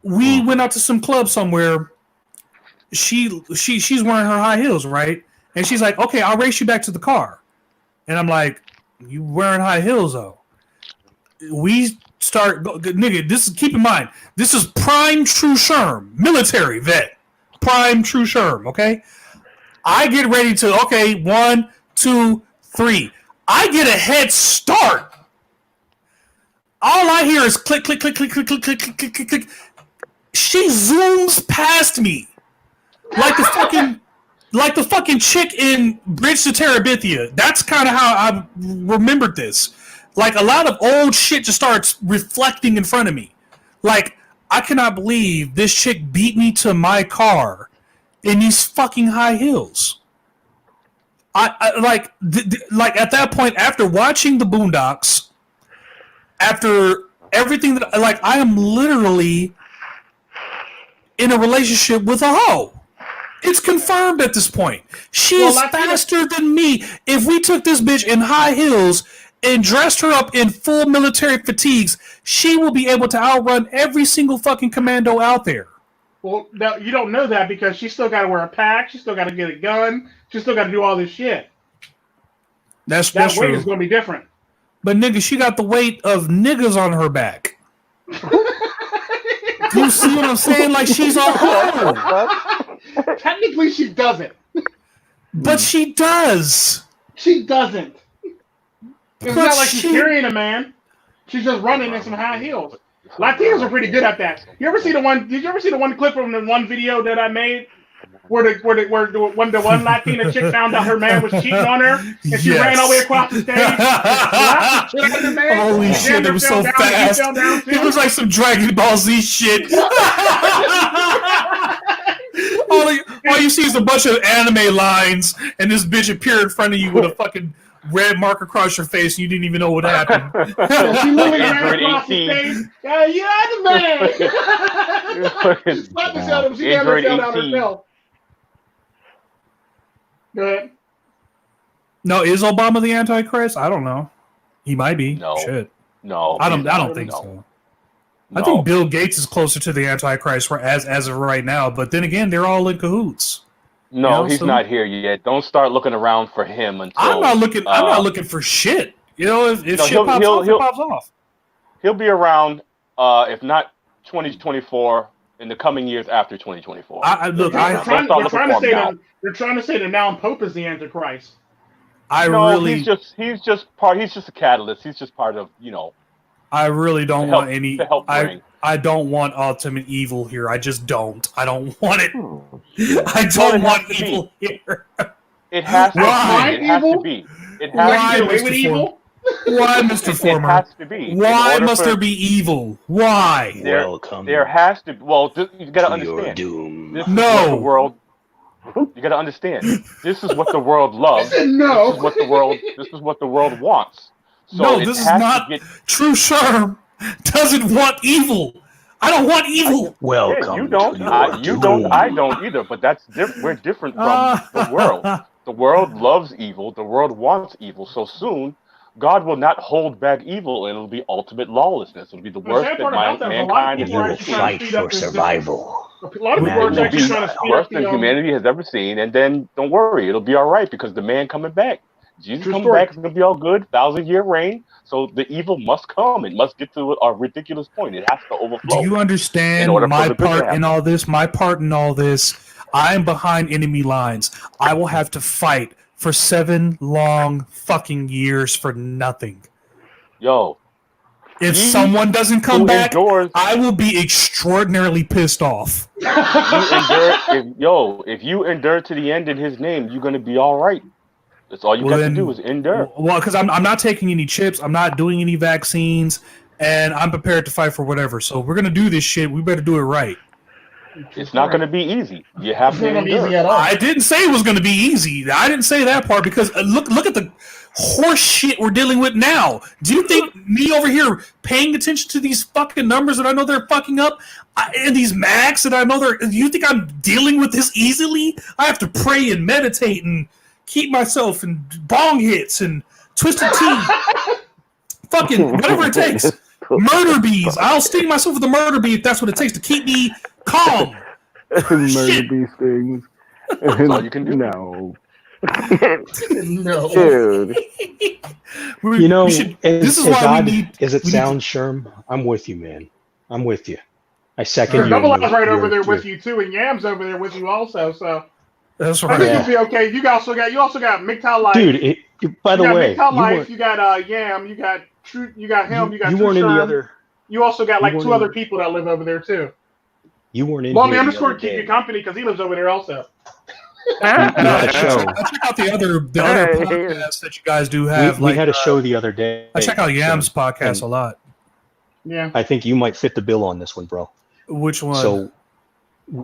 We went out to some club somewhere. She's wearing her high heels, right? And she's like, "Okay, I'll race you back to the car." And I'm like, "You wearing high heels though?" We start, nigga. Keep in mind, this is prime Tru Sherm, military vet. Prime Tru Sherm, okay? I get ready to, 1, 2, 3. I get a head start. All I hear is click, click, click, click, click, click, click, click, click, click. She zooms past me. Like the fucking chick in Bridge to Terabithia. That's kind of how I remembered this. Like a lot of old shit just starts reflecting in front of me. Like, I cannot believe this chick beat me to my car in these fucking high heels. I like at that point, after watching the Boondocks, after everything that I am literally in a relationship with a hoe. It's confirmed at this point. She is faster than me. If we took this bitch in high heels and dressed her up in full military fatigues, she will be able to outrun every single fucking commando out there. Well, no, you don't know that because she still got to wear a pack. She still got to get a gun. She still got to do all this shit. That weight is going to be different. But nigga, she got the weight of niggas on her back. You see what I'm saying? Like she's a hoe. Technically, she doesn't. But she does. She doesn't. It's not like she's carrying a man. She's just running in some high heels. Latinos are pretty good at that. You ever see the one? Did you ever see the one clip from the one video that I made where the one Latina chick found out her man was cheating on her and she ran all the way across the stage? Holy shit! It was so fast. It was like some Dragon Ball Z shit. All you see is a bunch of anime lines, and this bitch appear in front of you with a fucking red mark across your face and you didn't even know what happened. She moving around Android across the 18. stage. Yeah, the man. Slap the shell. She never Android fell down 18. herself. Go ahead. No, is Obama the Antichrist? I don't know. He might be. No. Shit. No, I don't think no. so. No. I think Bill Gates is closer to the Antichrist as of right now, but then again, they're all in cahoots. No, You know, he's so- not here yet. Don't start looking around for him until I'm not looking for shit. You know, if shit pops off, it pops off. He'll be around, if not 2024, in the coming years after 2024. Look, They're trying to say that now Pope is the Antichrist. He's just a catalyst. He's just part of, I really don't want any. to help bring. I don't want ultimate evil here. I just don't. I don't want it. I Well, don't it want has to be. evil here. It has to Why? be. It has to be. It has Why, to be. Mr. Evil? Why, Mr. Former? It has to be. Why must there be evil? Why? There has to. Well, you got to understand. This is what the world. You got to understand. This is what the world loves. No. This is what the world wants. So No, this is not. Tru Sherm doesn't want evil. I don't want evil. Welcome. You don't. You don't. I don't either. But we're different from the world. The world loves evil. The world wants evil. So soon, God will not hold back evil, and it'll be ultimate lawlessness. It'll be the worst that mankind has ever seen. Fight for survival. A lot of people are actually trying to speed worse up than humanity has ever seen. And then don't worry, it'll be all right because the man coming back. Jesus coming back is going to be all good. 1,000-year reign. So the evil must come. It must get to a ridiculous point. It has to overflow. Do you understand my part in all this? My part in all this. I am behind enemy lines. I will have to fight for 7 long fucking years for nothing. Yo. If someone doesn't come back, I will be extraordinarily pissed off. If you endure to the end in his name, you're going to be all right. That's all you got to do is endure. Well, because I'm not taking any chips, I'm not doing any vaccines, and I'm prepared to fight for whatever. So if we're gonna do this shit, we better do it right. It's not going to be easy. You have to endure. I didn't say it was going to be easy. I didn't say that part because look at the horse shit we're dealing with now. Do you think me over here paying attention to these fucking numbers that I know they're fucking up and these max that I know they're? Do you think I'm dealing with this easily? I have to pray and meditate and keep myself in bong hits and twisted tea. Fucking whatever it takes. Murder bees. I'll sting myself with a murder bee if that's what it takes to keep me calm. Murder bee stings. That's all you can do. No. No. Dude. You know, this is why we need. As it sounds, Sherm, I'm with you, man. I'm with you. I second you. Double I's right over there with you too, and Yam's over there with you also. So that's right. I think you'll be okay. You also got MiGTOW Life. Dude, by the way, MiGTOW Life. You got Yam. You got Tru. You got him. You got. You Tru weren't in the Sherm. other. You also got like 2 other people that live over there too. You weren't in. Well, here I'm the just going other to keep day. you company because he lives over there also. Check out the other podcasts that you guys do have. We had a show the other day. I check out Yam's podcast a lot. Yeah. I think you might fit the bill on this one, bro. Which one? So,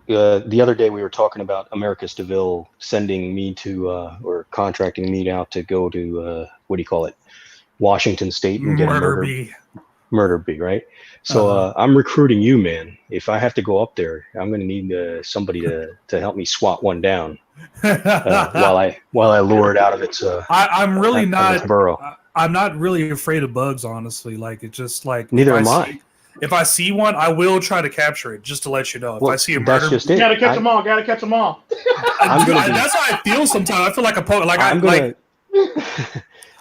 the other day we were talking about Americus DeVille sending me to, or contracting me out to go to, what do you call it? Washington State and get murder bee, right? So I'm recruiting you, man. If I have to go up there, I'm going to need somebody to help me swat one down while I lure it out of its. I'm really not. Burrow. I'm not really afraid of bugs, honestly. Like it's just like neither am I. If I see one, I will try to capture it. Just to let you know, if I see a murder, that's just you it. gotta catch them all. Gotta catch them all. That's how I feel sometimes. I feel like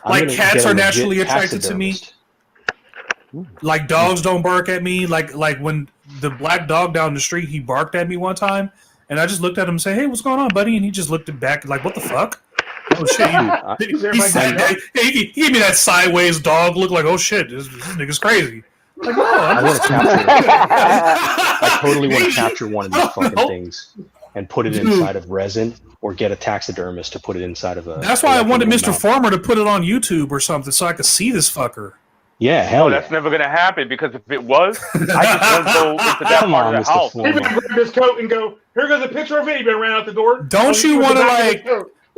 like cats are naturally attracted to me. Like dogs don't bark at me. Like when the black dog down the street, he barked at me one time, and I just looked at him and said, "Hey, what's going on, buddy?" And he just looked back like, "What the fuck?" Oh shit! He gave me that sideways dog look. Like, "Oh shit, this nigga's crazy." Like, no, I want to capture. I totally want to capture one of these fucking things and put it inside of resin, or get a taxidermist to put it inside of a. That's why I wanted Mr. Former to put it on YouTube or something, so I could see this fucker. Yeah, hell that's never gonna happen because if it was, I just won't go into that part of the house. He would grab his coat and go, "Here goes a picture of it." He been ran out the door. Don't you want to like?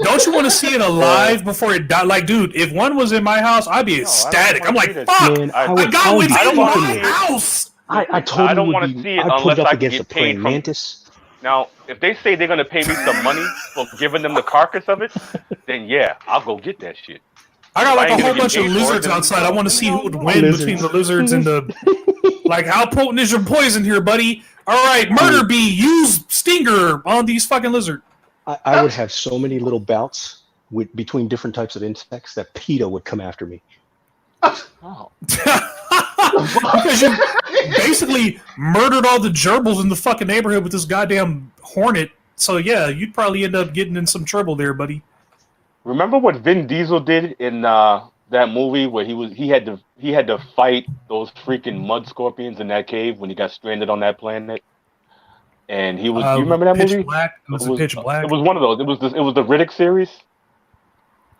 Don't you want to see it alive before it died? Like, dude, if one was in my house, I'd be ecstatic. I'm like, fuck, Man, I got what's in my house. I totally I don't would want to be. see it I'd put unless it up I can against a get paid praying from. mantis. Now, if they say they're gonna pay me some money for giving them the carcass of it, then yeah, I'll go get that shit. I got If like ain't a gonna whole get bunch of paid for it, lizards then outside. I want to see who would win Lizards. between the lizards and the. Like, how potent is your poison here, buddy? All right, murder bee, use stinger on these fucking lizards. I would have so many little bouts between different types of insects that PETA would come after me. Oh. Because you basically murdered all the gerbils in the fucking neighborhood with this goddamn hornet. So yeah, you'd probably end up getting in some trouble there, buddy. Remember what Vin Diesel did in that movie where he had to fight those freaking mud scorpions in that cave when he got stranded on that planet? And he was. Do you remember that Pitch movie? Black. Was it Pitch Black? It was one of those. It was the Riddick series.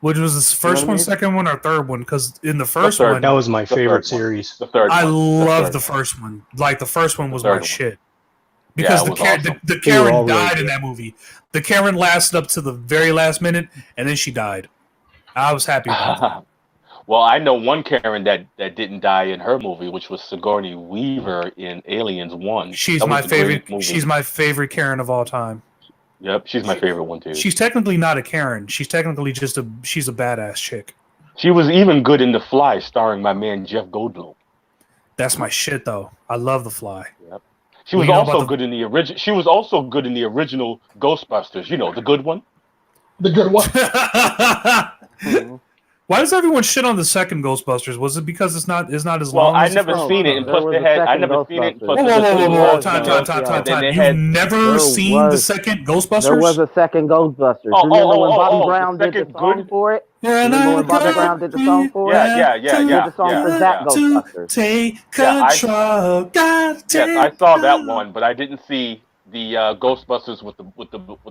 Which was the first one, second one, or third one? Because in the first one, that was my favorite series. The third. I one. love the first one. Like the first one was my shit. Because Yeah, the Karen died in that movie. The Karen lasted up to the very last minute, and then she died. I was happy about that. Well, I know one Karen that didn't die in her movie, which was Sigourney Weaver in Aliens 1. She's my favorite. She's my favorite Karen of all time. Yep, she's my favorite one too. She's technically not a Karen. She's technically just she's a badass chick. She was even good in The Fly, starring my man Jeff Goldblum. That's my shit, though. I love The Fly. Yep. She was also good in the original. She was also good in the original Ghostbusters. You know, the good one. The good one. Why does everyone shit on the second Ghostbusters? Was it because it's not as long? Well, I as never seen it, and plus they had. I never seen it. Whoa! Time. You've never seen the second Ghostbusters? There was a second Ghostbusters. Remember when Bobby Brown did the song for it? Remember when Bobby Brown did the song for it? Yeah. Did the song for that Ghostbusters. Take control. Yes, I saw that one, but I didn't see the Ghostbusters with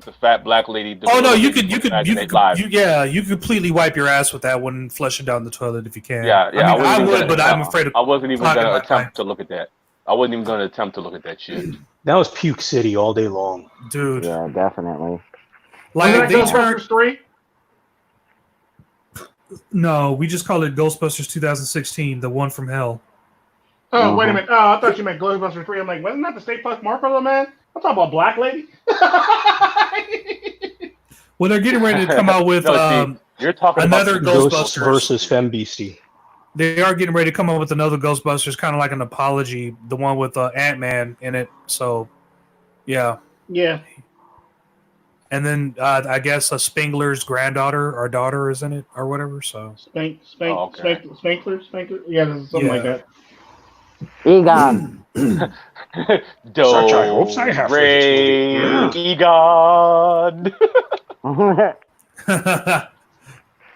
the fat black lady. Oh no, you could completely wipe your ass with that one and flush it down the toilet if you can. Yeah. I would, but I'm afraid of. I wasn't even going to attempt to look at that. I wasn't even going to attempt to look at that shit. That was Puke City all day long, dude. Yeah, definitely. Like they Ghostbusters 3. No, we just call it Ghostbusters 2016, the one from hell. Oh, wait a minute. Oh, I thought you meant Ghostbusters 3. I'm like, wasn't that the State Park Marco, man? I'm talking about Black Lady. Well, they're getting ready to come out with you're talking another about Ghostbusters versus Fembeastie. They are getting ready to come out with another Ghostbusters, kind of like an apology, the one with Ant-Man in it. So, yeah. Yeah. And then I guess Spengler's granddaughter or daughter is in it or whatever. So Spankler. Yeah, something like that. Egon. Such high hopes I have for this movie. Egon.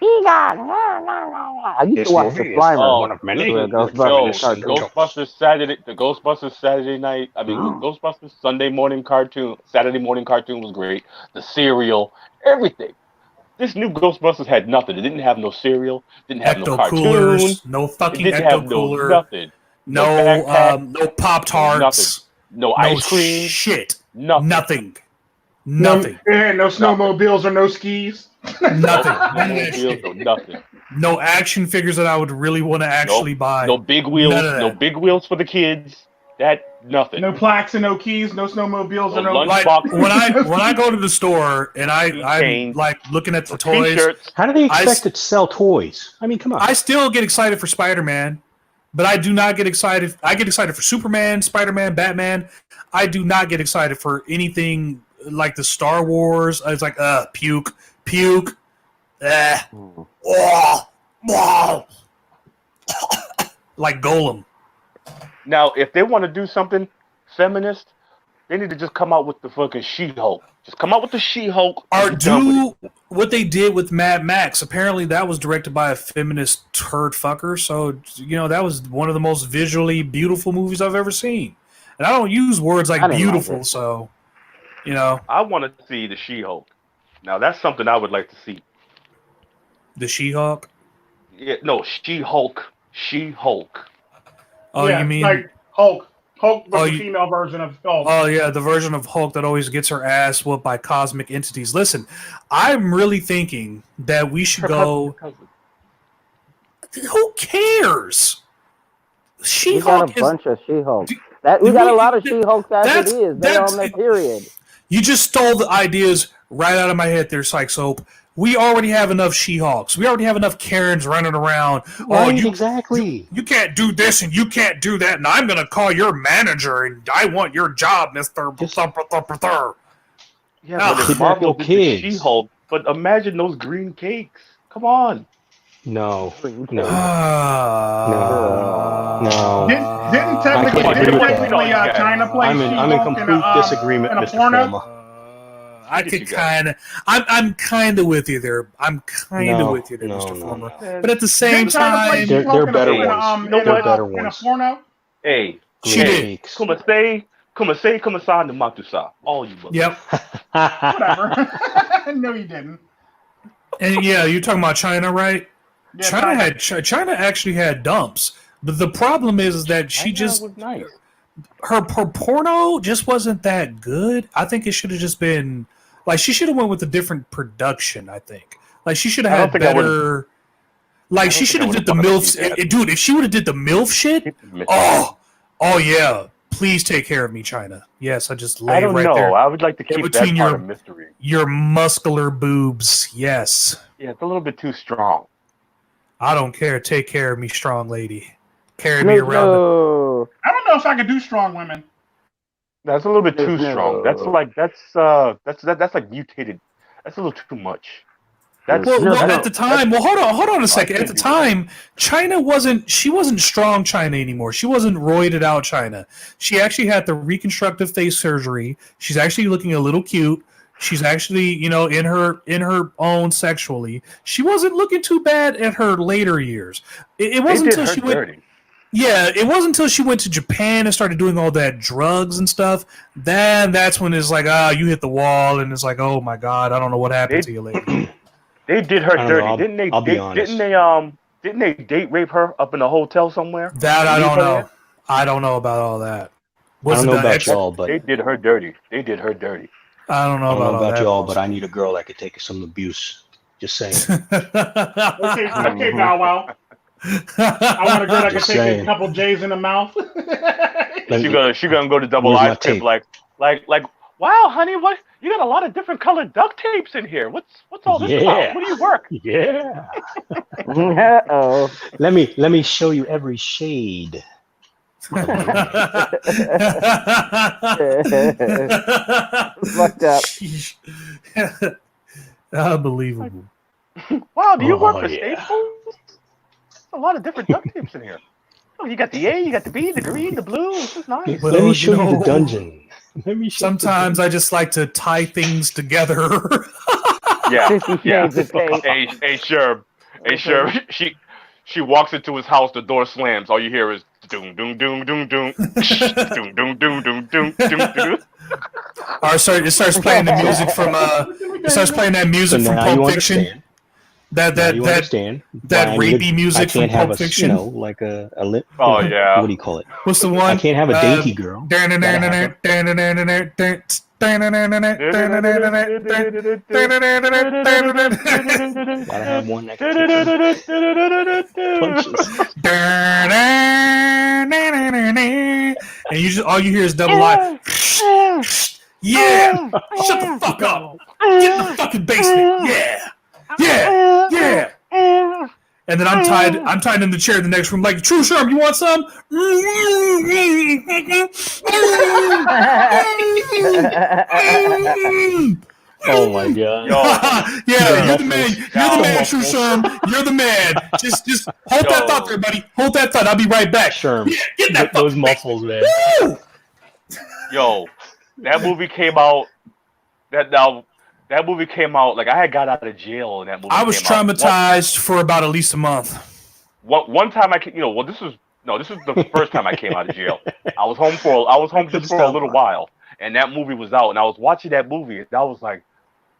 Egon. I used to watch the Slimer. One of many. Ghostbusters Saturday night. I mean, Ghostbusters Saturday morning cartoon was great. The cereal, everything. This new Ghostbusters had nothing. It didn't have no cereal. Didn't have no cartoon. No fucking It didn't have Ecto-Cooler. nothing. No Pop-Tarts. No ice cream. Shit. Nothing. Nothing. No snowmobiles or no skis. Nothing. No action figures that I would really want to actually buy. No big wheels. No big wheels for the kids. Nothing. No plaques and no keys. No snowmobiles or no. Like, when I go to the store and I'm like looking at the toys. T-shirts. How do they expect to sell toys? I mean, come on. I still get excited for Spider-Man, but I do not get excited. I get excited for Superman, Spider-Man, Batman. I do not get excited for anything like the Star Wars. It's like puke. Like Golem. Now, if they want to do something feminist, they need to just come out with the fucking She-Hulk. Just come out with the She-Hulk. Or do what they did with Mad Max. Apparently, that was directed by a feminist turd fucker. So, that was one of the most visually beautiful movies I've ever seen. And I don't use words like beautiful, so, I want to see the She-Hulk. Now, that's something I would like to see. The She-Hulk? Yeah, no, She-Hulk. She-Hulk. Oh, yeah, you mean like Hulk? Hulk was the female version of Hulk. Oh yeah, the version of Hulk that always gets her ass whooped by cosmic entities. Listen, I'm really thinking that we should go. Who cares? She-Hulk We got a bunch of She-Hulk. We got a lot of She-Hulks as it is. They're on their period. You just stole the ideas right out of my head there, Psychesoap. We already have enough She-Hulks. We already have enough Karens running around. Right, exactly. You can't do this and you can't do that, and I'm going to call your manager, and I want your job, Mr. Yeah, but if Marvel did the She-Hulk, but imagine those green cakes. Come on. No. Didn't technically China play I'm in complete disagreement, Mr. Froma. I'm kind of with you there. With you there, Mr. Froma. But at the same time, they're better ones. They're better ones. Hey, she did. Kumasei, Kumasan, and Matusa. All you. Yep. Whatever. No, you didn't. And yeah, you're talking about China, right? Yeah, China actually had dumps, but the problem is that she just was nice. Her porno just wasn't that good. I think it should have just been like she should have went with a different production. I think like she should have had better. Like she should have did the MILF, dude. If she would have did the MILF shit, oh yeah. Please take care of me, China. Yes, I just lay right there. I would like to keep that part of mystery. Your muscular boobs, yes. Yeah, it's a little bit too strong. I don't care. Take care of me, strong lady. Carry me around. I don't know if I could do strong women. That's a little bit too strong. That's like mutated. That's a little too much. Well, at the time, hold on a second. At the time, China wasn't strong China anymore. She wasn't roided out China. She actually had the reconstructive face surgery. She's actually looking a little cute. She's actually, in her own sexually. She wasn't looking too bad at her later years. It wasn't until she went. Yeah, it wasn't until she went to Japan and started doing all that drugs and stuff. Then that's when it's like, you hit the wall, and it's like, oh my god, I don't know what happened to you lady. They did her dirty, didn't they? I'll be honest. Didn't they date rape her up in a hotel somewhere? That I don't know. I don't know about all that. I don't know about y'all, but they did her dirty. I don't know I don't know about that. y'all, but I need a girl that could take some abuse. Just saying. Okay, Bow Wow. I want a girl that can take a couple J's in the mouth. She gonna go to double I tip like, wow, honey, what? You got a lot of different colored duct tapes in here. What's all this about? What do you work? Yeah. Uh-oh. Let me show you every shade. Fucked up. Unbelievable. Wow, do you work for Staples? A lot of different duct tapes in here. Oh, you got the A, you got the B, the green, the blue. This is nice. Let me show you the dungeon. Sometimes I just like to tie things together. Yeah. Hey, Sherm. She walks into his house, the door slams. All you hear is doom doom doom doom doom doom doom doom doom doom doom. It starts playing the music from Pulp Fiction. That rapey music from Pulp Fiction. Like a lip. Oh yeah. What do you call it? What's the one? I can't have a dainty girl. Gotta have one that can and all you hear is double I. Yeah. Shut the fuck up. Get in the fucking basement. Yeah. And then I'm tied in the chair in the next room like, Tru Sherm, you want some? Oh my god. Yeah, you're the man. You're the man, Tru Sherm. You're the man. Just hold that thought there, buddy. Hold that thought. I'll be right back. Sherm. Get that those muscles, man. Yo, that movie came out. That movie came out like I had got out of jail, and that movie. I was traumatized for about at least a month. One time this is the first time I came out of jail. I was home just for a little while, and that movie was out, and I was watching that movie, and I was like,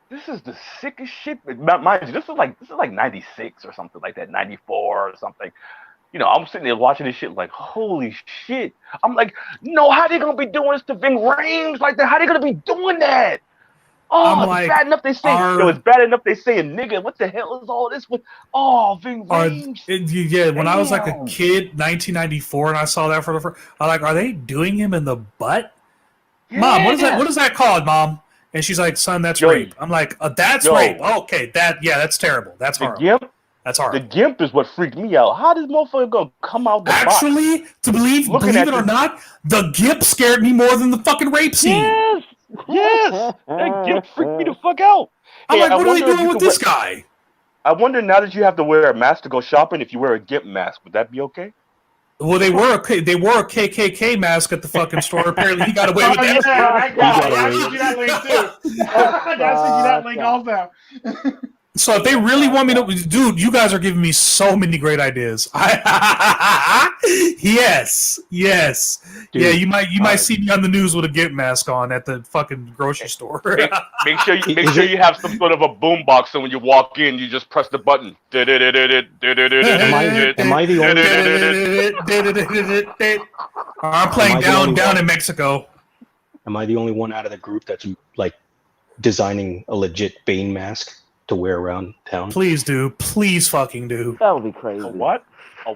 "This is the sickest shit." Mind you, this is like '96 or something like that, '94 or something. you know, I'm sitting there watching this shit like, holy shit. I'm like, no, how they gonna be doing this to Ving Rhames like that? How they gonna be doing that? Oh, it's bad enough they say, it's bad enough they say, nigga, what the hell is all this with? Oh, Ving Rhames. Yeah, when I was like a kid, 1994, and I saw that for the first, I'm like, are they doing him in the butt? Yeah. Mom, what is that called, Mom? And she's like, son, that's rape. I'm like, that's rape. Okay, that's terrible. That's horrible. Gimp? That's horrible. The gimp is what freaked me out. How does motherfucker gonna come out the box? Actually, to believe it or not, the gimp scared me more than the fucking rape scene. Yes, that gimp freaked me the fuck out. I'm like, what are they doing with this guy? I wonder now that you have to wear a mask to go shopping, if you wear a gimp mask, would that be okay? Well, they wore a KKK mask at the fucking store. Apparently, he got away with that. I sent you that link too. I sent you that link also. So if they really want me to, dude, you guys are giving me so many great ideas. Yes. Dude, yeah, you might see me on the news with a gimp mask on at the fucking grocery store. Make sure you have some sort of a boom box, so when you walk in, you just press the button. Am I the only? I'm playing down in Mexico. Am I the only one out of the group that's like designing a legit Bane mask to wear around town? Please do. Please fucking do. That would be crazy. A what?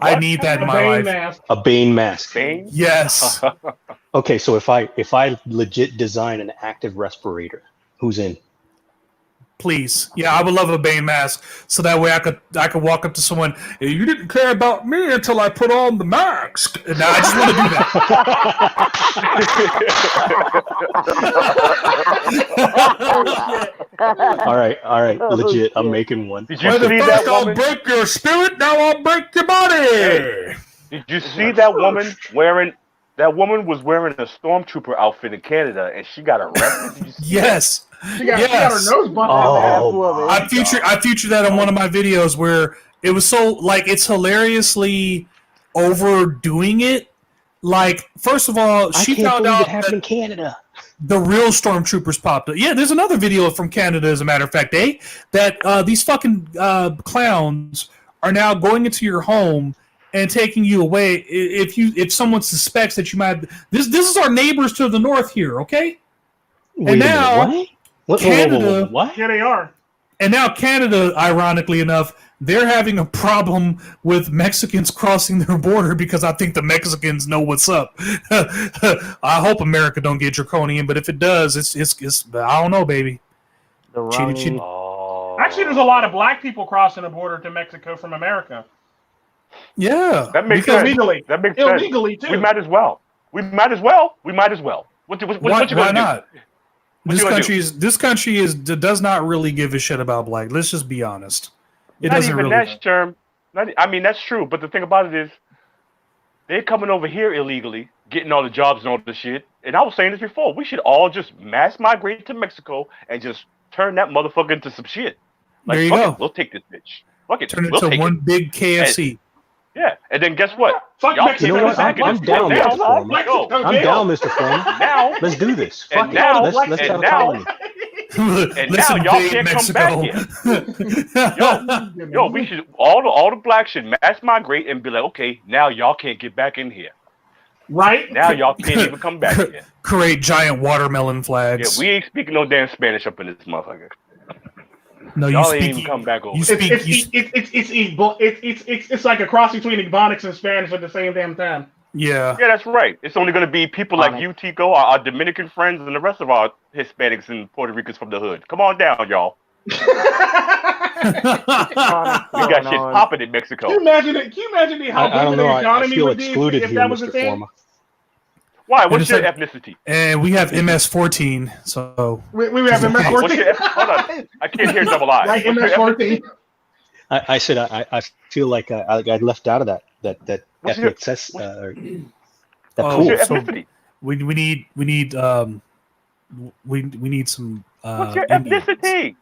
I need that in my life. A Bane mask. Bane? Yes. Okay, so if I legit design an active respirator, who's in? Please. Yeah, I would love a Bane mask, so that way I could walk up to someone, hey, you didn't care about me until I put on the mask. And now I just want to do that. All right, legit. I'm making one. Did you see that woman? I'll break your spirit, now I'll break your body. Did you see that woman wearing? That woman was wearing a stormtrooper outfit in Canada, and she got arrested. Yes. She got her nose bumped out. I featured that on one of my videos where it was so like it's hilariously overdoing it. Like, first of all, she found out that in Canada. The real stormtroopers popped up. Yeah, there's another video from Canada, as a matter of fact, that these fucking clowns are now going into your home and taking you away if someone suspects that you might. This is our neighbors to the north here, okay? Wait, and now what? Canada, what? Yeah, they are. And now Canada, ironically enough, they're having a problem with Mexicans crossing their border because I think the Mexicans know what's up. I hope America don't get draconian, but if it does, it's I don't know, baby. Actually, there's a lot of black people crossing the border to Mexico from America. Yeah, that makes sense. Illegally. That makes illegally sense. too. We might as well. What you why gonna not? Do? This country does not really give a shit about black. Let's just be honest. It not doesn't even really. That term. I mean, that's true. But the thing about it is, they're coming over here illegally, getting all the jobs and all the shit. And I was saying this before. We should all just mass migrate to Mexico and just turn that motherfucker into some shit. Like, there you go. We'll take this bitch. Fuck it. Turn it into one big KFC. Yeah, and then guess what? Fuck y'all Mexico. You know what? I'm down, Mr. Froma. I'm down, Mr. Froma. Now, let's do this. Fuck and now, let's have a colony. And now y'all can't come back here. Yo, we should all the blacks should mass migrate and be like, okay, now y'all can't get back in here. Right? Now y'all can't even come back here. Create giant watermelon flags. Yeah, we ain't speaking no damn Spanish up in this motherfucker. No, y'all ain't even come back over. It's like a cross between Ebonics and Spanish at the same damn time. Yeah. Yeah, that's right. It's only going to be people like you, Tico, our Dominican friends, and the rest of our Hispanics and Puerto Ricans from the hood. Come on down, y'all. We got shit popping in Mexico. Can you imagine how big the economy would be if that was a thing? Why? What's your ethnicity? And we have MS-14, so... We have MS-14? Hold on. I can't hear double I. Like MS-14? I said I feel like I left out of that ethnic pool. What's your ethnicity? We need some what's your ethnicity?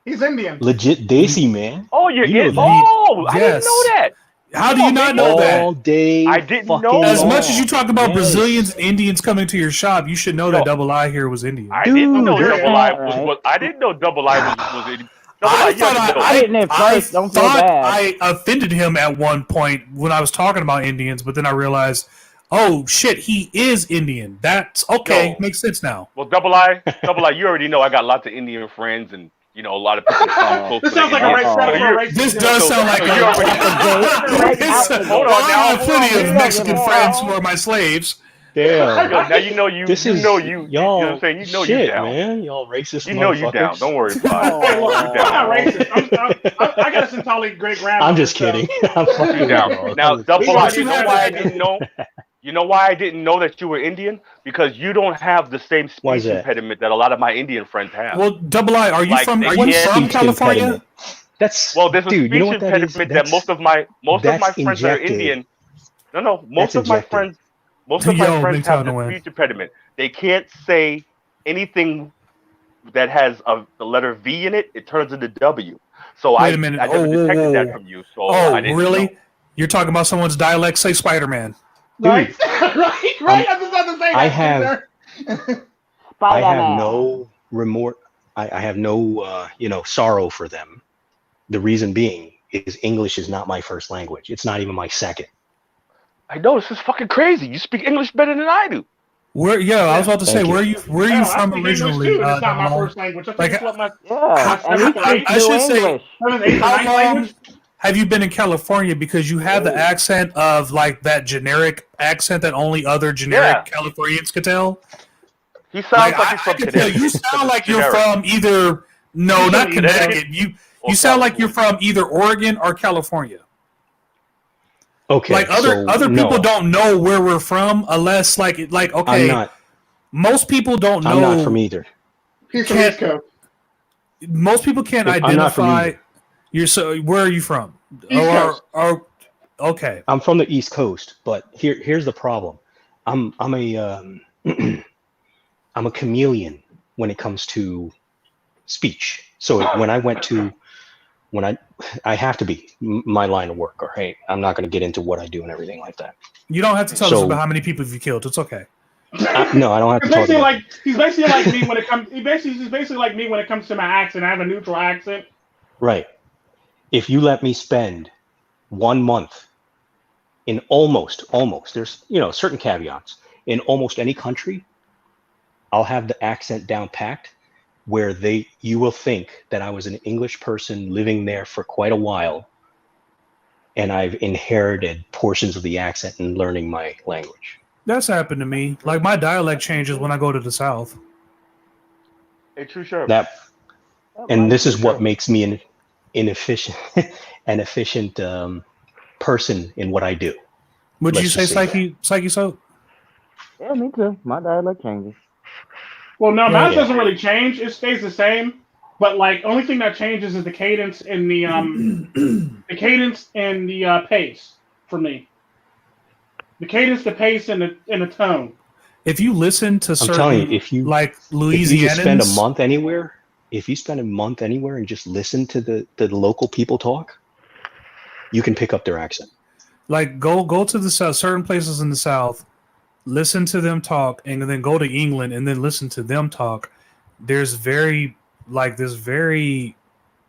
He's Indian. Legit Desi, man. Oh, you're Indian. Oh, I didn't know that. How do you not know that? All day. I didn't know. As much as you talk about Brazilians and Indians coming to your shop, you should know that Double I here was Indian. I didn't know Double I was. I didn't know Double I was Indian. I thought I didn't at first. Don't feel thought bad. I offended him at one point when I was talking about Indians, but then I realized, oh shit, he is Indian. That's okay. Yo. Makes sense now. Well, Double I, you already know I got lots of Indian friends, and you know a lot of people. This sounds like a race battle for a race. This does sound like you already hold on now. I have plenty of Mexican friends who are my slaves. Damn. Now you know you. This you is know you. y'all. You know what I'm saying? You know shit, you down, man. Y'all racist. You know you down. motherfuckers. Don't worry about it. Hey, look, I'm not racist. I got a Centauri great grandmother. I'm just kidding. I'm fucking You down. Now, Double I, you know have why I that. didn't know? You know why I didn't know that you were Indian? Because you don't have the same Why is speech that? impediment that a lot of my Indian friends have. Well, Double I, are you Like, from? they Are you can't- from Speech California? impediment. That's Well, there's a dude. speech You know what that is? impediment that That's- most of my that's friends that are injected. Indian. No, most That's of my injected. friends, most of my Yo, friends MiGTOW have to the win. speech impediment. They can't say anything that has the letter V in it. It turns into W. So Wait a minute. I never Oh, detected whoa. that from you. So Oh, I didn't really? know. You're talking about someone's dialect? Say Spider-Man. Right, right. I just had to say that. I have Spider-Man. no remorse. I have no sorrow for them. The reason being is English is not my first language. It's not even my second. I know this is fucking crazy. You speak English better than I do. Where? Yeah, I was about to say, Thank where are you. you? Where are you from originally? Too, and it's not my Double I? first language. I think Like, it's what my Yeah, and he speaks I new should say- English. How long language. have you been in California? Because you have the accent of like that generic accent that only other generic Californians could tell. He sounds like I he's from can tell Connecticut. you sound like you're Generic. from either not Connecticut Connecticut. or You sound like you're California. from either Oregon or California. Okay, Like other so people no, don't know where we're from unless like okay. I'm not. Most people don't know. I'm not from either. He's from East Coast. Most people can't I'm not from identify. either. You're so. Where are you from? East Coast. Okay. I'm from the East Coast, but here's the problem. I'm a I'm a chameleon when it comes to speech. So when I have to be my line of work, or hey, I'm not going to get into what I do and everything like that. You don't have to tell us So- about how many people you killed. It's okay. No, I don't have to talk about. He's basically like me when it comes. He's basically like me when it comes to my accent. I have a neutral accent. Right. If you let me spend 1 month in almost, there's certain caveats in almost any country, I'll have the accent down packed where you will think that I was an English person living there for quite a while, and I've inherited portions of the accent and learning my language. That's happened to me. Like my dialect changes when I go to the South. Hey, Tru Sherm. And this is what makes me an efficient person in what I do. Would you Let's say just say Psychesoap? Yeah, me too. My dialect changes. Well, no, mine Yeah. doesn't really change. It stays the same. But like, only thing that changes is the cadence and the pace for me. The cadence, the pace, and the tone. If you listen to I'm certain, telling you, if you just spend a Louisianans, month anywhere, and just listen to the local people talk, you can pick up their accent. like go to the South, certain places in the South, listen to them talk, and then go to England and then listen to them talk. There's very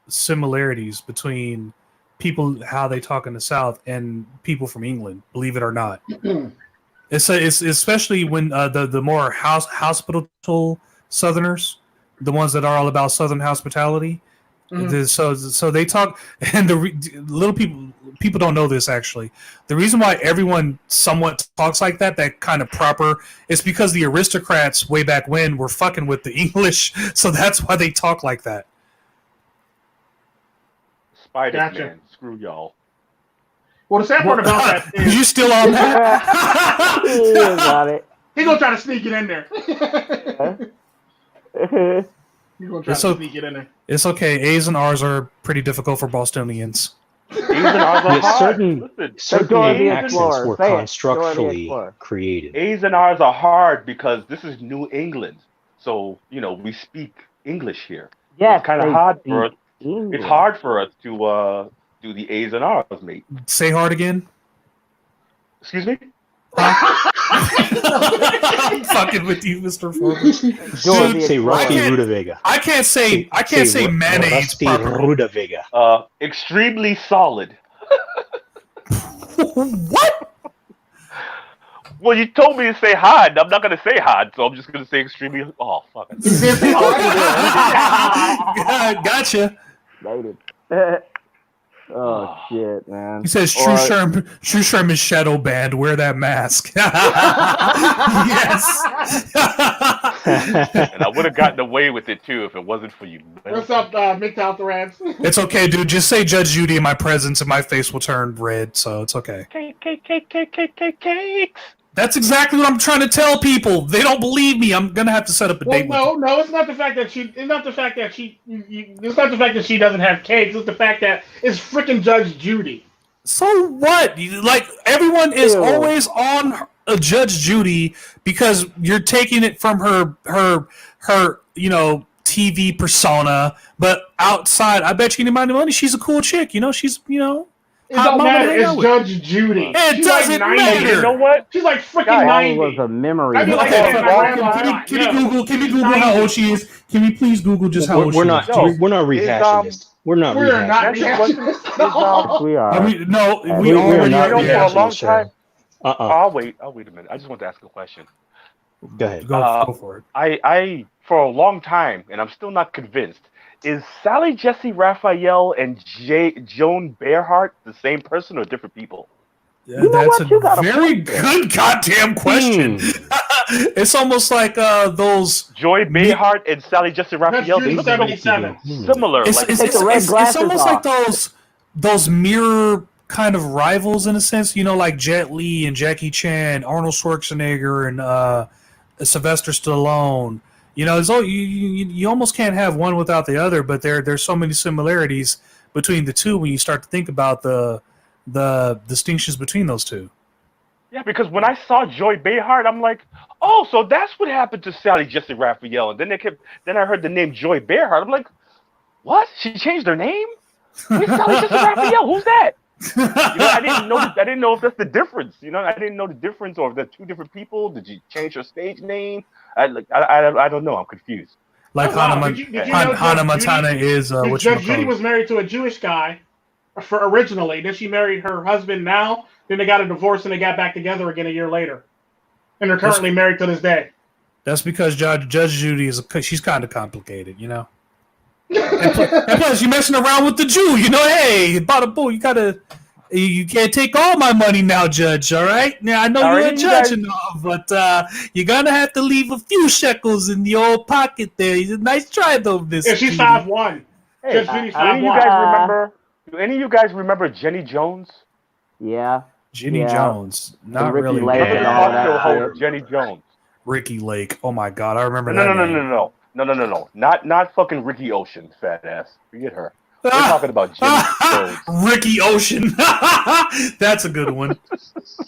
similarities between people how they talk in the South and people from England. Believe it or not, it's especially when the more hospitable Southerners, the ones that are all about Southern hospitality. So they talk, and little people don't know this actually. The reason why everyone somewhat talks like that kind of proper, is because the aristocrats way back when were fucking with the English, so that's why they talk like that. Spider-Man. Gotcha. Screw y'all. Well, the sad part about that is You still on that? Yeah, got it. he's gonna try to sneak it in there. He's gonna try It's to so- sneak it in there. It's okay. A's and R's are pretty difficult for Bostonians. Even ours are Yeah, hard. certain Dora the accents Explorer. were Say it. Dora the constructually Explorer. created. A's and R's are hard because this is New England. So, we speak English here. Yes, It's kind of they hard speak for us. English. It's hard for us to do the A's and R's, mate. Say hard again. Excuse me? I'm fucking with you, Mr. Foreman. Dude, say Rusty Rudavega. I can't say mayonnaise Rusty properly. Rudavega. Extremely solid. What? Well, you told me to say hard. I'm not gonna say hard, so I'm just gonna say extremely. Oh fuck it. Gotcha. Oh shit, man. He says Tru Sherm is shadow banned. Wear that mask. Yes. And I would have gotten away with it too if it wasn't for you. What's up, MiGTOW Threads? It's okay, dude. Just say Judge Judy in my presence, and my face will turn red. So it's okay. Cakes. That's exactly what I'm trying to tell people. They don't believe me. I'm gonna have to set up a date. No, it's not the fact that she. It's not the fact that she doesn't have cakes. It's the fact that it's freaking Judge Judy. So what? Like everyone is always on a Judge Judy because you're taking it from her TV persona, but outside, I bet you any money she's a cool chick. She's It don't matter. It's Judge Judy. It doesn't matter. You know what? She's like freaking 90. was a memory. Can we Google how old she is? Can we please Google just how old she is? We're not rehashing this. We're not rehashing this. We are. We already are. For a long time. I'll wait a minute. I just want to ask a question. Go ahead. Go for it. I for a long time, and I'm still not convinced. Is Sally Jesse Raphael and Joan Bearhart the same person or different people? Yeah, that's a very good goddamn question. It's almost like those Joy Behart and Sally Jesse Raphael. That's 77. Similar. It's almost like those mirror kind of rivals in a sense. Like Jet Li and Jackie Chan, Arnold Schwarzenegger and Sylvester Stallone. You almost can't have one without the other, but there's so many similarities between the two when you start to think about the distinctions between those two. Yeah, because when I saw Joy Behart, I'm like, oh, so that's what happened to Sally Jesse Raphael. And then I heard the name Joy Behart. I'm like, what? She changed her name? Who's Sally Jesse Raphael? Who's that? I didn't know if that's the difference. I didn't know the difference, or if they're two different people. Did you change her stage name? I don't know. I'm confused. Like Hannah Montana is Judge Judy was married to a Jewish guy originally. Then she married her husband now. Then they got a divorce and they got back together again a year later. And they're currently married to this day. That's because Judge Judy she's kind of complicated, and plus, you're messing around with the Jew. Hey, bada boo, you can't take all my money now, Judge. All right. Now I know you're a judge and all, but you're gonna have to leave a few shekels in the old pocket there. Nice try, though, Miss. Yeah, she's 5'1". Hey, do any of you guys remember Jenny Jones? Yeah. Jenny Jones. Not Ricky really. Lake and all that. Jenny Jones. Ricky Lake. Oh my God, I remember that. No. Not fucking Ricky Ocean, fat ass. Forget her. We're talking about Jenny Jones. Ricky Ocean. That's a good one.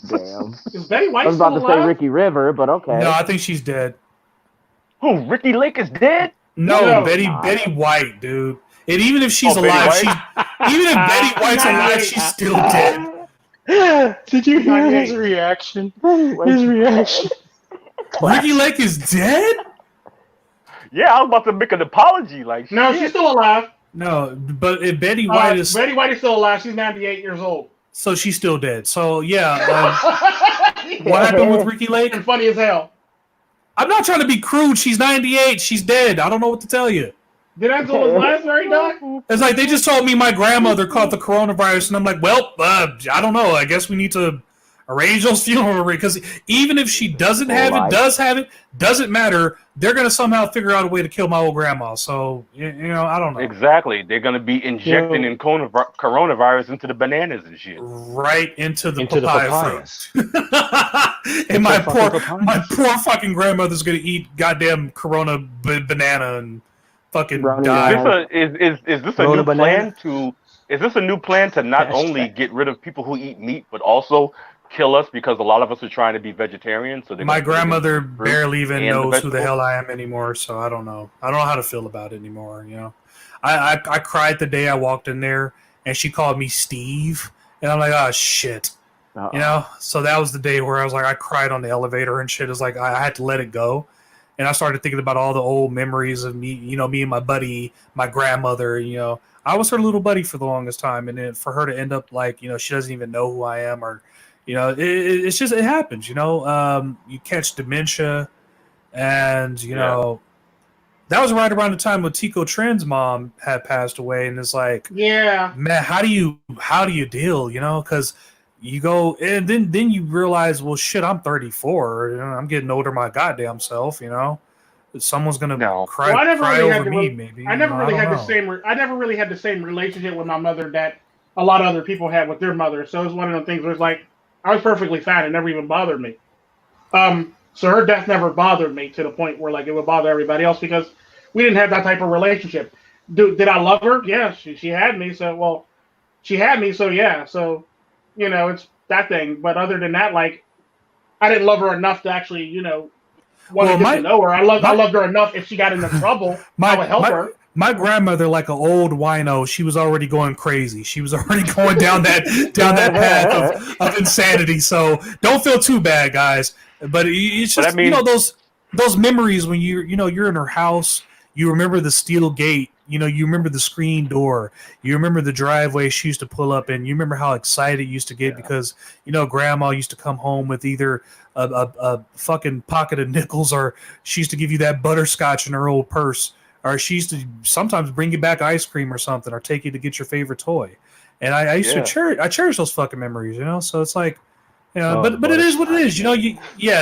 Damn. Is Betty White I was about still to say alive? Ricky River, but okay. No, I think she's dead. Who? Ricky Lake is dead? No, Betty White, dude. And even if she's alive, even if Betty White's alive, she's still dead. Did you hear his reaction? Ricky Lake is dead? Yeah, I was about to make an apology. No, she's still alive. No, but if Betty White is still alive. She's 98 years old. So she's still dead. So yeah. What happened with Ricky Lake? And funny as hell. I'm not trying to be crude. She's 98. She's dead. I don't know what to tell you. Did Angela's last very die? It's like they just told me my grandmother caught the coronavirus, and I'm like, well, I don't know. I guess we need to arrange those funeral because even if she doesn't have it, doesn't matter. They're gonna somehow figure out a way to kill my old grandma. So I don't know. Exactly, they're gonna be injecting in coronavirus into the bananas and shit. Right into the papaya fruit. And my poor fucking grandmother's gonna eat goddamn corona banana and fucking die. Is this a new plan to? Is this a new plan to not only get rid of people who eat meat, but also kill us because a lot of us are trying to be vegetarians? So my grandmother barely even knows who the hell I am anymore, so I don't know. I don't know how to feel about it anymore. I cried the day I walked in there, and she called me Steve, and I'm like, oh shit. You know, so that was the day where I was like, I cried on the elevator and shit. It's like I had to let it go, and I started thinking about all the old memories of me. You know, me and my buddy, my grandmother. You know, I was her little buddy for the longest time, and then for her to end up like, you know, she doesn't even know who I am, or, you know, it's just, it happens. You know, you catch dementia, and you know, that was right around the time when Tico Tren's mom had passed away, and it's like, yeah, man, how do you deal? You know, because you go, and then you realize, well, shit, I'm 34. You know, I'm getting older my goddamn self. You know, someone's gonna cry, Well, cry over me. Maybe I never really had the know. same. I never really had the same relationship with my mother that a lot of other people had with their mother. So it was one of the things where it's like I was perfectly fine. It never even bothered me. So her death never bothered me to the point where like it would bother everybody else because we didn't have that type of relationship. Did I love her? Yeah, she had me. So she had me. So yeah. So you know, it's that thing. But other than that, like I didn't love her enough to actually, you know, want to get to know her. I loved her enough. If she got into trouble, I would help her. My grandmother, like an old wino, she was already going crazy. She was already going down that path of insanity. So don't feel too bad, guys. But it's just, you know, those memories when you're in her house. You remember the steel gate. You know, you remember the screen door. You remember the driveway she used to pull up in. You remember how excited you used to get because, you know, grandma used to come home with either a fucking pocket of nickels, or she used to give you that butterscotch in her old purse, or she used to sometimes bring you back ice cream or something, or take you to get your favorite toy. And I used to cherish those fucking memories, you know? So it's like, you know, but it is what it is. You know,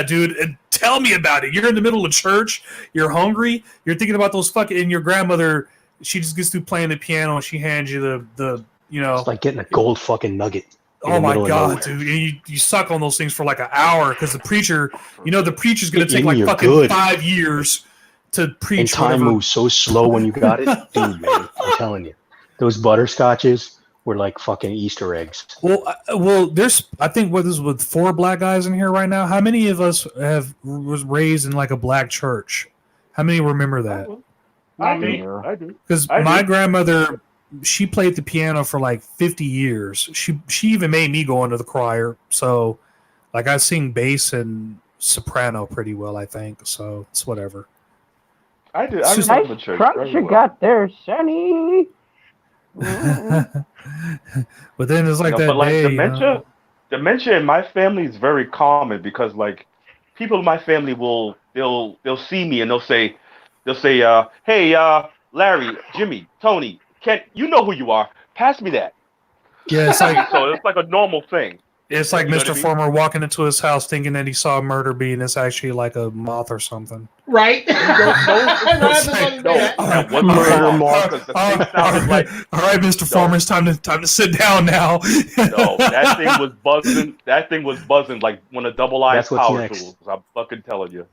dude, and tell me about it. You're in the middle of church, you're hungry, you're thinking about those fucking, and your grandmother, she just gets through playing the piano and she hands you the you know. It's like getting a gold fucking nugget. Oh my god, dude! And you suck on those things for like an hour because the preacher's gonna take like fucking 5 years to preach. And time moves so slow when you got it, dude. Man, I'm telling you, those butterscotches were like fucking Easter eggs. Well, there's, I think, what is with 4 black guys in here right now. How many of us was raised in like a black church? How many remember that? I do. Because my grandmother, she played the piano for like 50 years. She even made me go into the choir. So, like, I sing bass and soprano pretty well, I think. So it's whatever. I do. I remember the church. Crunch you got there, Sonny. But then it's like that but like day, dementia in my family is very common because like people in my family they'll see me and they'll say hey Larry, Jimmy, Tony, Kent, you know who you are, pass me that. Yeah, it's like so it's like a normal thing. It's like Mr. Froma walking into his house thinking that he saw a murder bee and it's actually like a moth or something. Right? All right, Mr. Froma, it's time to sit down now. No, that thing was buzzing. That thing was buzzing like one of Double I's power tools. I'm fucking telling you.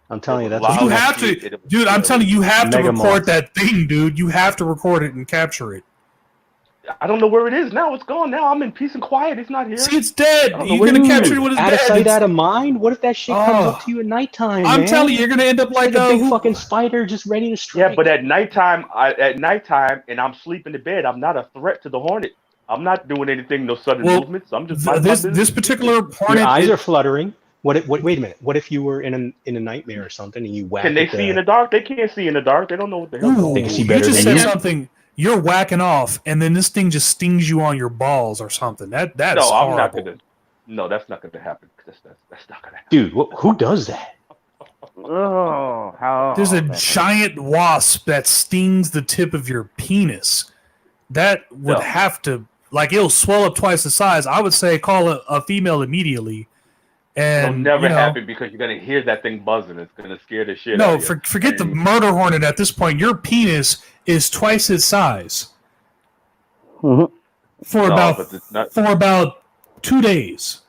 I'm telling you, that's you have to, dude. I'm telling you, you have to record that thing, dude. You have to record it and capture it. I don't know where it is now. It's gone now. I'm in peace and quiet. It's not here. See, it's dead. You're gonna capture it when it's dead. Out of sight, out of mind. What if that shit comes up to you at nighttime? I'm telling you, you're gonna end up like a big fucking spider just ready to strike. Yeah, but at nighttime, and I'm sleeping in bed, I'm not a threat to the hornet. I'm not doing anything, no sudden movements. I'm just this particular hornet. Your eyes are fluttering. Wait a minute. What if you were in a nightmare or something and you whack? Can they see in the dark? They can't see in the dark. They don't know what the hell. They can see better you just than said you. something. You're whacking off, and then this thing just stings you on your balls or something. That's horrible. I'm not gonna. No, that's not gonna happen. That's not gonna happen. Dude, who does that? Oh, how? There's a giant wasp that stings the tip of your penis. That would have to, like, it'll swell up twice the size. I would say call a female immediately. And it'll never happen because you're gonna hear that thing buzzing. It's gonna scare the shit out of you. No, forget the murder hornet at this point. Your penis is twice its size. Mm-hmm. For about 2 days.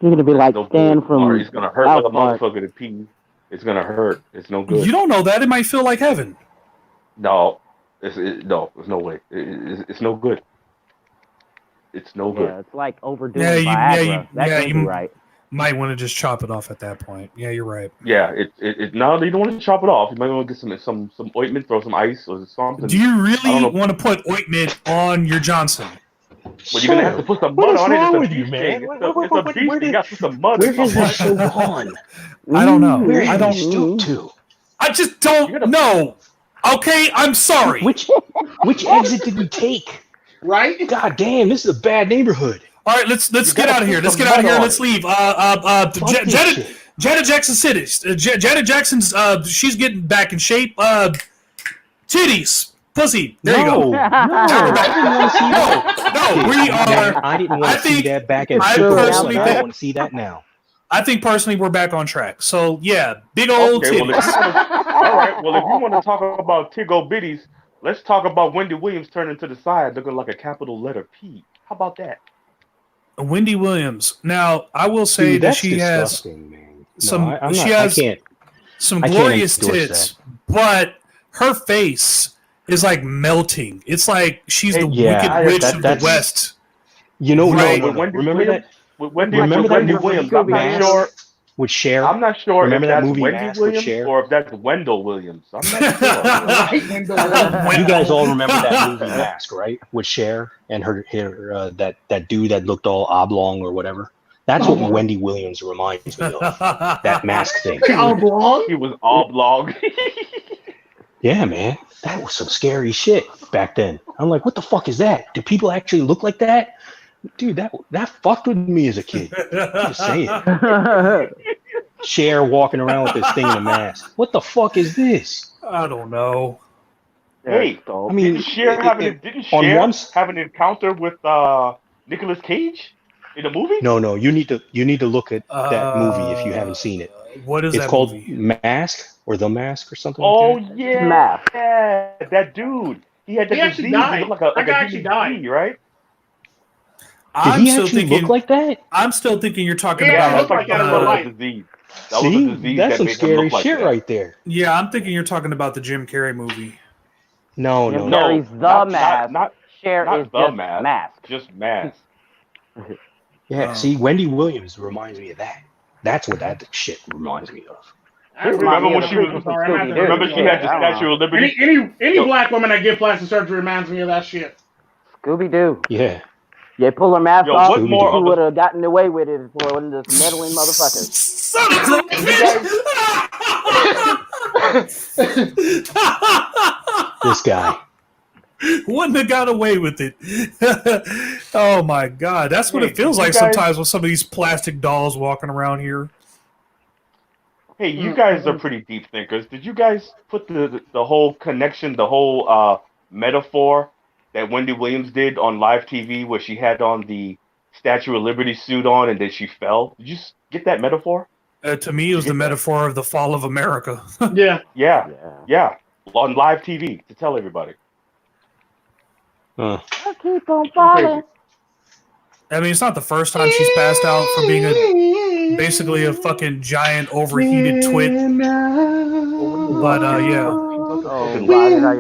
You're gonna be like Stan from. It's gonna hurt like a motherfucker to pee. It's gonna hurt. It's no good. You don't know that. It might feel like heaven. No, there's no way. It's no good. It's no good. Yeah, it's like overdoing Viagra. That can't be right. Might want to just chop it off at that point. Yeah, you're right. Yeah, no, you don't want to chop it off. You might want to get some ointment, throw some ice or something. Do you really want to put ointment on your Johnson? Well, you're gonna have to put some mud what is on it. wrong It's a with you, beef man? thing. It's a beef thing. You got to put some mud. Where or has something. that show gone? I don't know. Where I have don't. you stooped to? I just don't know. Okay, I'm sorry. Which exit did we take? Right? God damn, this is a bad neighborhood. All right, let's get out of here. Let's get out of here. Let's leave. Janet Jackson City. Janet Jackson's. She's getting back in shape. Titties, pussy. There you go. No, I didn't want to see that. No, we are. I didn't want to see that back at I Super Bowl, personally but I think- want to see that now. I think personally we're back on track. So yeah, big old Okay, well, titties. all right. Well, if you want to talk about Tigo bitties, let's talk about Wendy Williams turning to the side, looking like a capital letter P. How about that? Wendy Williams. Now I will say Dude, that that's she has disgusting, man. some. No, She I has can't. some I can't glorious endorse tits, but her face is like melting. It's like she's the wicked witch of the West. You know, Right. no. Wendy Remember Williams, that? With Wendy, Remember with that Wendy movie Williams. I'm not Mask sure. with Cher? I'm not sure Remember if that that's movie Wendy Mask with Williams Cher? or if that's Wendell Williams. I'm not sure. You guys all remember that movie Mask, right? With Cher and her that dude that looked all oblong or whatever. That's what Wendy Williams reminds me of. That mask thing. Oblong? He was oblong. Yeah, man. That was some scary shit back then. I'm like, what the fuck is that? Do people actually look like that? Dude, that fucked with me as a kid. Just saying. Cher walking around with this thing in a mask. What the fuck is this? I don't know. Hey, I mean, didn't Cher have an encounter with Nicolas Cage in the movie? No. You need to look at that movie if you haven't seen it. What is it's that called movie? Mask or The Mask or something Oh like that. yeah, that dude. He had that He actually disease. died. He looked like That guy a actually human died. being, right? I'm he still actually thinking. look like that? I'm still thinking you're talking Yeah, about. looked like that in real life. Disease. That was See? a disease That's that some made him scary look like shit that. right there. Yeah, I'm thinking you're talking about the Jim Carrey movie. No. Carrey's The not- Mask. not- Cher Not is the just mask. Mask. Just mask. Yeah, see, Wendy Williams reminds me of that. That's what that shit reminds me of. Remember when she was? Remember she had the Statue of Liberty? Any black woman that get plastic surgery reminds me of that shit. Scooby Doo. Yeah. You pull her mask Yo, off, what more she of would have gotten away with it for one of those meddling motherfuckers. Son of a bitch! This guy. Wouldn't have got away with it. Oh my god, that's what Hey, it feels you like guys- sometimes with some of these plastic dolls walking around here. Hey, you guys are pretty deep thinkers. Did you guys put the whole connection, the whole metaphor that Wendy Williams did on live TV where she had on the Statue of Liberty suit on and then she fell? Did you get that metaphor? To me, it was the metaphor of the fall of America. Yeah. Yeah. On live TV to tell everybody. I keep on falling. I mean, it's not the first time she's passed out for being basically a fucking giant overheated twit. But yeah. Oh, why did I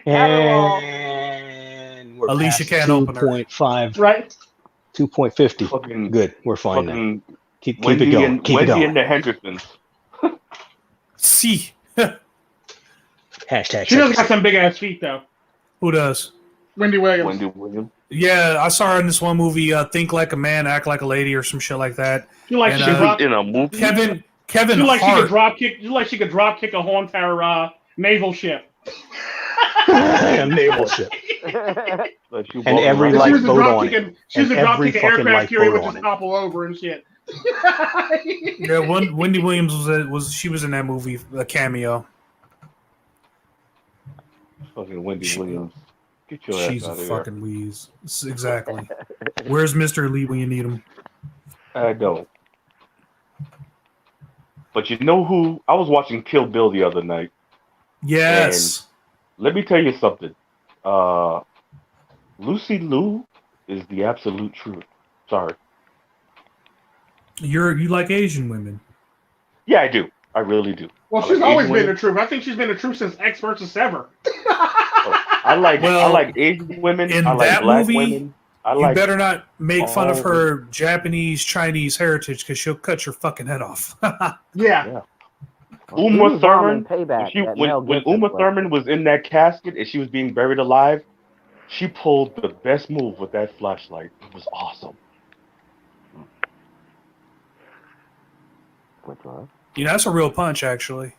And we're Alicia past can't open her. 2.5. Right. 2.50. Good. We're fine now. Keep it Wendy going. and Keep it Wendy going. and the Hendersons. See. Hashtag. She does got sexy. some big ass feet though. Who does? Wendy Williams. Wendy Williams. Yeah, I saw her in this one movie, Think Like a Man, Act Like a Lady, or some shit like that. You like And, she could drop In a movie. Kevin you like she Hart. could drop kick you like she could drop kick a whole entire naval ship. Damn naval ship. Like you And both every right. like She was a boat drop on kicking it. she was And a drop every kicking fucking aircraft like carrier boat would on just it. topple over and shit. Yeah, Wendy Williams was in that movie, a cameo. Fucking Wendy Williams. Get your She's ass a out of here. fucking wheeze. Exactly. Where's Mr. Elite when you need him? I don't. But you know who? I was watching Kill Bill the other night. Yes. Let me tell you something. Lucy Liu is the absolute truth. Sorry. You like Asian women. Yeah, I do. I really do. Well, I she's like always Asian been women. the truth. I think she's been the truth since X versus Ever. I like Well, Asian women. in I like that black movie, women. I You like better not make fun of all her Japanese, Chinese heritage because she'll cut your fucking head off. Yeah. Uma Thurman, Payback, when Uma Thurman was in that casket and she was being buried alive, she pulled the best move with that flashlight. It was awesome. Yeah, that's a real punch, actually.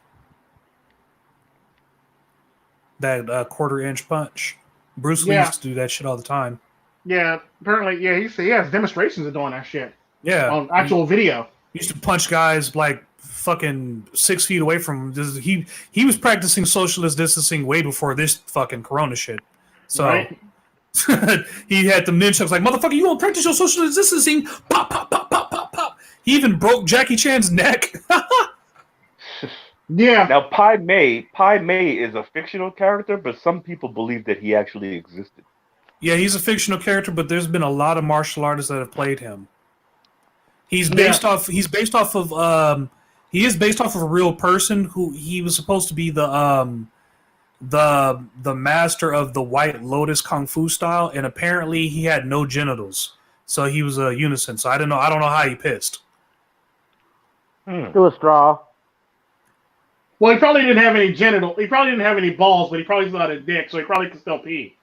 That quarter-inch punch. Bruce Lee used to do that shit all the time. Yeah, apparently, yeah, he has demonstrations of doing that shit. Yeah. On actual video. He used to punch guys like fucking 6 feet away from him. He was practicing socialist distancing way before this fucking corona shit. So Right. he had them ninjas like, motherfucker, you won't practice your socialist distancing? Pop, pop, pop, pop, pop, pop. He even broke Jackie Chan's neck. Yeah. Now, Pai Mei is a fictional character, but some people believe that he actually existed. Yeah, he's a fictional character, but there's been a lot of martial artists that have played him. He's based off. He is based off of a real person who he was supposed to be the master of the White Lotus Kung Fu style, and apparently he had no genitals, so he was a unison. So I don't know how he pissed. Do a straw. Well, he probably didn't have any genital. He probably didn't have any balls, but he probably still had a dick, so he probably could still pee.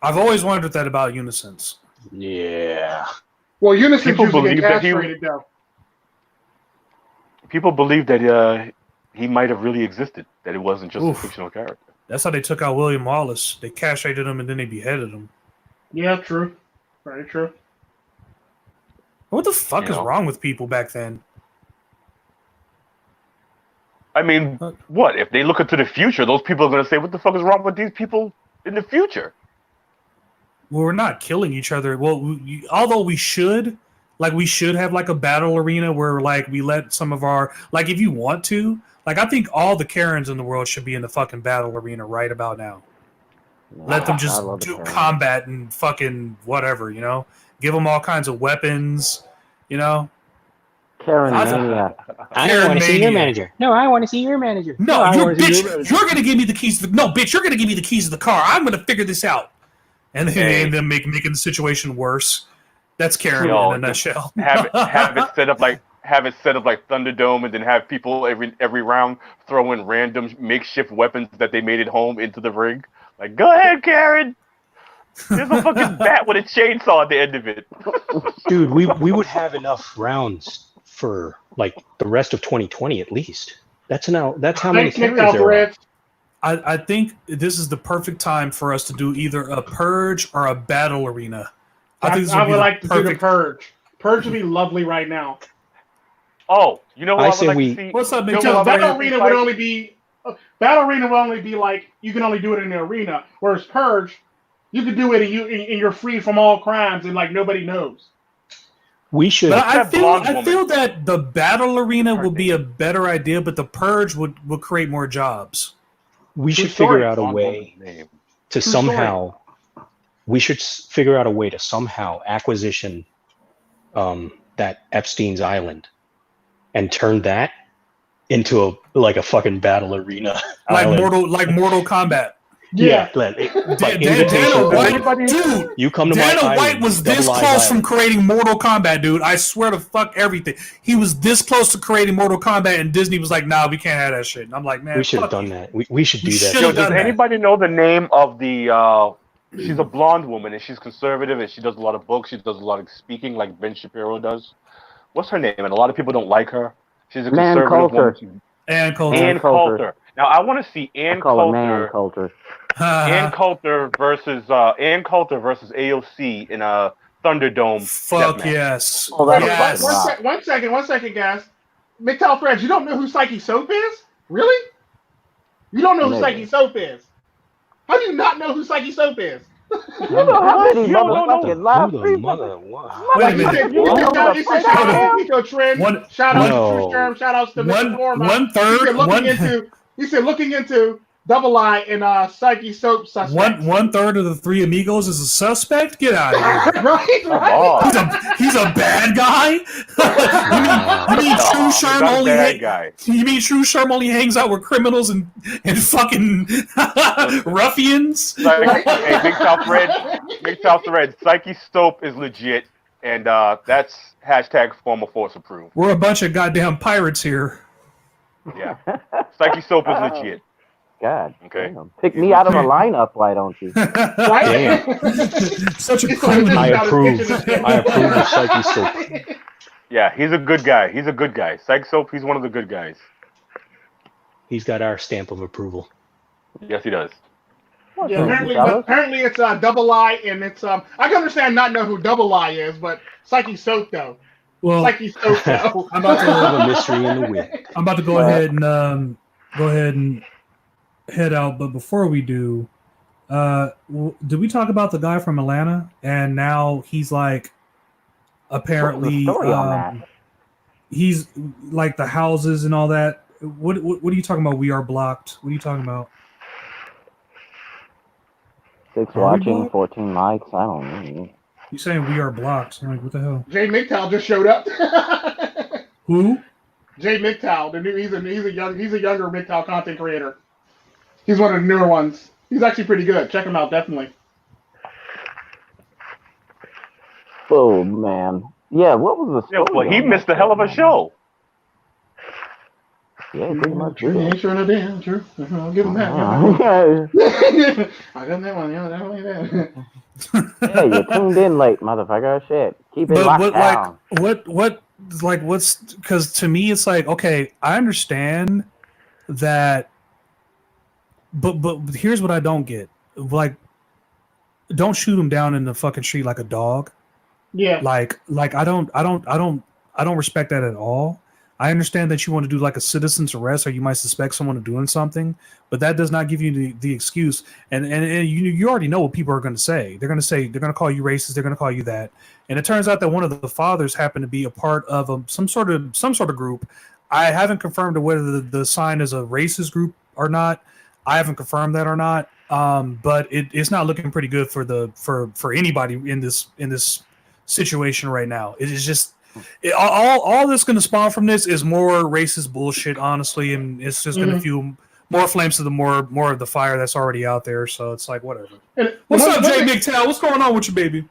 I've always wondered that about unisons. Yeah. Well, unisons People usually believe get that castrated, though. People believe that he might have really existed, that it wasn't just Oof. a fictional character. That's how they took out William Wallace. They castrated him and then they beheaded him. Yeah, true. Very true. What the fuck is wrong with people back then? I mean, what? If they look into the future, those people are going to say, what the fuck is wrong with these people in the future? Well, we're not killing each other. Well, although we should have like a battle arena where like we let some of our, like if you want to, like I think all the Karens in the world should be in the fucking battle arena right about now. Let them just do combat and fucking whatever, you know? Give them all kinds of weapons, you know? Karen Mania. I don't want to see your manager. No, I want to see your manager. No, you're going to give me the keys to the... No, bitch, you're going to give me the keys to the car. I'm going to figure this out. And then end up making the situation worse. That's Karen in a nutshell. have it set up like Thunderdome, and then have people every round throw in random makeshift weapons that they made at home into the ring. Like, go ahead, Karen. There's a fucking bat with a chainsaw at the end of it. Dude, we would have enough rounds for like the rest of 2020 at least. That's how many carries there are. I think this is the perfect time for us to do either a purge or a battle arena. I would like to do the purge. Purge would be lovely right now. Oh, you know what I would like to see? What's up, Battle arena would only be like you can only do it in the arena, whereas purge, you could do it and you're free from all crimes and like nobody knows. We should. But I feel that the battle arena would be a better idea, but the purge would create more jobs. We should figure out a way to somehow. We should figure out a way to somehow acquisition that Epstein's Island and turn that into a fucking battle arena. Like Mortal Kombat. Yeah. Dana White, dude. You come to Dana my White island, was this Double close Eyes from Island. creating Mortal Kombat, dude. I swear to fuck everything. He was this close to creating Mortal Kombat, and Disney was like, "Nah, we can't have that shit." And I'm like, "Man, We should have done that. We should do that. Yo, does anybody know the name of the? She's a blonde woman, and she's conservative, and she does a lot of books. She does a lot of speaking, like Ben Shapiro does. What's her name? And a lot of people don't like her. She's a conservative woman. Ann Coulter. Ann Coulter. Now I want to see Ann Coulter. Coulter. Ann Coulter versus AOC in a Thunderdome. Fuck step match. yes. Oh, yes. One second, guys. MiGTOW Threads, you don't know who Psychesoap is? Really? You don't know who Psychesoap is? How do you not know who Psychesoap is? You know how many motherfucking live Tico, Tren. Shout out to Tru Sherm. Shout outs to Mr. Froma. He said looking into Double I and Psychesoap suspect. One third of the three amigos is a suspect. Get out of here! right. He's a bad guy. you mean Tru Sherm only? You mean Tru Sherm only hangs out with criminals and fucking ruffians? Hey, MiGTOW Thread. Psychesoap is legit, and that's #Former Force approved. We're a bunch of goddamn pirates here. Yeah. Psychesoap is legit. God. Okay. Damn. Pick me out of a lineup, why don't you? Right? Such a It's like criminal. I just approve. got his kitchen. I approve of Psychesoap. Yeah, he's a good guy. He's a good guy. Psychesoap, he's one of the good guys. He's got our stamp of approval. Yes, he does. Yeah, apparently it's Double I, and it's I can understand not know who Double I is, but Psychesoap though. Well, Psychesoap though. I'm about to have a mystery in the wind. I'm about to go ahead and head out, but before we do, did we talk about the guy from Atlanta? And now he's like, apparently, he's like the houses and all that. What are you talking about? We are blocked. What are you talking about? 6 watching, 14 likes. I don't know. You saying we are blocked? I'm like, what the hell? Jay MiGTOW just showed up. Who? Jay MiGTOW, he's a younger MiGTOW content creator. He's one of the newer ones. He's actually pretty good. Check him out, definitely. Oh man, yeah. What was the story? Yeah, well, he missed a hell of a show. Yeah, pretty much. True. I'll give him that. I'll give him that one. Yeah, definitely that. Yeah, you tuned in late, motherfucker. Shit, keep it locked down. What's because to me it's like, okay, I understand that, but here's what I don't get. Like, don't shoot him down in the fucking street like a dog. Yeah. Like I don't respect that at all. I understand that you want to do like a citizen's arrest, or you might suspect someone of doing something, but that does not give you the excuse. And you already know what people are going to say. They're going to call you racist. They're going to call you that. And it turns out that one of the fathers happened to be a part of some sort of group. I haven't confirmed whether the sign is a racist group or not. I haven't confirmed that or not. But it's not looking pretty good for anybody in this situation right now. It is just. All that's going to spawn from this is more racist bullshit, honestly, and it's just going to fuel more flames to the more of the fire that's already out there. So it's like whatever. What's up, Jay MiGTOW? What's going on with you, baby?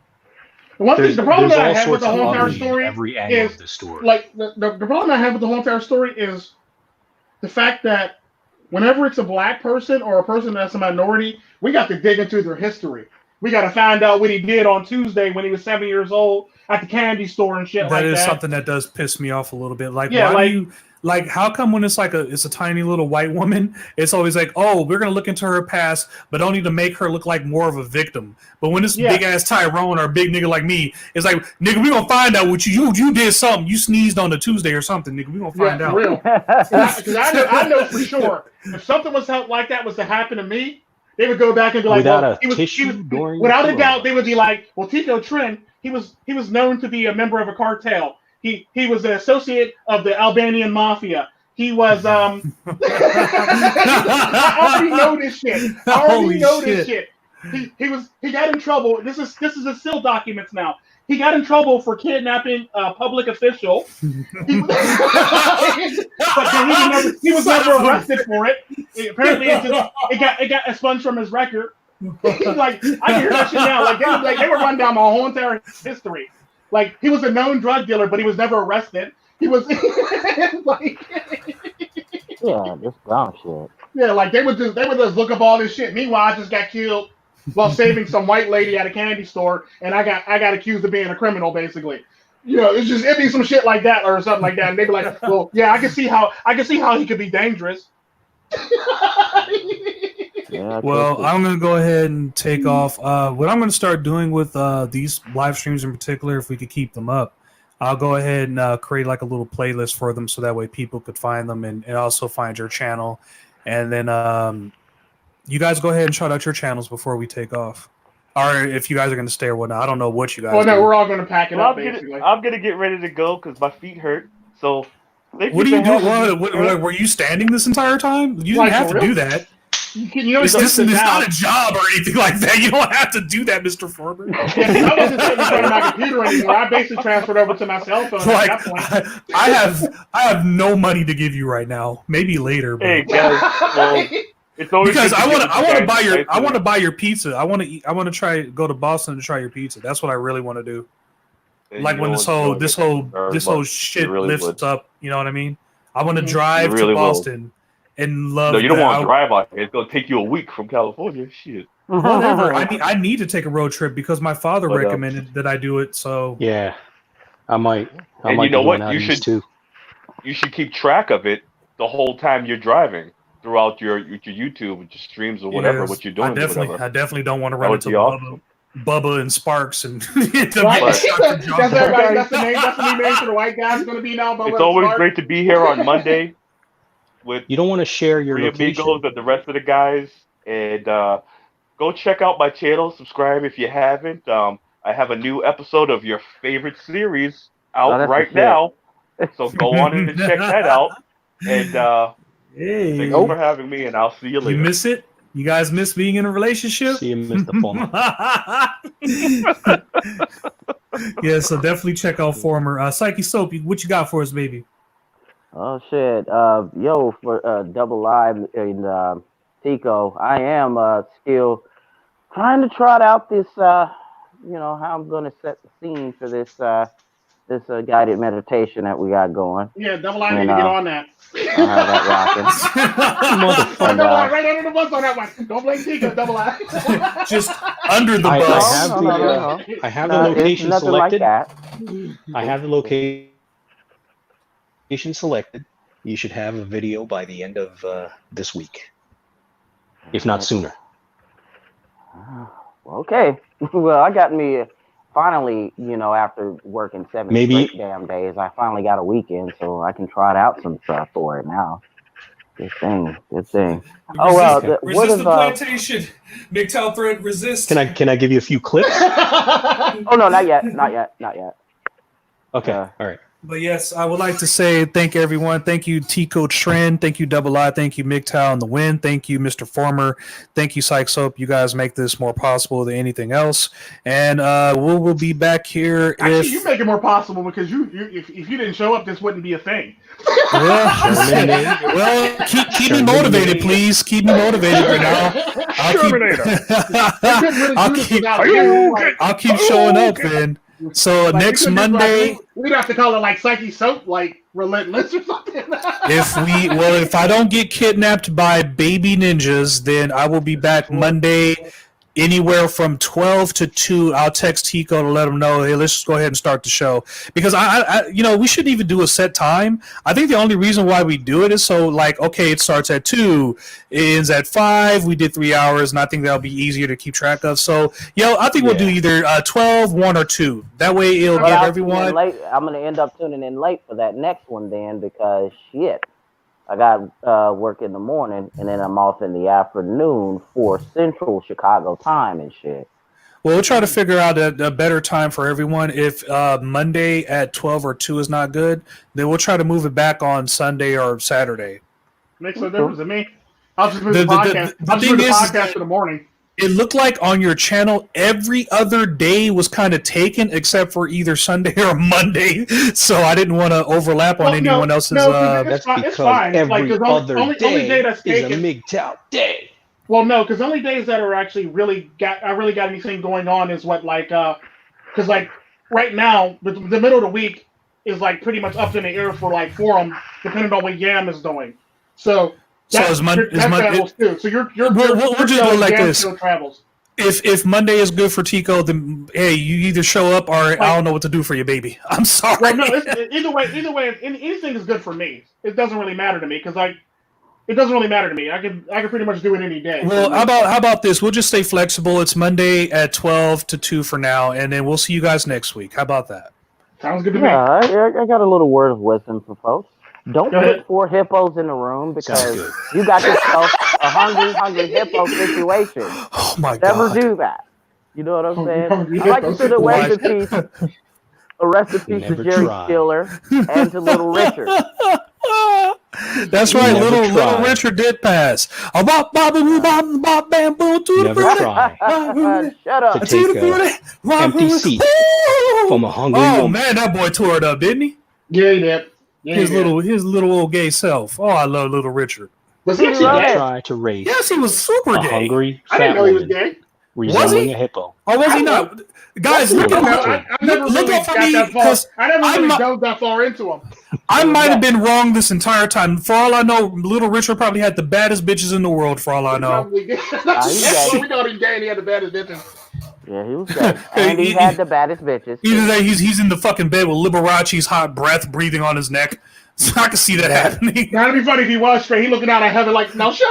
The problem that I have with the whole entire story every angle is of the story. Like the problem I have with the whole entire story is the fact that whenever it's a black person or a person that's a minority, we got to dig into their history. We got to find out what he did on Tuesday when he was 7 years old at the candy store and shit like that. That is something that does piss me off a little bit. Like, yeah, why do you like? How come when it's a tiny little white woman, it's always like, oh, we're gonna look into her past, but only to make her look like more of a victim. But when it's big ass Tyrone or a big nigga like me, it's like, nigga, we gonna find out what you did something. You sneezed on a Tuesday or something, nigga. We gonna find out. For real. Because I know for sure if something was like that was to happen to me, they would go back and be like, without a doubt, they would be like, well, Tico Tren, he was known to be a member of a cartel. He was an associate of the Albanian mafia. He was I already know this shit. This shit. He got in trouble. This is the SIL documents now. He got in trouble for kidnapping a public official. He was never arrested for it. Apparently, it got expunged from his record. Like, I can hear that shit now. Like they were running down my whole entire history. Like, he was a known drug dealer, but he was never arrested. He was like, yeah, this dumb shit. Yeah, like they would just look up all this shit. Meanwhile, I just got killed while saving some white lady at a candy store, and I got accused of being a criminal, basically. You know, it'd be some shit like that or something like that, and they'd be like, "Well, yeah, I can see how he could be dangerous." Yeah, well, I'm going to go ahead and take off. What I'm going to start doing with these live streams in particular, if we could keep them up, I'll go ahead and create like a little playlist for them so that way people could find them and also find your channel. And then you guys go ahead and shout out your channels before we take off. Or if you guys are going to stay or whatnot. I don't know what you guys do. We're all going to pack it up, basically. I'm going to get ready to go because my feet hurt. So, what are you doing? Were you standing this entire time? You didn't have to do that. It's not a job or anything like that. You don't have to do that, Mr. Foreman. I wasn't sitting in front of my computer anymore. I basically transferred over to my cell phone like, at that point. I have no money to give you right now. Maybe later. But... Hey guys, well, it's always because I want to buy your pizza. I want to go to Boston to try your pizza. That's what I really want to do. And like when this whole shit really lifts up. You know what I mean? I want to drive really to Boston and love. No, you don't that. want to drive out here. It's gonna take you a week from California. Shit. Whatever. I need to take a road trip because my father But, recommended that I do it. So Yeah, I might. I And might you know be going what? out You east should too. you should keep track of it the whole time you're driving throughout your YouTube, your streams or whatever, yes, what you're doing. I definitely don't want to run That would into be awesome. Bubba and Sparks and Right. That's the new name for the white guy. It's going to be now. Bubba It's always Clark. great to be here on Monday with You don't want to share your Three location. Amigos and the rest of the guys. And go check out my channel. Subscribe if you haven't. I have a new episode of your favorite series out that's right the shit. now. So go on and check that out. And Hey, thanks for having me, and I'll see you you later. miss it? You guys miss being in a relationship? See you, Mr. Froma. Yeah, so definitely check out Former. Psychesoap, what you got for us, baby? Oh shit. Yo, for Double I and Tico, I am still trying to trot out this how I'm gonna set the scene for this guided meditation that we got going. Yeah, Double I need to get on that. I'll have that rocking. Double I right under the bus on that one. Don't blame Tico, Double I. Just under the I bus. have the location it's nothing selected. like that. I have the location selected. You should have a video by the end of this week, if not sooner. Okay. Well, I got me finally, after working 7 Maybe- straight damn days, I finally got a weekend, so I can trot out some stuff for it now. Good thing. Oh well, Resist the plantation. MiGTOW threat resist. Can I give you a few clips? Oh no, not yet. Okay, all right. But yes, I would like to say thank everyone. Thank you, Tico Tren. Thank you, Double I. Thank you, MiGTOW and the Win. Thank you, Mr. Former. Thank you, Psychesoap. You guys make this more possible than anything else. And we'll be back here. Actually, you make it more possible because if you didn't show up, this wouldn't be a thing. Well, keep me motivated, please. Keep me motivated right now. I'll keep showing up then. So next Monday, we'd have to call it like Psychesoap, like Relentless or something. if I don't get kidnapped by baby ninjas, then I will be back Monday, anywhere from 12 to 2. I'll text Tico to let him know, hey, let's just go ahead and start the show. Because I we shouldn't even do a set time. I think the only reason why we do it is so okay, it starts at 2, it ends at 5. We did 3 hours, and I think that'll be easier to keep track of. So, I think we'll do either 12, 1, or 2. That way it'll give everyone. I'm gonna end up tuning in late for that next one then because shit. I got work in the morning, and then I'm off in the afternoon for Central Chicago time and shit. Well, we'll try to figure out a better time for everyone. If Monday at 12 or 2 is not good, then we'll try to move it back on Sunday or Saturday. Makes no difference to me. I'll just move the podcast. I'll just move the podcast in the morning. It looked like on your channel every other day was kind of taken except for either Sunday or Monday, so I didn't want to overlap on anyone else's. That's because every other only day that's is a taken. MiGTOW day. Well, no, because the only days that are actually really got anything going on is what because right now the middle of the week is pretty much up in the air for Forum, depending on what Yam is doing. So. So is Monday too. So you're we'll just go like this. Travels. If Monday is good for Tico, then hey, you either show up or I don't know what to do for you, baby. I'm sorry. Well, no, either way, anything is good for me. It doesn't really matter to me because it doesn't really matter to me. I can pretty much do it any day. Well, how about this? We'll just stay flexible. It's Monday at 12 to 2 for now, and then we'll see you guys next week. How about that? Sounds good to me. I got a little word of wisdom for folks. Don't put 4 hippos in the room because you got yourself a hungry hippo situation. Oh my God! Never do that. You know what I'm saying? I like to send a rest in peace to Jerry Stiller and to Little Richard. That's right, little Richard did pass. Never try. Shut up. To take an empty seat from a hungry Oh woman. man, that boy tore it up, didn't he? Yeah, he did. Yeah, his little old gay self. Oh, I love Little Richard. Was he actually Never gay? try to raise Yes, he was super a gay. hungry I didn't fat know he was woman gay. resembling a hippo. Or was he not? Guys, look I at never look really up for got me that far. because I never really dove that far into him. I might have been wrong this entire time. For all I know, Little Richard probably had the baddest bitches in the world. For all I know, We know he's gay and he had the baddest bitches. Yeah, he was gay. And he had the baddest bitches. Either that, he's in the fucking bed with Liberace's hot breath breathing on his neck. So I can see that happening. That'd be funny if he was straight. He looking out at heaven like, no, sure.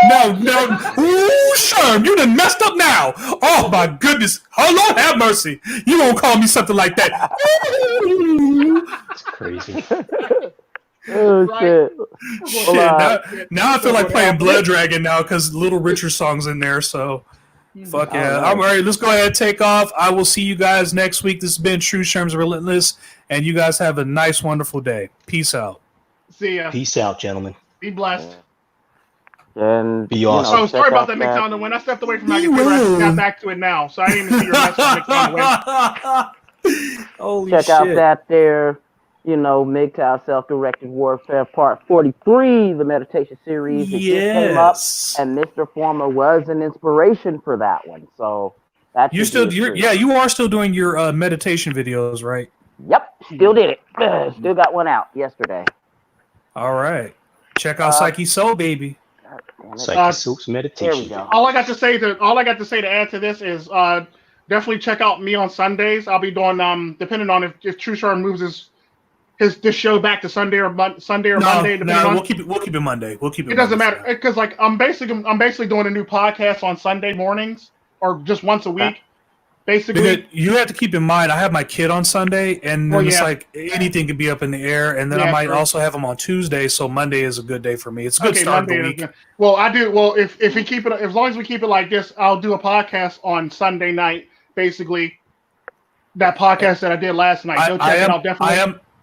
No. Ooh, Sherm, you done messed up now. Oh my goodness. Oh Lord have mercy. You won't call me something like that. It's crazy. Oh shit. Shit, now I feel like playing Blood Dragon now because Little Richard song's in there, so fuck yeah. All right, let's go ahead and take off. I will see you guys next week. This has been Tru Sherm's Relentless, and you guys have a nice, wonderful day. Peace out. See ya. Peace out, gentlemen. Be blessed. And be awesome. Oh, sorry about that, MiGTOW. When I stepped away from my computer, I just got back to it now, so I didn't even see your message. Holy check shit. out that there, MiGTOW Self-Directed Warfare Part 43, the meditation series. It just came up, and Mr. Froma was an inspiration for that one. So that you are still doing your meditation videos, right? Yep, still did it. Still got one out yesterday. All right, check out Psychesoap, baby. Psychesoap's meditation. There we go. All I got to say to add to this is definitely check out me on Sundays. I'll be doing depending on if Tru Sherm moves this show back to Sunday or Monday. No, we'll keep it Monday. It doesn't matter because like I'm basically doing a new podcast on Sunday mornings or just once a week. Basically, because you have to keep in mind, I have my kid on Sunday, and then it's like anything could be up in the air. And then I might also have him on Tuesday, so Monday is a good day for me. It's a good start of the week. Well, I do. Well, if we keep it, as long as we keep it like this, I'll do a podcast on Sunday night. Basically, that podcast that I did last night.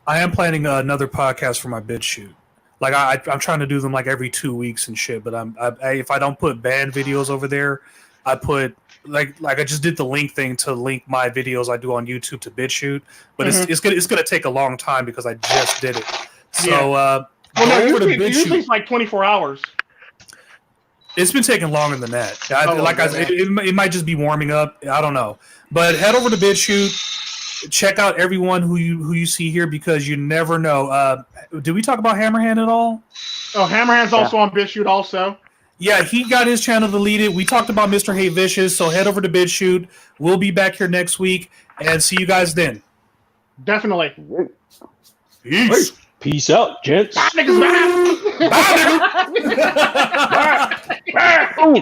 I am planning another podcast for my bid shoot. Like I'm trying to do them like every 2 weeks and shit. But if I don't put band videos over there, I put. Like I just did the link thing to link my videos I do on YouTube to BitChute, but it's gonna take a long time because I just did it. So usually it's like 24 hours. It's been taking longer than that. It might just be warming up. I don't know. But head over to BitChute, check out everyone who you see here because you never know. Did we talk about Hammerhand at all? Oh, Hammerhand's also on BitChute also. Yeah, he got his channel deleted. We talked about Mr. Hey Vicious, so head over to BitChute. We'll be back here next week, and see you guys then. Definitely. Peace. Peace out, gents. Bye, niggas. Bye. Bye, niggas.